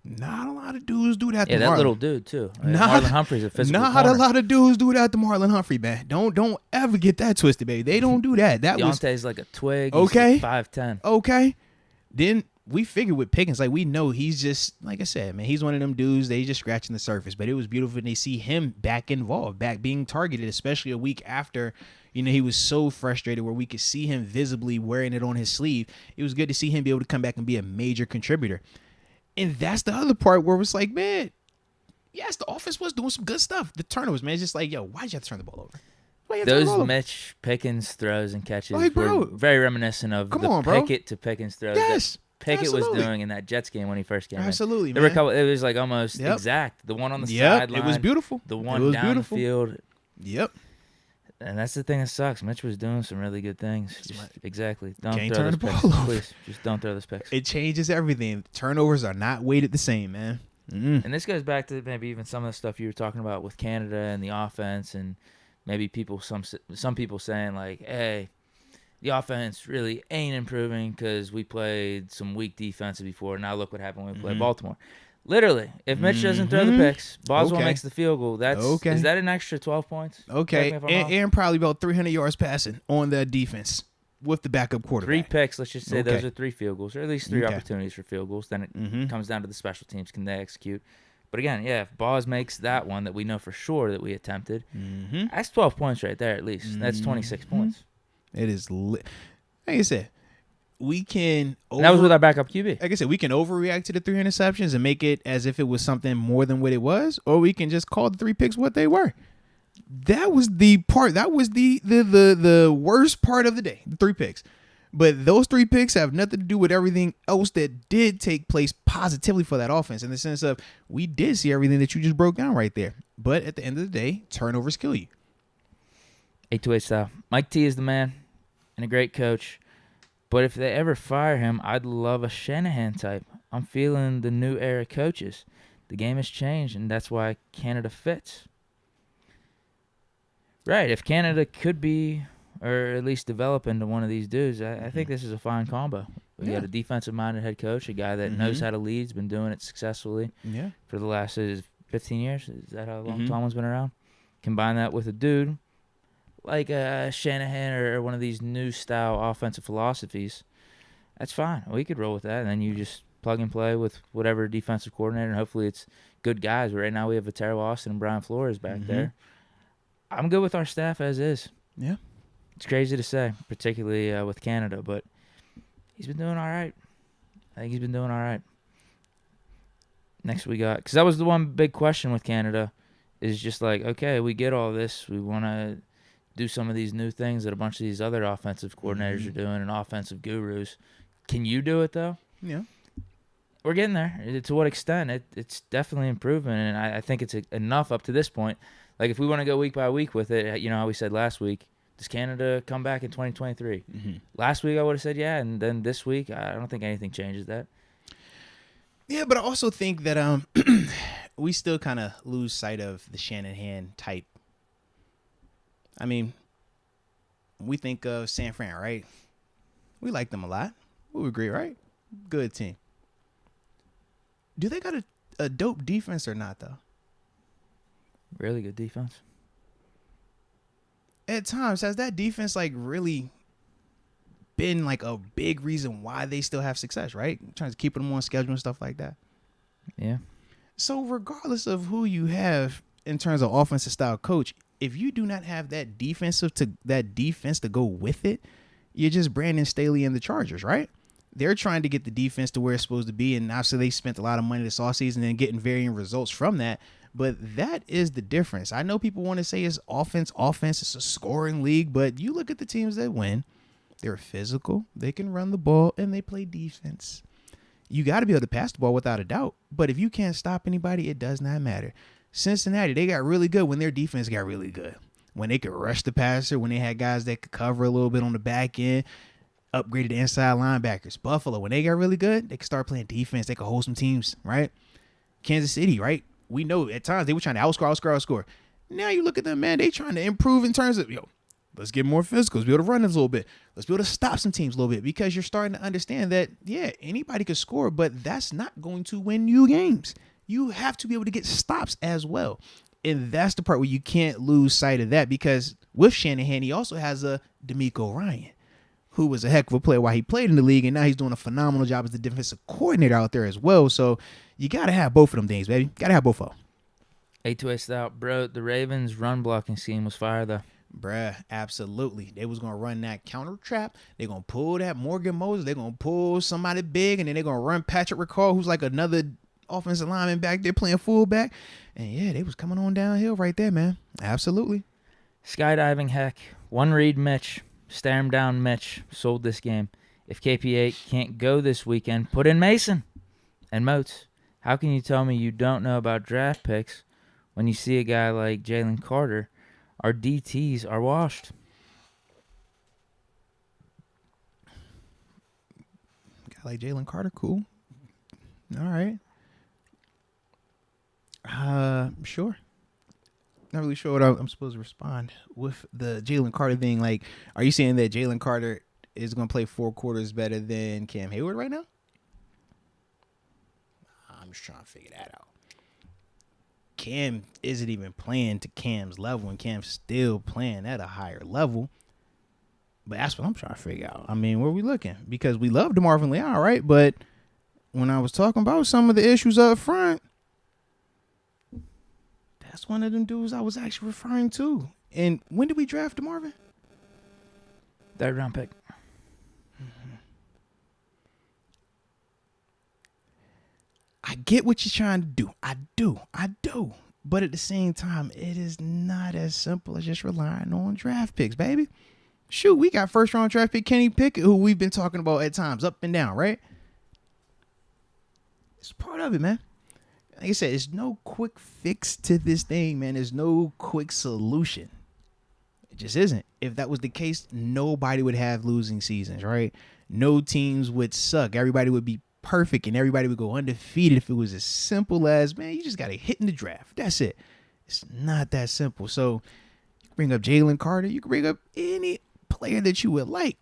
Not a lot of dudes do that to Marlon. Yeah, that little dude, too. Marlon Humphrey's a physical Not a lot of dudes do that to Marlon Humphrey, man. Don't ever get that twisted, baby. They don't do that. Deontay's like a twig. Okay. He's 5'10". Okay. Then we figured with Pickens, like we know he's just, like I said, man, he's one of them dudes, they just scratching the surface. But it was beautiful when they see him back involved, back being targeted, especially a week after, he was so frustrated where we could see him visibly wearing it on his sleeve. It was good to see him be able to come back and be a major contributor. And that's the other part where it's like, man, yes, the offense was doing some good stuff. The turnovers, man, it's just like, yo, why'd you have to turn the ball over? Those Mitch Pickens throws and catches were very reminiscent of Pickett to Pickens throws. Yes. Pickett was doing in that Jets game when he first came Absolutely, in. There were a couple. It was like almost exact. The one on the sideline. It was beautiful. The one down the field. Yep. And that's the thing that sucks. Mitch was doing some really good things. Exactly. Don't Can't throw turn those the picks. ball over. Please, just don't throw those picks. It changes everything. Turnovers are not weighted the same, man. And this goes back to maybe even some of the stuff you were talking about with Canada and the offense, and maybe some people saying like, hey, the offense really ain't improving because we played some weak defense before. Now look what happened when we played Baltimore. Literally, if Mitch doesn't throw the picks, Boswell makes the field goal. Is that an extra 12 points? Okay, and probably about 300 yards passing on that defense with the backup quarterback. 3 picks, let's just say those are 3 field goals, or at least 3 opportunities for field goals. Then it comes down to the special teams. Can they execute? But again, if Boz makes that one that we know for sure that we attempted, that's 12 points right there at least. That's 26 points. It is lit. Like I said, we can. That was with our backup QB. Like I said, we can overreact to the 3 interceptions and make it as if it was something more than what it was, or we can just call the 3 picks what they were. That was the part. That was the worst part of the day. The 3 picks. But those 3 picks have nothing to do with everything else that did take place positively for that offense, in the sense of we did see everything that you just broke down right there. But at the end of the day, turnovers kill you. 828 style. Mike T is the man and a great coach. But if they ever fire him, I'd love a Shanahan type. I'm feeling the new era coaches. The game has changed, and that's why Canada fits. Right. If Canada could be, or at least develop into one of these dudes, I think this is a fine combo. We got a defensive-minded head coach, a guy that knows how to lead, has been doing it successfully for the last 15 years. Is that how long Tomlin's been around? Combine that with a dude like Shanahan or one of these new style offensive philosophies, that's fine. We could roll with that, and then you just plug and play with whatever defensive coordinator, and hopefully it's good guys. But right now we have Terrell Austin and Brian Flores back there. I'm good with our staff as is. Yeah. It's crazy to say, particularly with Canada, but he's been doing all right. I think he's been doing all right. Next we got, because that was the one big question with Canada, is just like, okay, we get all this. We want to do some of these new things that a bunch of these other offensive coordinators are doing and offensive gurus. Can you do it, though? Yeah. We're getting there. To what extent? It's definitely improving, and I think it's enough up to this point. Like, if we want to go week by week with it, you know how we said last week, does Canada come back in 2023? Last week I would have said yeah, and then this week I don't think anything changes that. Yeah, but I also think that we still kind of lose sight of the Shanahan type. I mean, we think of San Fran, right? We like them a lot. We agree, right? Good team. Do they got a dope defense or not, though? Really good defense. At times, has that defense like really been like a big reason why they still have success, right? Trying to keep them on schedule and stuff like that. Yeah. So regardless of who you have in terms of offensive style coach, if you do not have that defense to go with it, you're just Brandon Staley and the Chargers, right? They're trying to get the defense to where it's supposed to be, and obviously they spent a lot of money this offseason and getting varying results from that. But that is the difference. I know people want to say it's offense. It's a scoring league, but you look at the teams that win. They're physical. They can run the ball, and they play defense. You got to be able to pass the ball without a doubt. But if you can't stop anybody, it does not matter. Cincinnati, they got really good when their defense got really good. When they could rush the passer, when they had guys that could cover a little bit on the back end, upgraded inside linebackers. Buffalo, when they got really good, they could start playing defense. They could hold some teams, right? Kansas City, right? We know at times they were trying to outscore. Now you look at them, man, they trying to improve in terms of, let's get more physical. Let's be able to run this a little bit. Let's be able to stop some teams a little bit, because you're starting to understand that, yeah, anybody could score, but that's not going to win you games. You have to be able to get stops as well. And that's the part where you can't lose sight of that, because with Shanahan, he also has a D'Amico Ryan, who was a heck of a player while he played in the league, and now he's doing a phenomenal job as the defensive coordinator out there as well. So you got to have both of them things, baby. Got to have both of them. 8-2-8 stout, bro. The Ravens' run blocking scheme was fire, though. Bruh, absolutely. They was going to run that counter trap. They're going to pull that Morgan Moses. They're going to pull somebody big, and then they're going to run Patrick Ricard, who's like another offensive lineman back there playing fullback. And, yeah, they was coming on downhill right there, man. Absolutely. Skydiving heck. One read Mitch. Stare him down Mitch. Sold this game. If KP8 can't go this weekend, put in Mason and Moats. How can you tell me you don't know about draft picks when you see a guy like Jalen Carter? Our DTs are washed. Guy like Jalen Carter, cool. All right. Sure. Not really sure what I'm supposed to respond with the Jalen Carter thing. Like, are you saying that Jalen Carter is going to play 4 quarters better than Cam Hayward right now? I'm just trying to figure that out. Cam isn't even playing to Cam's level, and Cam's still playing at a higher level. But that's what I'm trying to figure out. I mean, where are we looking? Because we love DeMarvin Leal, right? But when I was talking about some of the issues up front, that's one of them dudes I was actually referring to. And when did we draft DeMarvin? 3rd round pick. I get what you're trying to do. I do. But at the same time, it is not as simple as just relying on draft picks, baby. Shoot, we got 1st round draft pick Kenny Pickett, who we've been talking about at times, up and down, right? It's part of it, man. Like I said, there's no quick fix to this thing, man. There's no quick solution. It just isn't. If that was the case, nobody would have losing seasons, right? No teams would suck. Everybody would be perfect, and everybody would go undefeated if it was as simple as, man, you just got to hit in the draft. That's it. It's not that simple. So you can bring up Jalen Carter. You can bring up any player that you would like.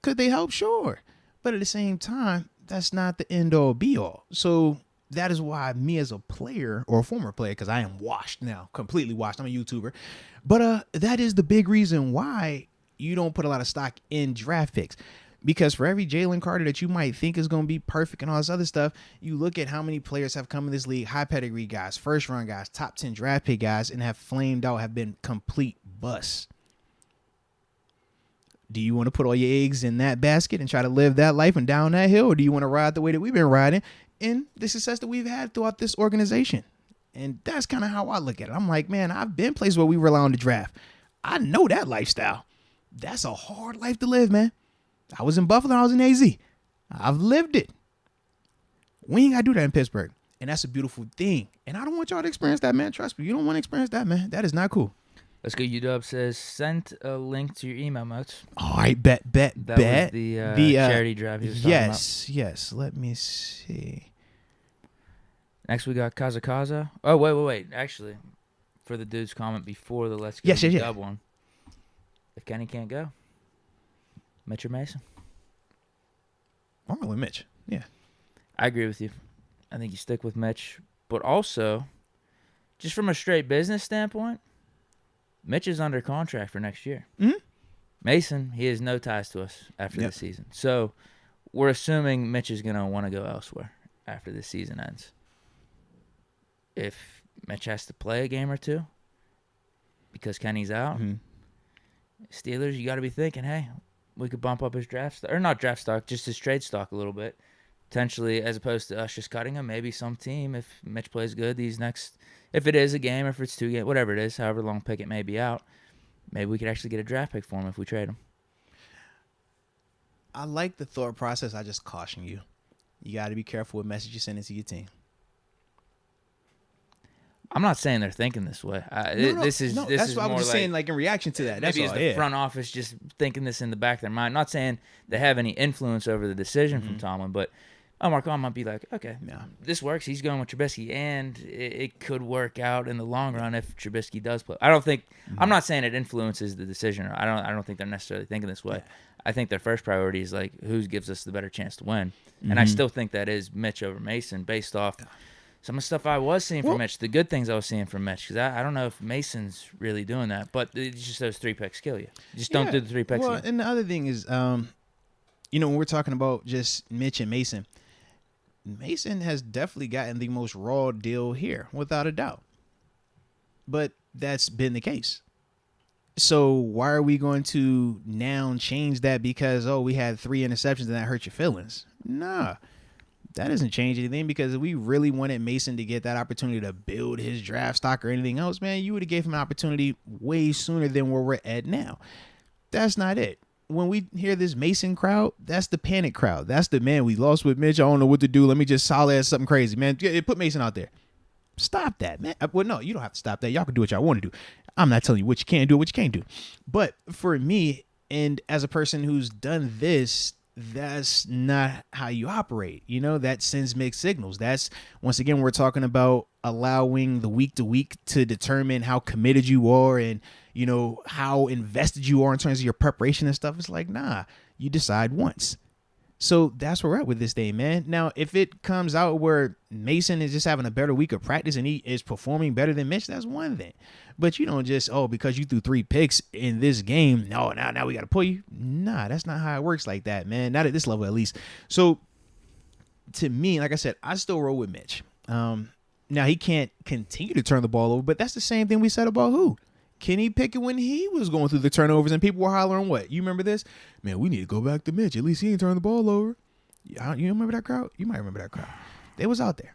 Could they help? Sure. But at the same time, that's not the end all be all. So that is why me as a player, or a former player, because I am washed now, completely washed. I'm a YouTuber. But that is the big reason why you don't put a lot of stock in draft picks. Because for every Jalen Carter that you might think is going to be perfect and all this other stuff, you look at how many players have come in this league, high pedigree guys, first round guys, top 10 draft pick guys, and have flamed out, have been complete busts. Do you want to put all your eggs in that basket and try to live that life and down that hill? Or do you want to ride the way that we've been riding and the success that we've had throughout this organization? And that's kind of how I look at it. I'm like, man, I've been places where we rely on the draft. I know that lifestyle. That's a hard life to live, man. I was in Buffalo. I was in AZ. I've lived it. We ain't got to do that in Pittsburgh. And that's a beautiful thing. And I don't want y'all to experience that, man. Trust me. You don't want to experience that, man. That is not cool. Let's go. UW says, send a link to your email, Moats. All right, bet. That was the charity drive he was talking about. Yes. Let me see. Next, we got Kaza. Oh, wait. Actually, for the dude's comment before the Let's Go UW one, if Kenny can't go, Mitch or Mason? I'm going with Mitch. Yeah. I agree with you. I think you stick with Mitch. But also, just from a straight business standpoint, Mitch is under contract for next year. Mm-hmm. Mason, he has no ties to us after this season. So we're assuming Mitch is going to want to go elsewhere after this season ends. If Mitch has to play a game or two because Kenny's out, Steelers, you got to be thinking, hey, we could bump up his draft stock, or not draft stock, just his trade stock a little bit, potentially, as opposed to us just cutting him. Maybe some team, if Mitch plays good if it is a game, if it's 2 games, whatever it is, however long Pickett may be out, maybe we could actually get a draft pick for him if we trade him. I like the thought process. I just caution you. You got to be careful what message you send to your team. I'm not saying they're thinking this way. This is that's what I was just saying, like in reaction to that. That's maybe it's the front office just thinking this in the back of their mind. Not saying they have any influence over the decision from Tomlin, but Mark might be like, okay, this works. He's going with Trubisky, and it could work out in the long run if Trubisky does play. I don't think. I'm not saying it influences the decision. I don't think they're necessarily thinking this way. I think their first priority is like, who gives us the better chance to win, and I still think that is Mitch over Mason based off some of the stuff I was seeing from Mitch, the good things I was seeing from Mitch, because I don't know if Mason's really doing that, but it's just those 3 picks kill you. Just don't do the 3 picks. Well, and the other thing is, when we're talking about just Mitch and Mason has definitely gotten the most raw deal here, without a doubt. But that's been the case. So why are we going to now change that because, we had 3 interceptions and that hurt your feelings? Nah. That doesn't change anything, because if we really wanted Mason to get that opportunity to build his draft stock or anything else, man, you would have gave him an opportunity way sooner than where we're at now. That's not it. When we hear this Mason crowd, that's the panic crowd. That's the, man, we lost with Mitch. I don't know what to do. Let me just holler at something crazy, man. Put Mason out there. Stop that, man. Well, no, you don't have to stop that. Y'all can do what y'all want to do. I'm not telling you what you can do, what you can't do. But for me, and as a person who's done this, that's not how you operate. That sends mixed signals. That's, once again, we're talking about allowing the week to week to determine how committed you are and, how invested you are in terms of your preparation and stuff. It's like, nah, you decide once. So that's where we're at with this thing, man. Now, if it comes out where Mason is just having a better week of practice and he is performing better than Mitch, that's one thing. But you don't just, because you threw 3 picks in this game, now we got to pull you. Nah, that's not how it works like that, man. Not at this level, at least. So to me, like I said, I still roll with Mitch. Now, he can't continue to turn the ball over, but that's the same thing we said about who? Kenny Pickett when he was going through the turnovers and people were hollering what? You remember this? Man, we need to go back to Mitch. At least he ain't turning the ball over. You remember that crowd? You might remember that crowd. They was out there.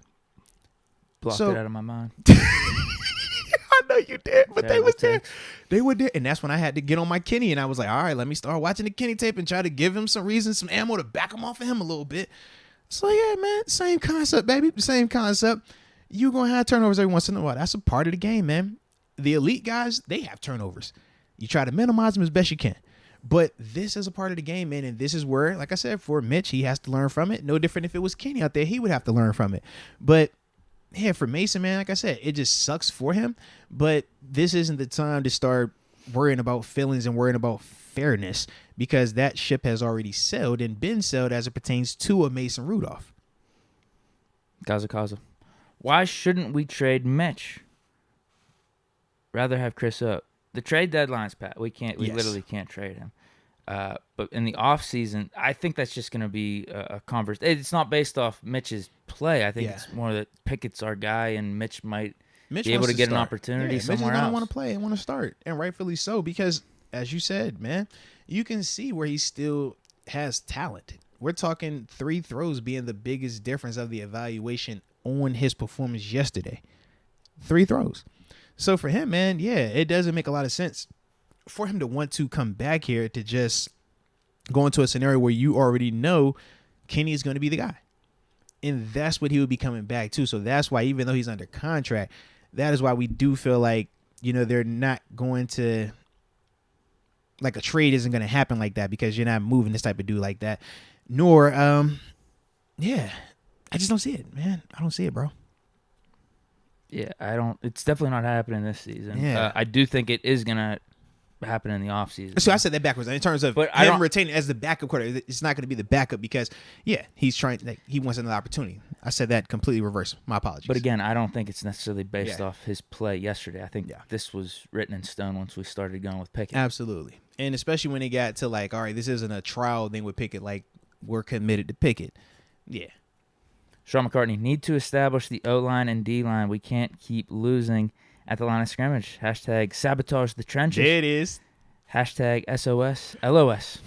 Blocked it out of my mind. I know you did, but they was there. They were there. And that's when I had to get on my Kenny. And I was like, all right, let me start watching the Kenny tape and try to give him some reason, some ammo to back him off of him a little bit. So, yeah, man, same concept, baby. Same concept. You're going to have turnovers every once in a while. That's a part of the game, man. The elite guys, they have turnovers. You try to minimize them as best you can. But this is a part of the game, man. And this is where, like I said, for Mitch, he has to learn from it. No different if it was Kenny out there. He would have to learn from it. But, yeah, for Mason, man, like I said, it just sucks for him. But this isn't the time to start worrying about feelings and worrying about fairness, because that ship has already sailed and been sailed as it pertains to a Mason Rudolph. Kaza. Why shouldn't we trade Mitch? Rather have Chris up. The trade deadline's pat. We literally can't trade him. But in the offseason, I think that's just going to be a conversation. It's not based off Mitch's play. I think it's more that Pickett's our guy, and Mitch might be able to get an opportunity somewhere else. Mitch is going to want to play and want to start, and rightfully so, because, as you said, man, you can see where he still has talent. We're talking 3 throws being the biggest difference of the evaluation on his performance yesterday. 3 throws. So for him, man, it doesn't make a lot of sense for him to want to come back here to just go into a scenario where you already know Kenny is going to be the guy. And that's what he would be coming back to. So that's why, even though he's under contract, that is why we do feel like, they're not going to, like, a trade isn't going to happen like that, because you're not moving this type of dude like that. Nor, I just don't see it, man. I don't see it, bro. Yeah, I don't. It's definitely not happening this season. Yeah. I do think it is going to happen in the offseason. So I said that backwards. In terms of him retaining as the backup quarterback, it's not going to be the backup because, he's trying. He wants another opportunity. I said that completely reverse. My apologies. But again, I don't think it's necessarily based off his play yesterday. I think this was written in stone once we started going with Pickett. Absolutely. And especially when it got to, like, all right, this isn't a trial thing with Pickett. Like, we're committed to Pickett. Yeah. Sean McCartney, need to establish the O-line and D-line. We can't keep losing at the line of scrimmage. Hashtag sabotage the trenches. There it is. Hashtag SOS, LOS.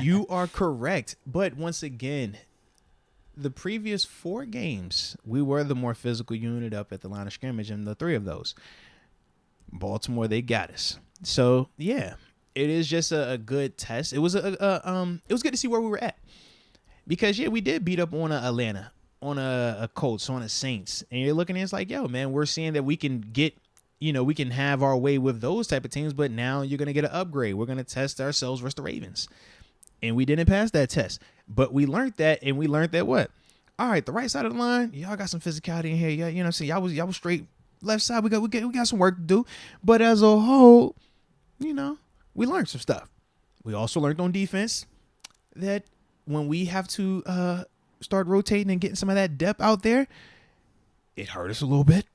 You are correct. But once again, the previous 4 games, we were the more physical unit up at the line of scrimmage in the 3 of those. Baltimore, they got us. So, it is just a good test. It was it was good to see where we were at. Because, we did beat up on Atlanta, on a Colts, on a Saints. And you're looking at it, it's like, yo, man, we're seeing that we can get, we can have our way with those type of teams, but now you're going to get an upgrade. We're going to test ourselves versus the Ravens. And we didn't pass that test. But we learned that, and we learned that what? All right, the right side of the line, y'all got some physicality in here. You know what I'm saying? Y'all was straight. Left side, we got some work to do. But as a whole, we learned some stuff. We also learned on defense that when we have to start rotating and getting some of that depth out there, it hurt us a little bit.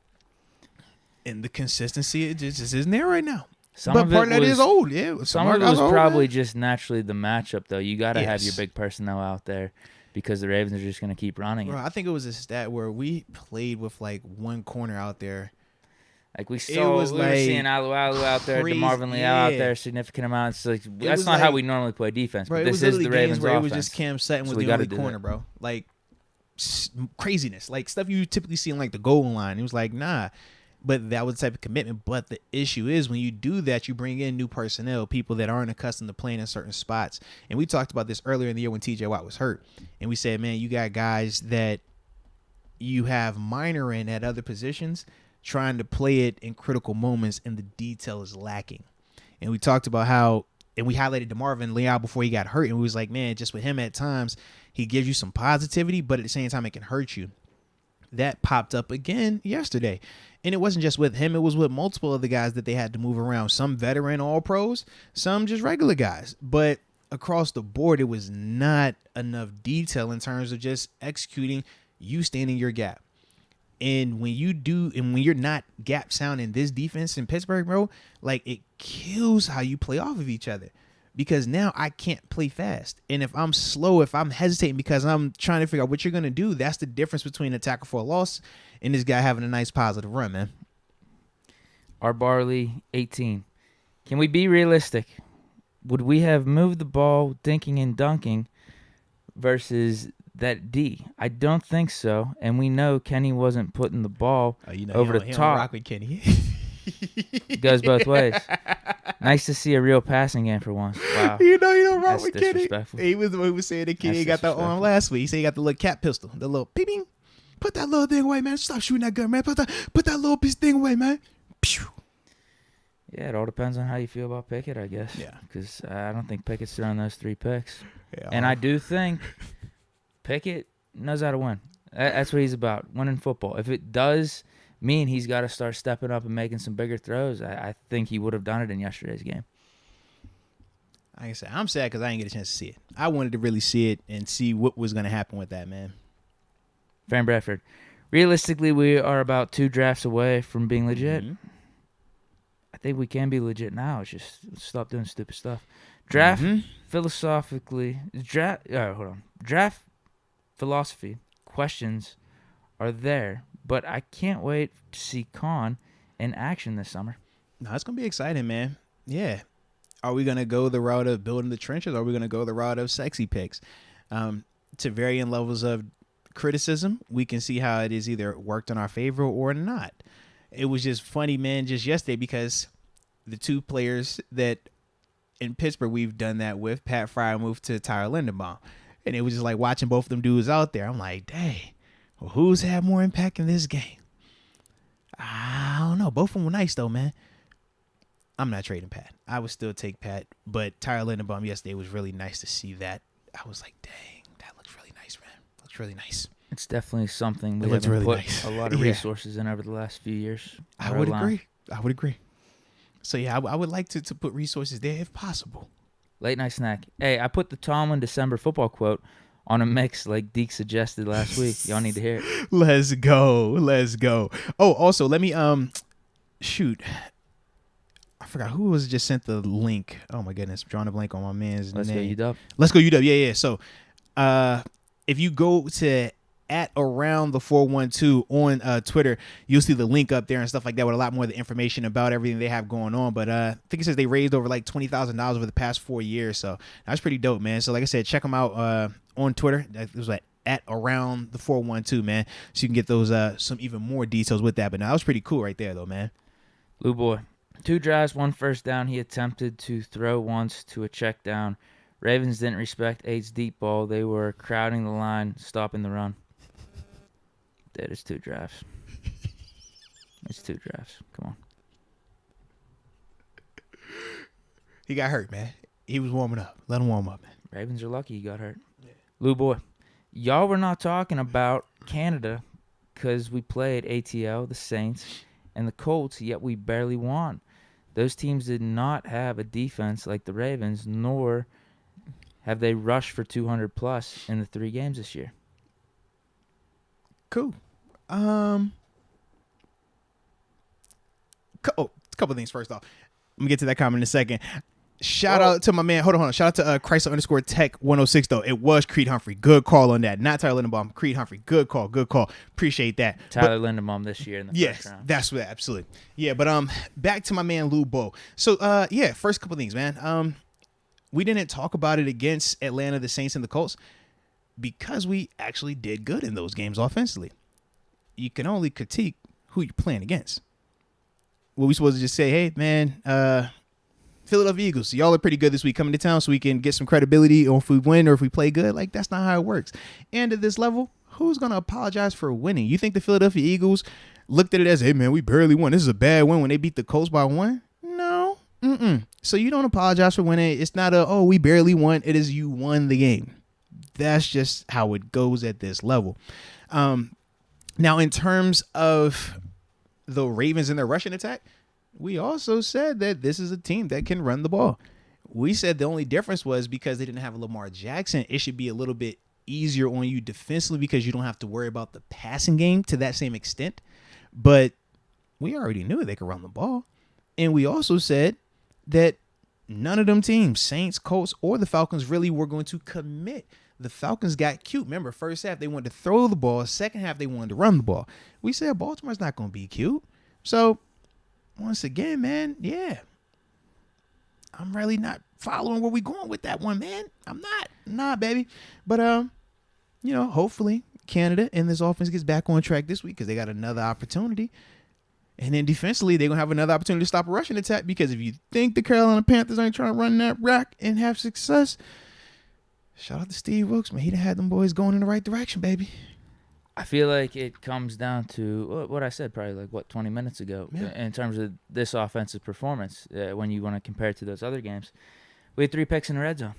And the consistency, it just isn't there right now. But part of that is old, Some of it was probably just naturally the matchup, though. You got to have your big personnel out there because the Ravens are just going to keep running it. Bro, I think it was a stat where we played with, like, one corner out there. Like, we were seeing Alu out there, DeMarvin Leal out there, significant amounts. Like, that's not how we normally play defense. Bro, but this is the Ravens offense. It was just Cam Sutton was the only corner, bro. Like, craziness. Like, stuff you typically see in, like, the goal line. It was like, nah. But that was the type of commitment. But the issue is when you do that, you bring in new personnel, people that aren't accustomed to playing in certain spots. And we talked about this earlier in the year when TJ Watt was hurt. And we said, man, you got guys that you have minor in at other positions trying to play it in critical moments, and the detail is lacking. And we talked about how, and we highlighted DeMarvin Leal before he got hurt, and we was like, man, just with him at times, he gives you some positivity, but at the same time, it can hurt you. That popped up again yesterday. And it wasn't just with him, it was with multiple other guys that they had to move around. Some veteran all-pros, some just regular guys. But across the board, it was not enough detail in terms of just executing, you standing your gap. And when you do, and when you're not gap sound in this defense in Pittsburgh, bro, like, it kills how you play off of each other. Because now I can't play fast. And if I'm slow, if I'm hesitating because I'm trying to figure out what you're going to do, that's the difference between a tackle for a loss and this guy having a nice positive run, man. Our Barley, 18. Can we be realistic? Would we have moved the ball dinking and dunking versus that D? I don't think so. And we know Kenny wasn't putting the ball over the top. Rock with Kenny. It goes both ways. Nice to see a real passing game for once. Wow. You don't rock with Kenny. He was saying that Kenny got that arm last week. He said he got the little cat pistol, the little ping. Put that little thing away, man. Stop shooting that gun, man. Put that little piece thing away, man. Pew. Yeah, it all depends on how you feel about Pickett, I guess. Yeah. Because I don't think Pickett's throwing those 3 picks. Yeah. And I do think Pickett knows how to win. That's what he's about, winning football. If it does mean he's got to start stepping up and making some bigger throws, I think he would have done it in yesterday's game. Like I said, I'm sad because I didn't get a chance to see it. I wanted to really see it and see what was going to happen with that, man. Fran Bradford, realistically, we are about 2 drafts away from being legit. Mm-hmm. I think we can be legit now. It's just stop doing stupid stuff. Draft philosophically, Draft philosophy questions are there, but I can't wait to see Khan in action this summer. No, it's gonna be exciting, man. Yeah. Are we gonna go the route of building the trenches? Or are we gonna go the route of sexy picks? To varying levels of criticism, we can see how it is either worked in our favor or not. It was just funny, man, just yesterday because the two players that in Pittsburgh we've done that with, Pat Fryer moved to Tyler Linderbaum. And it was just like watching both of them dudes out there. I'm like, dang, well, who's had more impact in this game? I don't know. Both of them were nice, though, man. I'm not trading Pat. I would still take Pat. But Tyler Linderbaum yesterday was really nice to see that. I was like, dang, that looks really nice, man. Looks really nice. It's definitely something we haven't put a lot of resources in over the last few years. I would agree. So, yeah, I would like to put resources there if possible. Late night snack. Hey, I put the Tomlin December football quote on a mix like Deke suggested last week. Y'all need to hear it. Let's go. Oh, also, let me shoot. I forgot who was just sent the link. Oh my goodness, I'm drawing a blank on my man's name. Let's go UW. Yeah. So, if you go to @around the412 on Twitter, you'll see the link up there and stuff like that with a lot more of the information about everything they have going on. But I think it says they raised over like $20,000 over the past 4 years. So that's pretty dope, man. So like I said, check them out on Twitter. It was like @around the412, man. So you can get those some even more details with that. But that was pretty cool right there, though, man. Lou Boy, 2 drives, 1 first down. He attempted to throw once to a check down. Ravens didn't respect 8's deep ball. They were crowding the line, stopping the run. Dude, it's 2 drafts. It's 2 drafts. Come on. He got hurt, man. He was warming up. Let him warm up, man. Ravens are lucky he got hurt. Yeah. Lou Boy, y'all were not talking about Canada because we played ATL, the Saints, and the Colts, yet we barely won. Those teams did not have a defense like the Ravens, nor have they rushed for 200+ in the 3 games this year. Cool. A couple things first off. Let me get to that comment in a second. Shout out to my man. Hold on. Shout out to Chrysler_Tech106 though. It was Creed Humphrey. Good call on that. Not Tyler Linderbaum. Creed Humphrey. Good call. Appreciate that. Tyler Linderbaum this year in the first round. Yes, that's what. Absolutely. Yeah, but back to my man Lou Bo. So first couple things, man. We didn't talk about it against Atlanta, the Saints, and the Colts because we actually did good in those games offensively. You can only critique who you're playing against. What we supposed to just say, hey, man, Philadelphia Eagles, y'all are pretty good this week coming to town so we can get some credibility, or if we win or if we play good. Like, that's not how it works. And at this level, who's going to apologize for winning? You think the Philadelphia Eagles looked at it as, hey, man, we barely won. This is a bad win when they beat the Colts by 1? No. So you don't apologize for winning. It's not we barely won. It is you won the game. That's just how it goes at this level. Now, in terms of the Ravens and their rushing attack, we also said that this is a team that can run the ball. We said the only difference was because they didn't have Lamar Jackson, it should be a little bit easier on you defensively because you don't have to worry about the passing game to that same extent. But we already knew they could run the ball. And we also said that none of them teams, Saints, Colts, or the Falcons, really were going to commit. The Falcons got cute. Remember, first half, they wanted to throw the ball. Second half, they wanted to run the ball. We said Baltimore's not going to be cute. So, once again, man, yeah. I'm really not following where we going with that one, man. I'm not. Nah, baby. But, hopefully Canada and this offense gets back on track this week because they got another opportunity. And then defensively, they're going to have another opportunity to stop a rushing attack because if you think the Carolina Panthers ain't trying to run that rack and have success, shout out to Steve Wilkes, man. He done had them boys going in the right direction, baby. I feel like it comes down to what I said probably 20 minutes ago in terms of this offensive performance when you want to compare it to those other games. We had 3 picks in the red zone.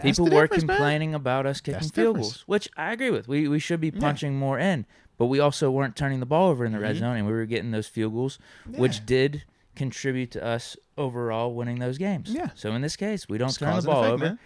People were complaining about us kicking field goals, which I agree with. We should be punching more in, but we also weren't turning the ball over in the red zone, and we were getting those field goals, which did contribute to us overall winning those games. Yeah. So in this case, we don't turn the ball over.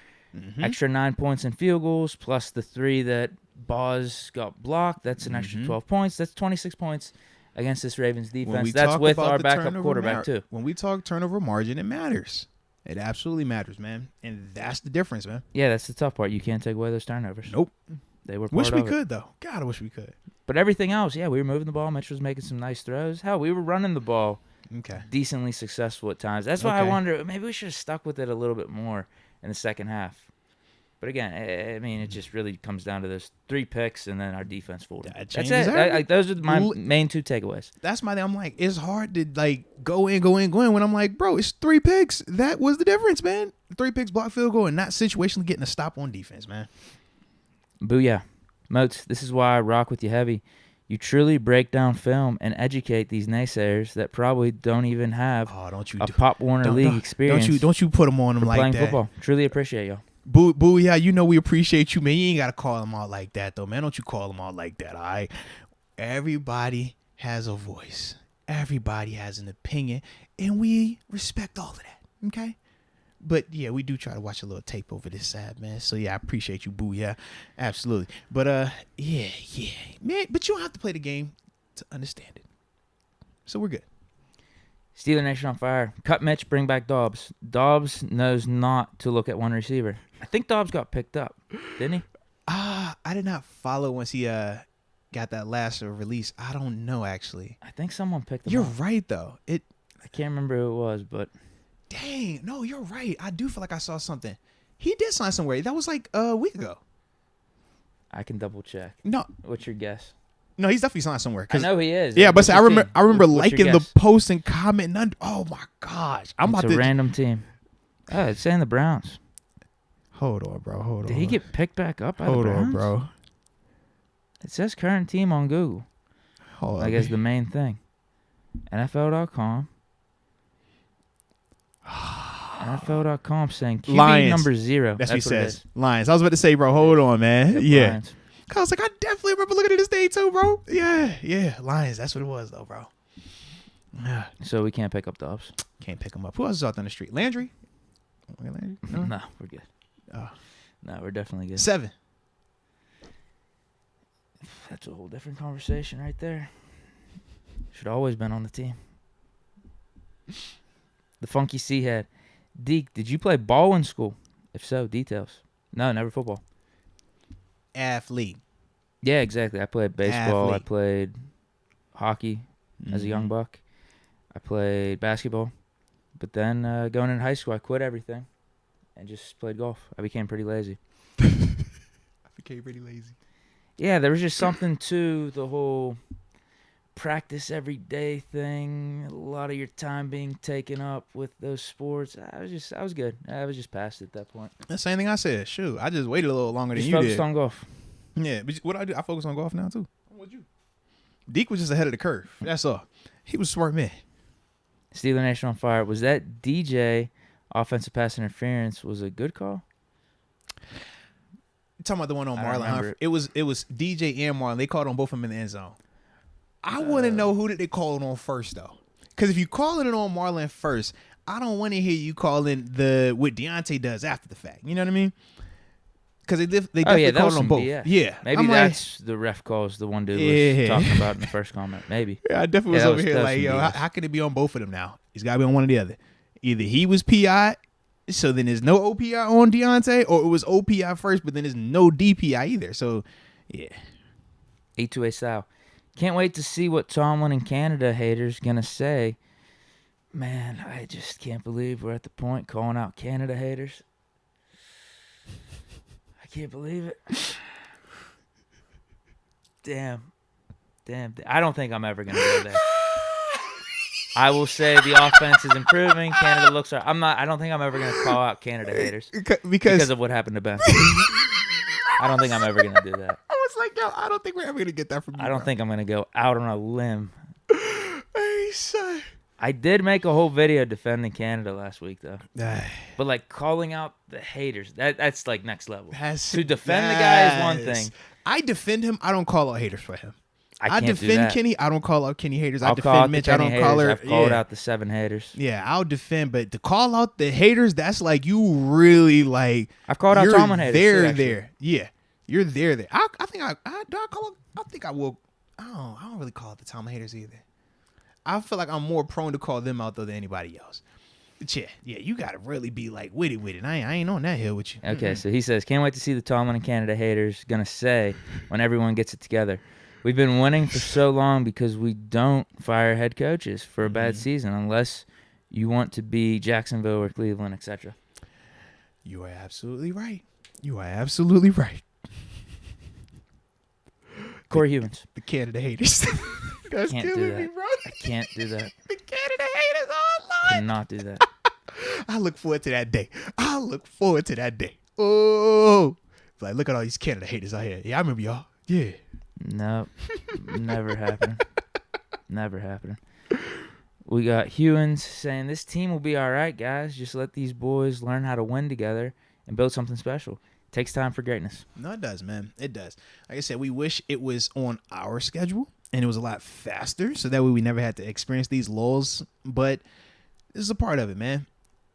Extra 9 points in field goals, plus the 3 that Boz got blocked. That's an extra 12 points. That's 26 points against this Ravens defense. That's with our backup quarterback, too. When we talk turnover margin, it matters. It absolutely matters, man. And that's the difference, man. Yeah, that's the tough part. You can't take away those turnovers. Nope. They were part Wish we of it. could, though. God, I wish we could. But everything else, yeah, we were moving the ball. Mitch was making some nice throws. Hell, we were running the ball Okay. decently successful at times. That's why I Okay. wonder, maybe we should have stuck with it a little bit more in the second half. But again, I mean, it just really comes down to those 3 picks and then our defense folded. That That's changes it. everything. Those are my main 2 takeaways. That's my thing. I'm like, it's hard to, like, go in when I'm like, bro, it's 3 picks. That was the difference, man. 3 picks, block field goal, and not situationally getting a stop on defense, man. Booyah. Moats, this is why I rock with you heavy. You truly break down film and educate these naysayers that probably don't even have a Pop Warner League experience. Don't you put them on them like playing that. Football. Truly appreciate y'all. Boo, yeah, you know we appreciate you, man. You ain't got to call them out like that, though, man. Don't you call them out like that, all right? Everybody has a voice. Everybody has an opinion, and we respect all of that, okay? But, yeah, we do try to watch a little tape over this side, man. So, yeah, I appreciate you, Boo, yeah, absolutely. But, yeah, man, but you don't have to play the game to understand it. So we're good. Steeler Nation on fire. Cut Mitch, bring back Dobbs. Dobbs knows not to look at one receiver. I think Dobbs got picked up, didn't he? I did not follow once he got that last release. I don't know, actually. I think someone picked him You're up. right, though. I can't remember who it was, but... Dang, no, you're right. I do feel like I saw something. He did sign somewhere. That was like a week ago. I can double check. No, What's your guess? no, he's definitely signed somewhere. I know he is. Yeah, but What's see, your I remember team? What's your liking the guess? post and commenting. Oh my gosh, It's a random team. Oh, it's saying the Browns. Hold on, bro. Hold on. Did he get picked back up by the Hold Browns? on, bro. It says current team on Google. Hold on. I guess the main thing. NFL.com. NFL.com saying QB Lions. number 0. That's what he what it says. is. Lions. I was about to say, bro. Hold on, man. Yep, Yeah. Lions. I was like, I definitely remember looking at this day too, bro. Yeah. Lions. That's what it was, though, bro. Yeah. So we can't pick up Dobbs. Can't pick him up. Who else is out there on the street? Landry? Landry? No. No, we're good. Oh. No, we're definitely good. 7. That's a whole different conversation right there. Should always been on the team. The Funky Sea Head. Deke, did you play ball in school? If so, details. No, never football. Athlete. Yeah, exactly. I played baseball. I Athlete. played hockey as a young buck. I played basketball. But then going into high school, I quit everything and just played golf. I became pretty lazy. I became pretty lazy. Yeah, there was just something to the whole practice every day thing. A lot of your time being taken up with those sports. I was good. I was just past it at that point. That's the same thing I said. Shoot, I just waited a little longer than Just you focused did. on golf. Yeah, but what I do, I focus on golf now too. What'd you? Deke was just ahead of the curve. That's all. He was a smart man. Steeler Nation on fire. Was that DJ offensive pass interference was a good call? You talking about the one on I don't Marlon remember Humphrey? It was DJ and Marlon. They called on both of them in the end zone. I want to know who did they call it on first though, because if you calling it on Marlon first, I don't want to hear you calling what Deontay does after the fact. You know what I mean? Because they definitely called it on both. BS. Yeah, Maybe I'm that's the ref calls the one dude was talking about in the first comment. Maybe. Yeah, I definitely was that over was- here that was like, some yo, BS. how can it be on both of them now? It's got to be on one or the other. Either he was PI, so then there's no OPI on Deontay, or it was OPI first, but then there's no DPI either. So, yeah. A2A style. Can't wait to see what Tomlin and Canada haters gonna say. Man, I just can't believe we're at the point calling out Canada haters. I can't believe it. Damn. I don't think I'm ever gonna go there. I will say the offense is improving. Canada looks. I don't think I'm ever gonna call out Canada haters because of what happened to Ben. I don't think I'm ever gonna do that. I was like, yo, I don't think we're ever going to get that from you. I don't think I'm gonna go out on a limb. Hey, son. I did make a whole video defending Canada last week, though. But, like, calling out the haters, that's like, next level. To defend the guy is one thing. I defend him. I don't call out haters for him. I I can't do defend that. Kenny. I don't call out Kenny haters. I I'll call out defend the Mitch. I Kenny don't call haters. her. I've called out the 7 haters. Yeah, I'll defend, but to call out the haters, that's like you really like. I've called out you're Tomlin haters. There, too, actually. there. Yeah, you're there. I think I call. I think I will. I really call it the Tomlin haters either. I feel like I'm more prone to call them out though than anybody else. Yeah, you gotta really be like with it. I ain't on that hill with you. Okay, so he says, can't wait to see the Tomlin and Canada haters gonna say when everyone gets it together. We've been winning for so long because we don't fire head coaches for a bad season unless you want to be Jacksonville or Cleveland, etc. You are absolutely right. You are absolutely right. Corey Humans. The Canada haters. That's Can't killing do that. me, bro. I can't do that. The Canada haters. Oh, Lord. Cannot do that. I look forward to that day. Oh. Like, look at all these Canada haters out here. Yeah, I remember y'all. Yeah. Nope. Never happening. Never happening. We got Hewins saying, this team will be all right, guys. Just let these boys learn how to win together and build something special. Takes time for greatness. No, it does, man. It does. Like I said, we wish it was on our schedule and it was a lot faster so that way we never had to experience these lulls. But this is a part of it, man.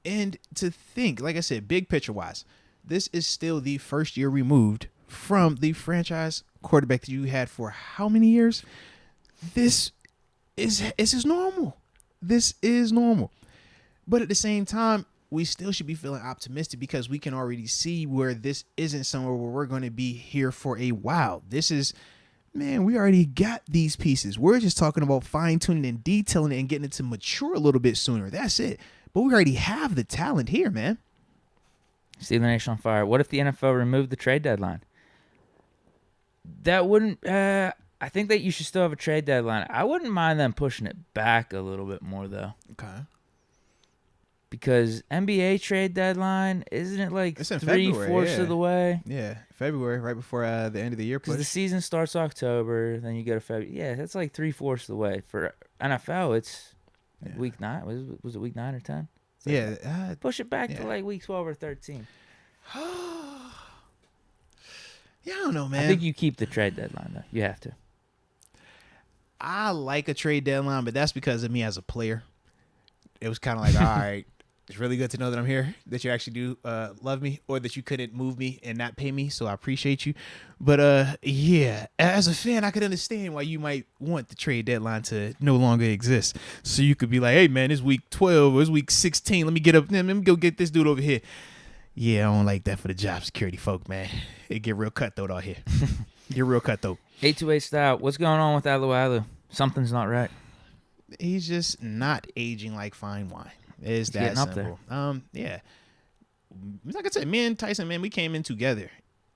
And to think, like I said, big picture wise, this is still the first year removed from the franchise quarterback that you had for how many years? This is normal. This is normal. But at the same time, we still should be feeling optimistic because we can already see where this isn't somewhere where we're going to be here for a while. This is, man, we already got these pieces. We're just talking about fine-tuning and detailing it and getting it to mature a little bit sooner. That's it. But we already have the talent here, man. Steeler Nation on fire. What if the NFL removed the trade deadline? That wouldn't... I think that you should still have a trade deadline. I wouldn't mind them pushing it back a little bit more, though. Okay. Because NBA trade deadline, isn't it like It's in 3/4 February, of the way? Yeah, February, right before the end of the year Because the push. season starts October, then you go to February. Yeah, that's like 3/4 of the way. For NFL, it's like week 9. Was it week 9 or 10? Yeah. Push it back to like week 12 or 13. Yeah, I don't know, man. I think you keep the trade deadline, though. You have to. I like a trade deadline, but that's because of me as a player. It was kind of like, all right, it's really good to know that I'm here, that you actually do love me, or that you couldn't move me and not pay me, so I appreciate you. But, yeah, as a fan, I could understand why you might want the trade deadline to no longer exist. So you could be like, hey, man, it's week 12 or it's week 16. Let me go get this dude over here. Yeah, I don't like that for the job security folk, man. It get real cutthroat out here. Get real cutthroat. 828 style. What's going on with Alu? Something's not right. He's just not aging like fine wine. It's that simple. Yeah. Like I said, me and Tyson, man, we came in together.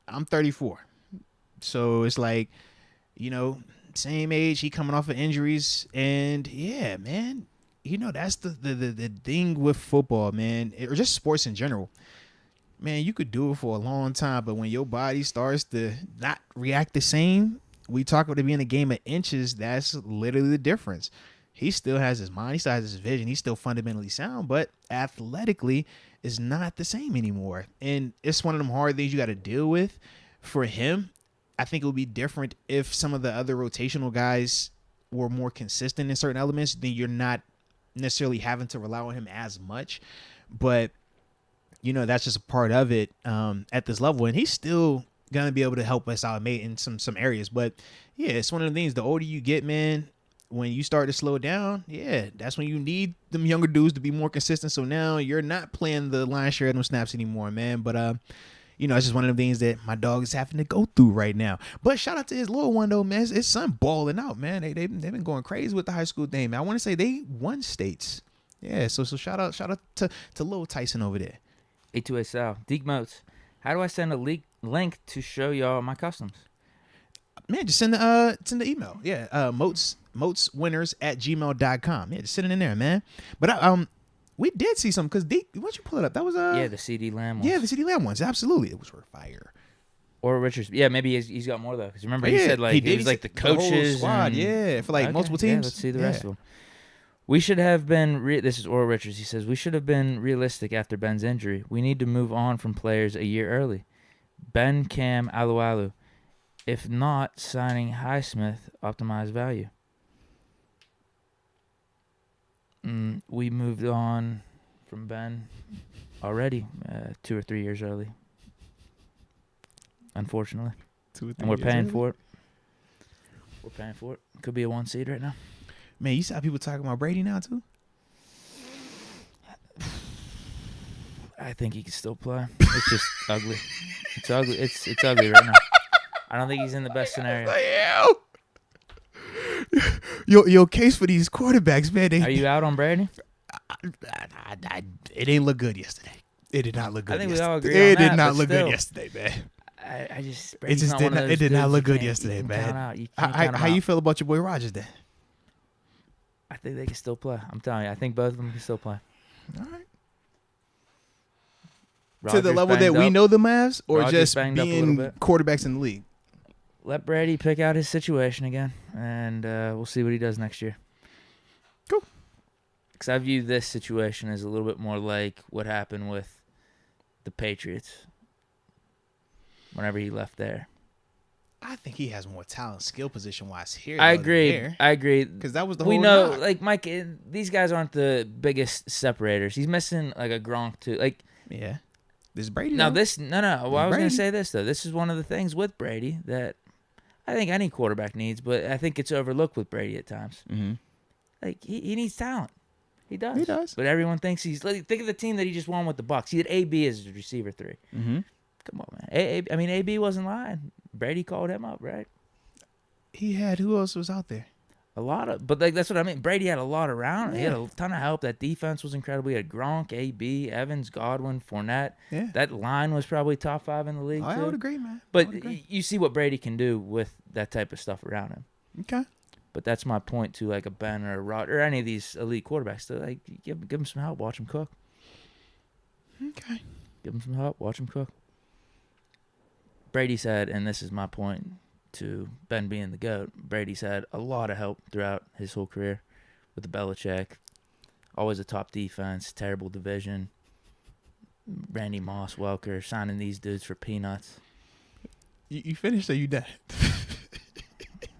I'm 34. So it's like, same age. He coming off of injuries. And yeah, man, that's the thing with football, man, or just sports in general. Man, you could do it for a long time, but when your body starts to not react the same, we talk about it being a game of inches. That's literally the difference. He still has his mind. He still has his vision. He's still fundamentally sound, but athletically is not the same anymore. And it's one of them hard things you got to deal with. For him, I think it would be different if some of the other rotational guys were more consistent in certain elements. Then you're not necessarily having to rely on him as much. But, that's just a part of it at this level. And he's still going to be able to help us out in some areas. But, yeah, it's one of the things. The older you get, man, when you start to slow down, yeah, that's when you need them younger dudes to be more consistent. So now you're not playing the lion's share of them snaps anymore, man. But, it's just one of the things that my dog is having to go through right now. But shout out to his little one, though, man. His son balling out, man. They've been going crazy with the high school thing, man. I want to say they won states. Yeah, so shout out to little Tyson over there. 828 Sal. Deke Moats. How do I send a link to show y'all my customs? Man, just send the email. Yeah, moatswinners@gmail.com. Yeah, just send it in there, man. But we did see something because Deke, why don't you pull it up? That was the CD Lamb ones. Yeah, the CD Lamb ones. Absolutely, it was for fire. Or Richards. Yeah, maybe he's got more though. Because remember he said like he was like the coaches, the whole squad. Yeah, for like multiple teams. Yeah, let's see the rest of them. We should have been. This is Oral Richards. He says we should have been realistic after Ben's injury. We need to move on from players a year early. Ben, Cam, Alu. If not, signing Highsmith optimized value. We moved on from Ben already 2 or 3 years early. Unfortunately. 2 or 3 and we're years paying early? for it. We're paying for it. Could be a 1 seed right now. Man, you saw people talking about Brady now too? I think he can still play. It's just ugly. It's ugly. It's ugly right now. I don't think he's in the best scenario. Your case for these quarterbacks, man. Are you out on Brady? It ain't look good yesterday. It did not look good. I think yesterday. we all agree It on that, did not but look still, good yesterday, man. I just It just did not. It did not look good yesterday, man. How you feel about your boy Rodgers then? I think they can still play. I'm telling you, I think both of them can still play. All right. Rodgers to the level that we know them as, or Rodgers just banged up a being little bit. quarterbacks in the league? Let Brady pick out his situation again, and we'll see what he does next year. Cool. Because I view this situation as a little bit more like what happened with the Patriots whenever he left there. I think he has more talent, skill position wise here. I agree. Because that was the we whole know, knock. like Mike, these guys aren't the biggest separators. He's missing like a Gronk too. Like, yeah, this is Brady. no, though. Well, I was Brady. gonna say this though. This is one of the things with Brady that I think any quarterback needs, but I think it's overlooked with Brady at times. Mm-hmm. Like he needs talent. He does. He does. But everyone thinks he's like, think of the team that he just won with the Bucs. He had AB as his receiver 3. Mm-hmm. Come on, man. I mean, AB wasn't lying. Brady called him up, right? He had who else was out there? A lot of, but like that's what I mean. Brady had a lot around. Yeah. He had a ton of help. That defense was incredible. He had Gronk, AB, Evans, Godwin, Fournette. Yeah. That line was probably top 5 in the league. I too. would agree, man. But you see what Brady can do with that type of stuff around him. Okay. But that's my point to like a Ben or a Rod or any of these elite quarterbacks. To like give them some help. Watch them cook. Okay. Give them some help. Watch them cook. Brady said, and this is my point to Ben being the GOAT, Brady's had a lot of help throughout his whole career with the Belichick. Always a top defense, terrible division. Randy Moss, Welker, signing these dudes for peanuts. You finished or you done?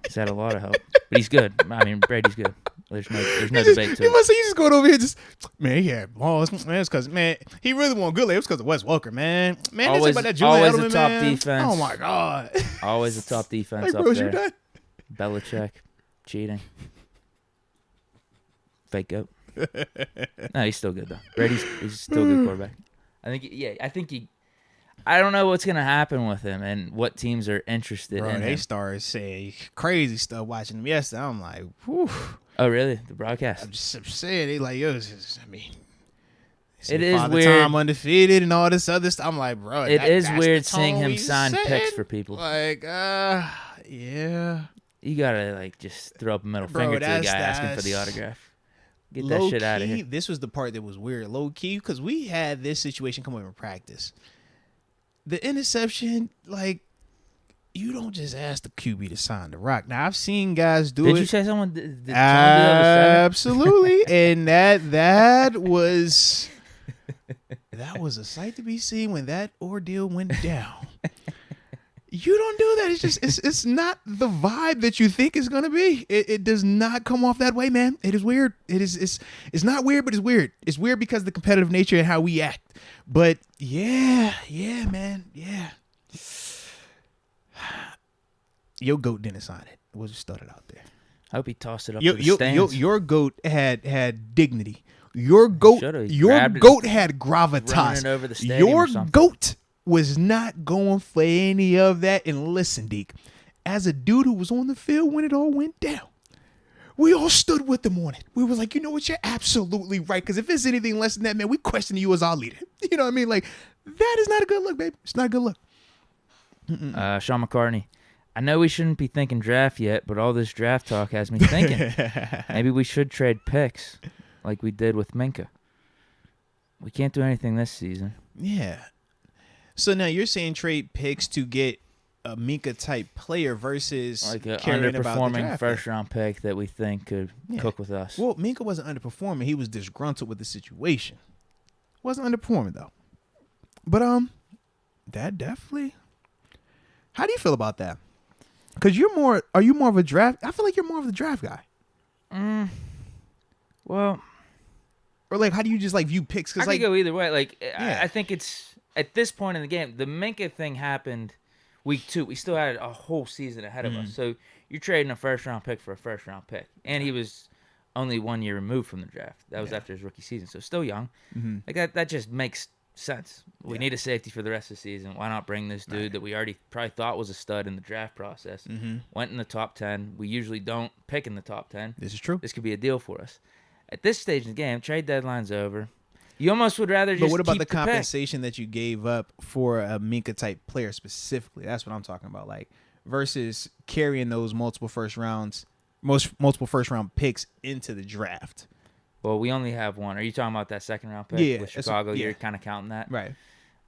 He's had a lot of help. But he's good. I mean, Brady's good. There's no debate to You it. must say you just going over here just, man, yeah, Moss, man, it's because, man, he really won good. It was because of Wes Welker, man. Man, Always- about that Julian always a Edelman, top man. defense. Oh, my God. Always a top defense Like, up bro, you there. done? Belichick, cheating. Fake goat. No, he's still good, though. He's still a good quarterback. I don't know what's going to happen with him and what teams are interested Bro, in they him. started saying crazy stuff watching him yesterday. I'm like, whew. Oh, really? The broadcast? I'm just saying, they like, yo, I mean, It is Father weird. Time undefeated and all this other stuff. I'm like, bro, It is that's weird the tone seeing him we sign setting? picks for people. Like, yeah. You got to, like, just throw up a middle Bro, finger to the guy that's- asking for the autograph. Get that Low shit out of key, here. this was the part that was weird. Low key, because we had this situation come up in practice. The interception, like, you don't just ask the QB to sign the rock. Now, I've seen guys do it. Did you say someone did someone do that with seven? Absolutely. And that was a sight to be seen when that ordeal went down. You don't do that. It's just it's not the vibe that you think it's gonna be. It does not come off that way, man. It is weird. It's not weird, but it's weird. It's weird because of the competitive nature and how we act. But yeah, man, yeah. Your GOAT didn't sign it. It was just started out there. I hope he tossed it up to the stands. Your GOAT had dignity. Your GOAT grabbed it, had running gravitas. it over the stadium Your or something. GOAT was not going for any of that. And listen, Deke, as a dude who was on the field when it all went down, we all stood with them on it. We was like, you know what, you're absolutely right. Because if it's anything less than that, man, we question you as our leader. You know what I mean? Like, that is not a good look, baby. It's not a good look. Sean McCartney. I know we shouldn't be thinking draft yet, but all this draft talk has me thinking. Maybe we should trade picks like we did with Minka. We can't do anything this season. Yeah. So now you're saying trade picks to get a Minka type player versus Like an caring about the underperforming draft first round pick that we think could cook with us. Well, Minka wasn't underperforming. He was disgruntled with the situation. Wasn't underperforming though. But that definitely. How do you feel about that? Because are you more of a draft? I feel like you're more of the draft guy. Well, or like, how do you just like view picks? I Because could like, go either way. Like, Yeah. I think it's at this point in the game, the Minka thing happened week 2. We still had a whole season ahead of us. So you're trading a first round pick for a first round pick, and he was only 1 year removed from the draft. That was after his rookie season, so still young. Like that just makes sense. We need a safety for the rest of the season. Why not bring this dude that we already probably thought was a stud in the draft process? Went in the top 10. We usually don't pick in the top 10. This is true. This could be a deal for us. At this stage in the game, trade deadline's over. You almost would rather just keep But what about the pick. compensation that you gave up for a Minka-type player specifically? That's what I'm talking about. Like, versus carrying those multiple first-round picks into the draft. Well, we only have one. Are you talking about that second-round pick with Chicago? You're kind of counting that? Right.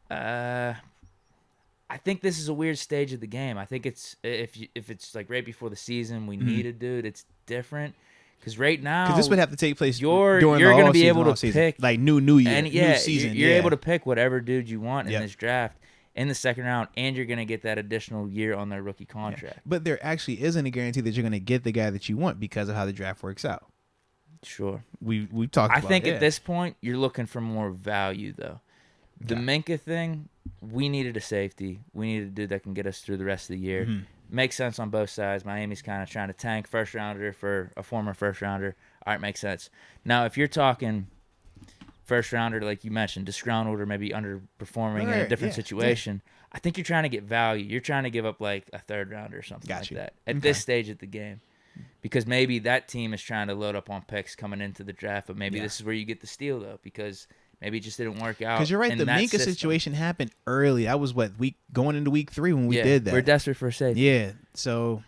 I think this is a weird stage of the game. I think it's if it's like right before the season, we need a dude. It's different because right now, because this would have to take place. You're going to be able to pick like new year, and new season. You're able to pick whatever dude you want in this draft in the second round, and you're going to get that additional year on their rookie contract. Yeah. But there actually isn't a guarantee that you're going to get the guy that you want because of how the draft works out. Sure, we've talked. I think at this point you're looking for more value though. The Minka thing, we needed a safety. We needed a dude that can get us through the rest of the year. Makes sense on both sides. Miami's kind of trying to tank first-rounder for a former first-rounder. All right, makes sense. Now, if you're talking first-rounder, like you mentioned, disgruntled or maybe underperforming in a different situation, I think you're trying to get value. You're trying to give up like a third-rounder or something like that at this stage of the game. Because maybe that team is trying to load up on picks coming into the draft, but maybe this is where you get the steal, though, because – maybe it just didn't work out. Because you're right, the Minka situation happened early. That was going into week 3 when we did that. We're desperate for a safety. Yeah, so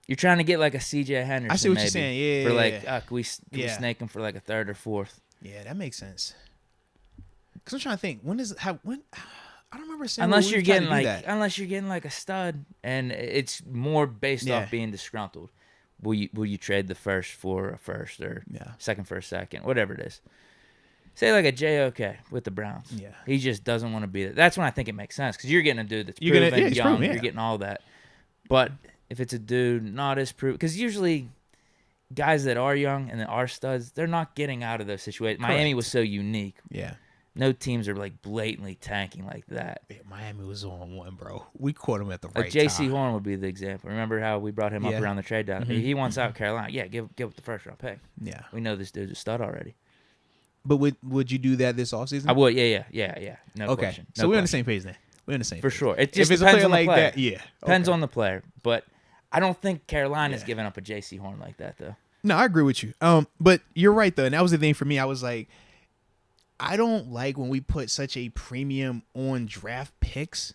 you're trying to get like a CJ Henderson. I see what you're saying. Yeah, for like, can we snake him for like a third or fourth? Yeah, that makes sense. Because I'm trying to think when I don't remember saying unless you're getting like a stud and it's more based off being disgruntled. Will you trade the first for a first or second for a second, whatever it is? Say like a JOK with the Browns. Yeah. He just doesn't want to be there. That's when I think it makes sense because you're getting a dude that's proven, young. You're getting all that. But if it's a dude not as proven, because usually guys that are young and that are studs, they're not getting out of those situations. Correct. Miami was so unique. Yeah. No teams are like blatantly tanking like that. Yeah, Miami was on one, bro. We caught him at the right time. J.C. Horn would be the example. Remember how we brought him up around the trade deadline? He wants out Carolina. Yeah, give the first round pick. Yeah. We know this dude's a stud already. But would you do that this offseason? I would, yeah. No question. So we're on the same page then. We're on the same for page. Sure. It just depends on the player. Depends on the player. But I don't think Carolina's giving up a J.C. Horn like that, though. No, I agree with you. But you're right, though. And that was the thing for me. I was like, I don't like when we put such a premium on draft picks.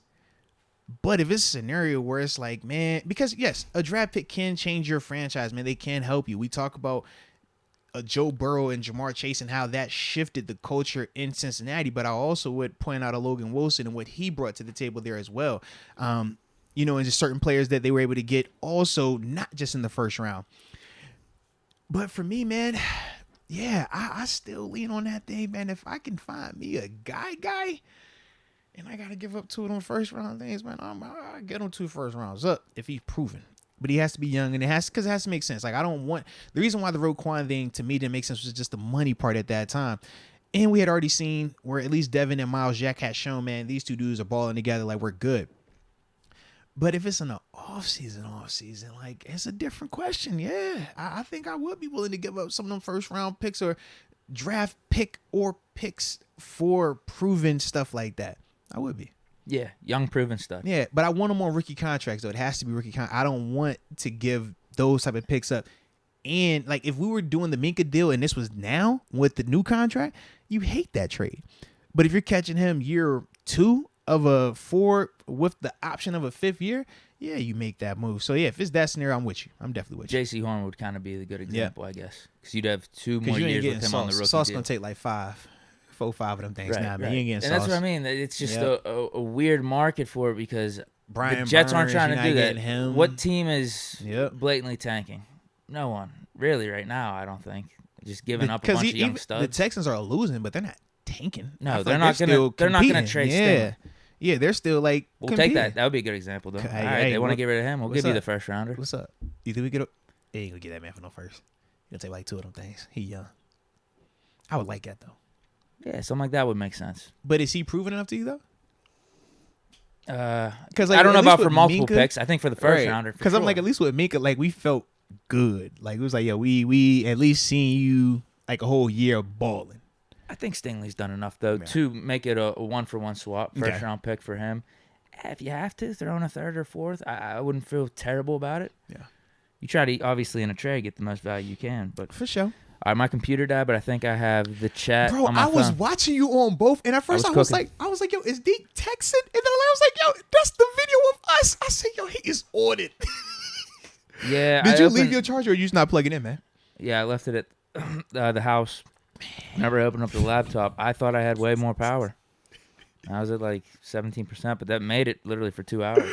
But if it's a scenario where it's like, man, because, yes, a draft pick can change your franchise, man. They can help you. We talk about Joe Burrow and Jamar Chase and how that shifted the culture in Cincinnati. But I also would point out a Logan Wilson and what he brought to the table there as well. And just certain players that they were able to get also not just in the first round. But for me, man, I still lean on that thing, man. If I can find me a guy, and I got to give up 2 of them first round things, man, I'll get him 2 first rounds up if he's proven. But he has to be young, and it has to make sense. Like, I don't want – the reason why the Roquan thing to me didn't make sense was just the money part at that time. And we had already seen where at least Devin and Miles Jack had shown, man, these 2 dudes are balling together like we're good. But if it's in the off-season, like, it's a different question. Yeah, I think I would be willing to give up some of them first-round picks or draft pick or picks for proven stuff like that. I would be. Yeah, young proven stuff. Yeah, but I want them on rookie contracts, though. It has to be rookie contracts. I don't want to give those type of picks up. And, like, if we were doing the Minka deal and this was now with the new contract, you hate that trade. But if you're catching him year 2 of a 4 with the option of a 5th year, yeah, you make that move. So, yeah, if it's that scenario, I'm with you. I'm definitely with you. J.C. Horn would kind of be the good example, I guess. Because you'd have 2 more years with him on the rookie Sauce deal. going to take like 5 of them things now, man. You ain't getting and Sauce. That's what I mean. It's just a weird market for it because Brian the Jets aren't Burns, trying to do that. Him. What team is blatantly tanking? No one. Really, right now, I don't think. Just giving up a bunch of young studs. The Texans are losing, but they're not tanking. No, they're not gonna trade Stills. Yeah, they're still like we'll take that. That would be a good example, though. All right, they want to get rid of him. We'll give you the first rounder. What's up? You think we get They ain't gonna get that man for no first. You'll take like 2 of them things. He young. I would like that, though. Yeah, something like that would make sense. But is he proven enough to you, though? Because I don't know about for multiple picks. I think for the first rounder. Because I'm like, at least with Minka, like, we felt good. Like, it was like, we at least seen you like a whole year balling. I think Stingley's done enough, though, to make it a one-for-one swap, first-round pick for him. If you have to throw in a third or fourth, I wouldn't feel terrible about it. Yeah. You try to, obviously, in a trade, get the most value you can. But for sure. All right, my computer died, but I think I have the chat Bro, on my phone. was watching you on both, and at first I was like, yo, is Deke texting? And then I was like, yo, that's the video of us. I said, yo, he is on it. Yeah. Did you leave your charger, or you just not plugging in, man? Yeah, I left it at the house. Whenever I opened up the laptop, I thought I had way more power. I was at like 17%, but that made it literally for 2 hours.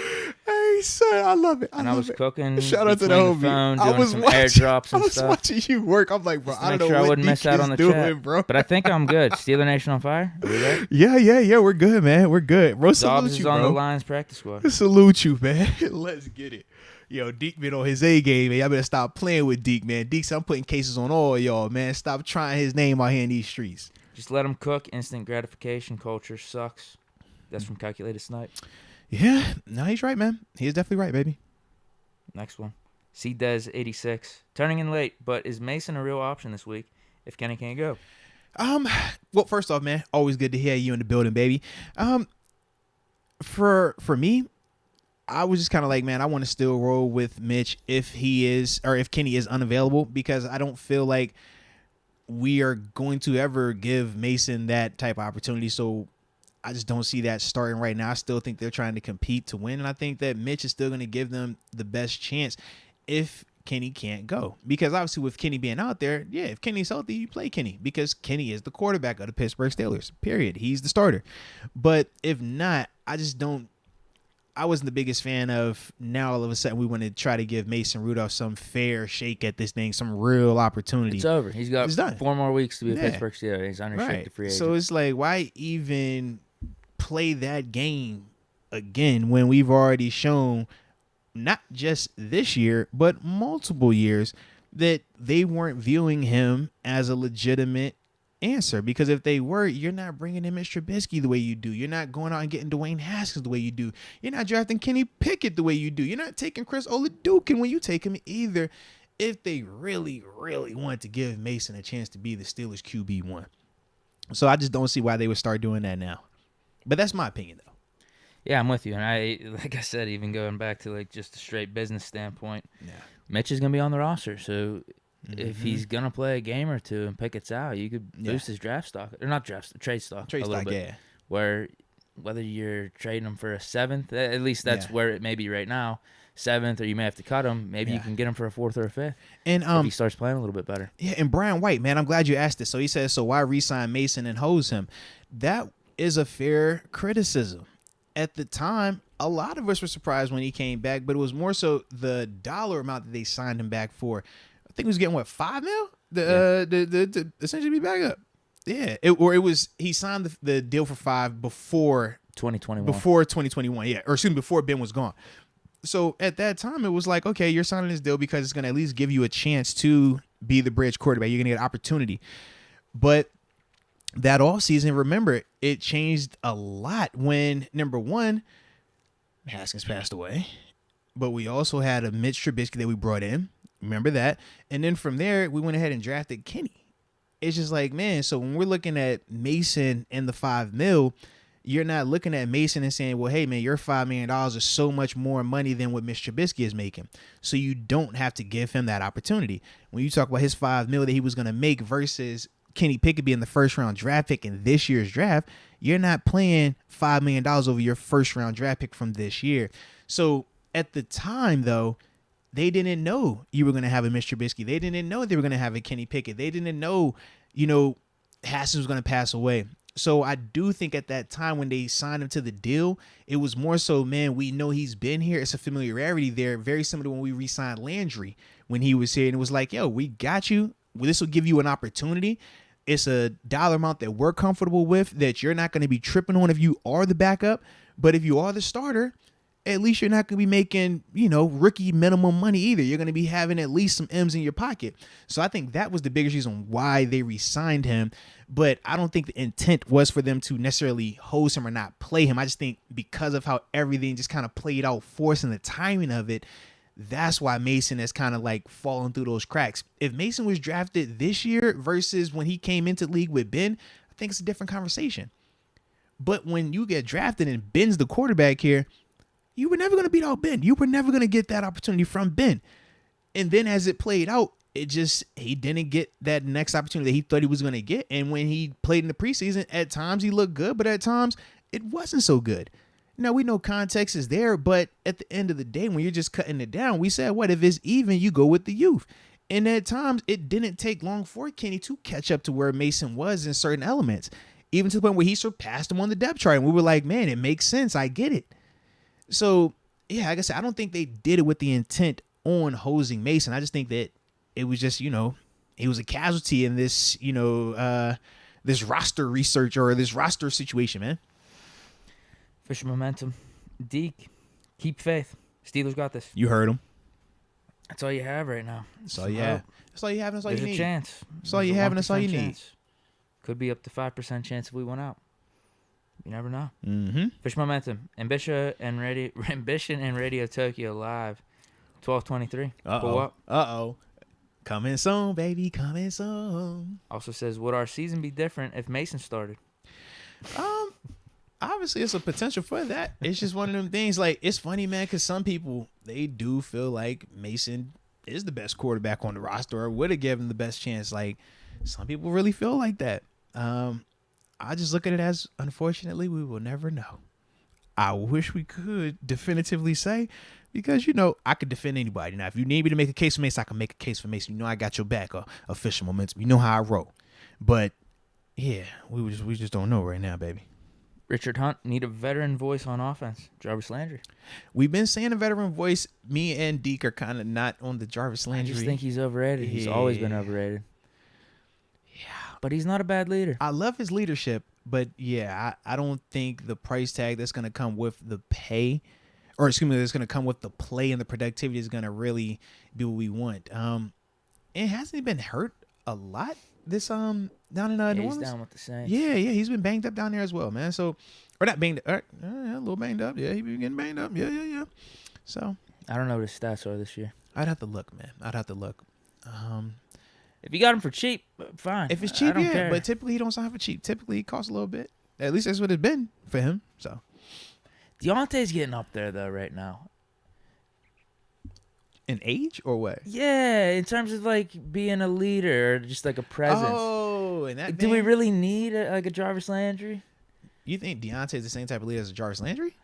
Hey, son, I love it. I was cooking. Shout out to the homie. Phone, doing some airdrops and stuff. I was watching you work. I'm like, bro, I don't know I what wouldn't Deke miss out on the doing, chat, bro. But I think I'm good. Steeler Nation on fire. Are we there? Yeah. We're good, man. We're good. Bro, salute Dobbs you, is on bro. the Lions practice squad. Salute you, man. Let's get it. Yo, Deke been on his A game, man. Y'all better stop playing with Deke, man. Deke, I'm putting cases on all y'all, man. Stop trying his name out here in these streets. Just let him cook. Instant gratification culture sucks. That's from Calculated Snipe. Yeah, no, he's right, man. He is definitely right, baby. Next one. C-Des86. Turning in late, but is Mason a real option this week if Kenny can't go? Well, first off, man, always good to hear you in the building, baby. For me, I was just kind of like, man, I want to still roll with Mitch if Kenny is unavailable, because I don't feel like we are going to ever give Mason that type of opportunity. So I just don't see that starting right now. I still think they're trying to compete to win, and I think that Mitch is still going to give them the best chance if Kenny can't go. Because obviously with Kenny being out there, yeah, if Kenny's healthy, you play Kenny, because Kenny is the quarterback of the Pittsburgh Steelers, period. He's the starter. But if not, I wasn't the biggest fan of now all of a sudden we want to try to give Mason Rudolph some fair shake at this thing, some real opportunity. It's over. He's got 4 more weeks to be a Pittsburgh Steeler. He's unrestricted free agent. So it's like, why even play that game again when we've already shown, not just this year, but multiple years, that they weren't viewing him as a legitimate answer? Because if they were, you're not bringing in Mitch Trubisky the way you do. You're not going out and getting Dwayne Haskins the way you do. You're not drafting Kenny Pickett the way you do. You're not taking Chris Oladukin when you take him either, if they really, really want to give Mason a chance to be the Steelers QB1. So I just don't see why they would start doing that now. But that's my opinion, though. Yeah, I'm with you. And like I said, even going back to like just a straight business standpoint, Mitch is going to be on the roster. So if he's going to play a game or two and Pickett's out, you could boost his draft stock. Or not draft, trade stock a little bit. Yeah. Where whether you're trading him for a 7th, at least that's where it may be right now, 7th, or you may have to cut him. Maybe you can get him for a 4th or a 5th. And if he starts playing a little bit better. Yeah, and Brian White, man, I'm glad you asked this. So he says, so why re-sign Mason and hose him? That is a fair criticism. At the time, a lot of us were surprised when he came back, but it was more so the dollar amount that they signed him back for. I think he was getting $5 million to essentially be back up. Yeah, he signed the deal for $5 million before 2021. Before 2021, yeah, or excuse me, before Ben was gone. So at that time, it was like, okay, you're signing this deal because it's going to at least give you a chance to be the bridge quarterback. You're going to get an opportunity, but that offseason, remember, it changed a lot when, number one, Haskins passed away, but we also had a Mitch Trubisky that we brought in. Remember that? And then from there, we went ahead and drafted Kenny. It's just like, man, so when we're looking at Mason and the $5 million, you're not looking at Mason and saying, well, hey, man, your $5 million is so much more money than what Mitch Trubisky is making. So you don't have to give him that opportunity. When you talk about his $5 million that he was going to make versus Kenny Pickett being the first-round draft pick in this year's draft, you're not playing $5 million over your first-round draft pick from this year. So at the time, though, they didn't know you were going to have a Mitch Trubisky. They didn't know they were going to have a Kenny Pickett. They didn't know, Haskins was going to pass away. So I do think at that time when they signed him to the deal, it was more so, man, we know he's been here. It's a familiarity there, very similar to when we re-signed Landry when he was here. And it was like, yo, we got you. This will give you an opportunity. It's a dollar amount that we're comfortable with, that you're not going to be tripping on if you are the backup. But if you are the starter, at least you're not going to be making, rookie minimum money either. You're going to be having at least some M's in your pocket. So I think that was the biggest reason why they re-signed him. But I don't think the intent was for them to necessarily hose him or not play him. I just think because of how everything just kind of played out, forcing the timing of it, that's why Mason has kind of like fallen through those cracks. If Mason was drafted this year versus when he came into the league with Ben, I think it's a different conversation. But when you get drafted and Ben's the quarterback here, you were never going to beat out Ben. You were never going to get that opportunity from Ben. And then as it played out, he didn't get that next opportunity that he thought he was going to get. And when he played in the preseason, at times he looked good, but at times it wasn't so good. Now, we know context is there, but at the end of the day, when you're just cutting it down, we said, what if it's even, you go with the youth. And at times, it didn't take long for Kenny to catch up to where Mason was in certain elements, even to the point where he surpassed him on the depth chart. And we were like, man, it makes sense. I get it. So, yeah, like I said, I don't think they did it with the intent on hosing Mason. I just think that it was just, he was a casualty in this, this roster research or this roster situation, man. Fish momentum. Deke, keep faith. Steelers got this. You heard him. That's all you have right now. That's all you have. That's all you have and that's all you need. There's a chance. That's all you have and that's all you need. Could be up to 5% chance if we went out. You never know. Mm-hmm. Fish momentum. Ambition and Radio Tokyo live. 12/23. Uh-oh. Uh-oh. Coming soon, baby. Coming soon. Also says, would our season be different if Mason started? Obviously, it's a potential for that. It's just one of them things. Like, it's funny, man, because some people, they do feel like Mason is the best quarterback on the roster or would have given him the best chance. Like, some people really feel like that. I just look at it as, unfortunately, we will never know. I wish we could definitively say, because, I could defend anybody. Now, if you need me to make a case for Mason, I can make a case for Mason. I got your back, official momentum. You know how I roll. But, yeah, we just don't know right now, baby. Richard Hunt, need a veteran voice on offense. Jarvis Landry. We've been saying a veteran voice. Me and Deke are kind of not on the Jarvis Landry. I just think he's overrated. He's always been overrated. Yeah. But he's not a bad leader. I love his leadership, but yeah, I don't think the price tag that's going to come with the pay, or excuse me, that's going to come with the play and the productivity is going to really be what we want. And hasn't he been hurt a lot this down in New Orleans? He's down with the Saints. Yeah, he's been banged up down there as well, man. So, or not banged up, a little banged up. Yeah, he been getting banged up. Yeah. So I don't know what his stats are this year. I'd have to look, man. If you got him for cheap, fine. If it's cheap, I don't care. But typically he don't sign for cheap. Typically he costs a little bit. At least that's what it's been for him. So Deontay's getting up there though right now. In age or what? Yeah, in terms of like being a leader or just like a presence. Oh, and that. Do we really need a Jarvis Landry? You think Deontay's the same type of leader as a Jarvis Landry?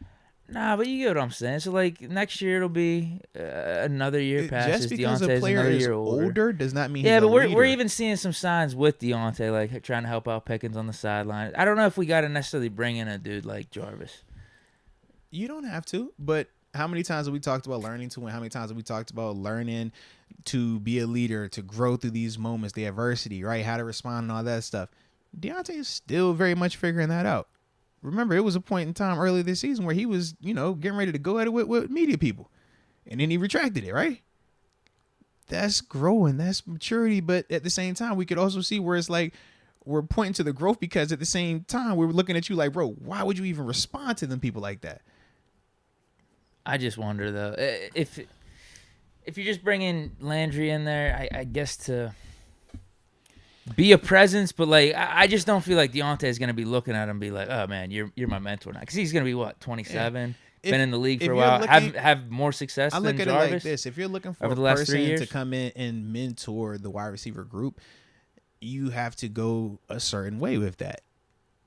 Nah, but you get what I'm saying. So like next year it'll be another year passes. Just because Deontay's a player another is year older does not mean yeah, he's but a leader. we're even seeing some signs with Deontay, like trying to help out Pickens on the sideline. I don't know if we got to necessarily bring in a dude like Jarvis. You don't have to, but how many times have we talked about learning to win? How many times have we talked about learning to be a leader, to grow through these moments, the adversity, right? How to respond and all that stuff. Deontay is still very much figuring that out. Remember, it was a point in time earlier this season where he was, getting ready to go at it with media people. And then he retracted it, right? That's growing. That's maturity. But at the same time, we could also see where it's like we're pointing to the growth because at the same time, we're looking at you like, bro, why would you even respond to them people like that? I just wonder, though, if you're just bringing Landry in there, I guess to be a presence, but like I just don't feel like Deontay is going to be looking at him and be like, oh, man, you're my mentor now. Because he's going to be, what, 27? Yeah. Been in the league for a while. Have more success than Jarvis? I look at it like this. If you're looking for a person to come in and mentor the wide receiver group, you have to go a certain way with that.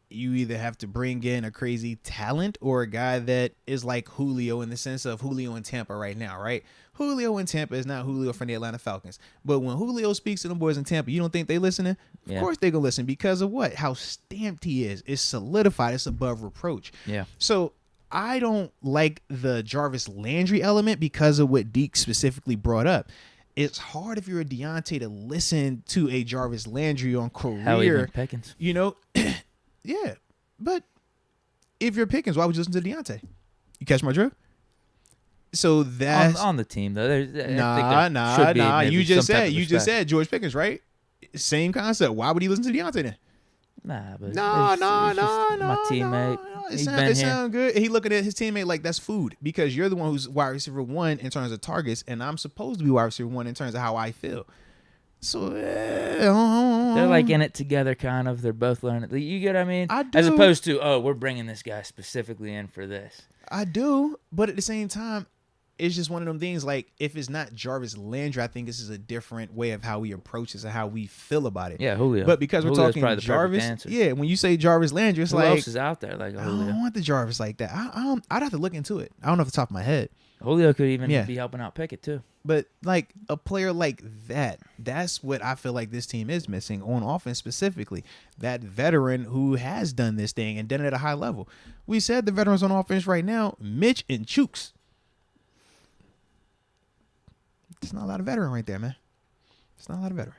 You either have to bring in a crazy talent or a guy that is like Julio in the sense of Julio in Tampa right now, right? Julio in Tampa is not Julio from the Atlanta Falcons. But when Julio speaks to them boys in Tampa, you don't think they listening? Of course they're going to listen because of what? How stamped he is. It's solidified. It's above reproach. Yeah. So I don't like the Jarvis Landry element because of what Deke specifically brought up. It's hard if you're a Deontay to listen to a Jarvis Landry on career. How even Pickens. Yeah, but if you're Pickens, why would you listen to Deontay? You catch my drift? So that's on the team though. Nah. You just said George Pickens, right? Same concept. Why would he listen to Deontay then? Nah, but my teammate. It sounds good. He looking at his teammate like that's food because you're the one who's wide receiver one in terms of targets, and I'm supposed to be wide receiver one in terms of how I feel. So I They're like in it together, kind of. They're both learning. You get what I mean? I do. As opposed to, oh, we're bringing this guy specifically in for this. I do, but at the same time, it's just one of them things. Like, if it's not Jarvis Landry, I think this is a different way of how we approach this and how we feel about it. Yeah, Julio. But because Julio's we're talking probably the perfect Jarvis, answer. yeah, when you say Jarvis Landry, it's Who like, else is out there like a I Julio? don't want the Jarvis like that. I'd have to look into it. I don't know off the top of my head. Julio could even be helping out Pickett too. But like a player like that, that's what I feel like this team is missing on offense specifically. That veteran who has done this thing and done it at a high level. We said the veterans on offense right now, Mitch and Chooks. It's not a lot of veteran right there, man. It's not a lot of veteran.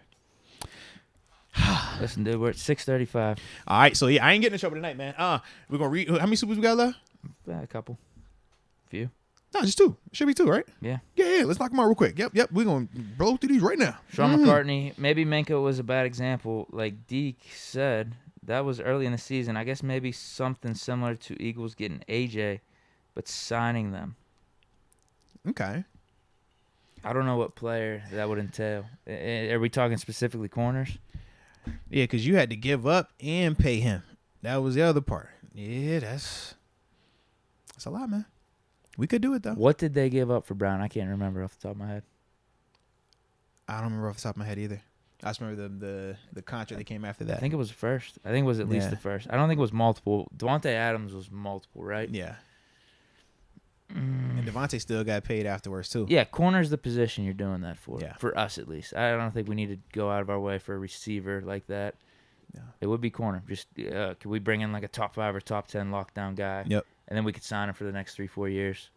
Listen, dude, we're at 6:35. All right, so yeah, I ain't getting in trouble tonight, man. We're gonna read. How many supers we got left? A couple, few. No, just two. It should be two, right? Yeah. Yeah. Let's knock them out real quick. Yep. We're gonna blow through these right now. Sean McCartney. Maybe Minka was a bad example. Like Deke said, that was early in the season. I guess maybe something similar to Eagles getting AJ, but signing them. Okay. I don't know what player that would entail. Are we talking specifically corners? Yeah, because you had to give up and pay him. That was the other part. Yeah, that's a lot, man. We could do it, though. What did they give up for Brown? I can't remember off the top of my head. I don't remember off the top of my head either. I just remember the contract that came after that. I think it was the first. I think it was at least the first. I don't think it was multiple. Devontae Adams was multiple, right? Yeah. And Devontae still got paid afterwards, too. Yeah, corner's the position you're doing that for. Yeah. For us, at least. I don't think we need to go out of our way for a receiver like that. Yeah. It would be corner. Just could we bring in like a top 5 or top 10 lockdown guy? Yep. And then we could sign him for the next 3-4 years.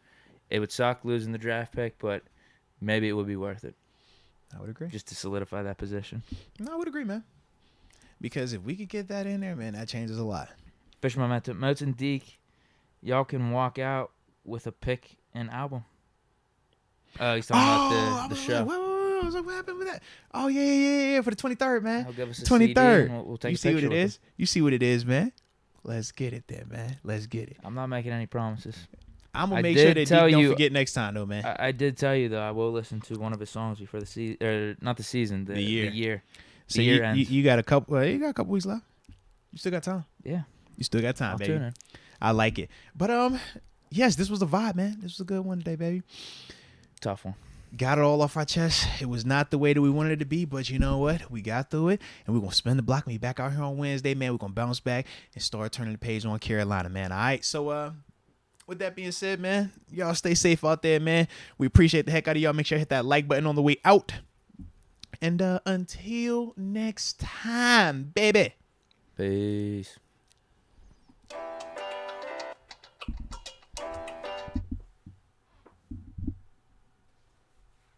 It would suck losing the draft pick, but maybe it would be worth it. I would agree. Just to solidify that position. No, I would agree, man. Because if we could get that in there, man, that changes a lot. Fish momentum. Moats and Deke, y'all can walk out with a pick and album. Oh, he's talking about the show. Wait. I was like, what happened with that? Oh, yeah. For the 23rd, man. He'll give us a 23rd. CD and we'll take you a see what picture it with is? You see what it is, man? Let's get it there, man. Let's get it. I'm not making any promises. I'm going to make sure that Deke don't forget next time, though, man. I did tell you, though, I will listen to one of his songs before the season. Or not the season, the year. So year ends. you got a couple weeks left? You still got time? Yeah. You still got time, I'll baby. tune in. I like it. But, yes, this was a vibe, man. This was a good one today, baby. Tough one. Got it all off our chest. It was not the way that we wanted it to be, but you know what? We got through it, and we're going to spin the block and be back out here on Wednesday, man. We're going to bounce back and start turning the page on Carolina, man. All right, so with that being said, man, y'all stay safe out there, man. We appreciate the heck out of y'all. Make sure you hit that like button on the way out. And until next time, baby. Peace.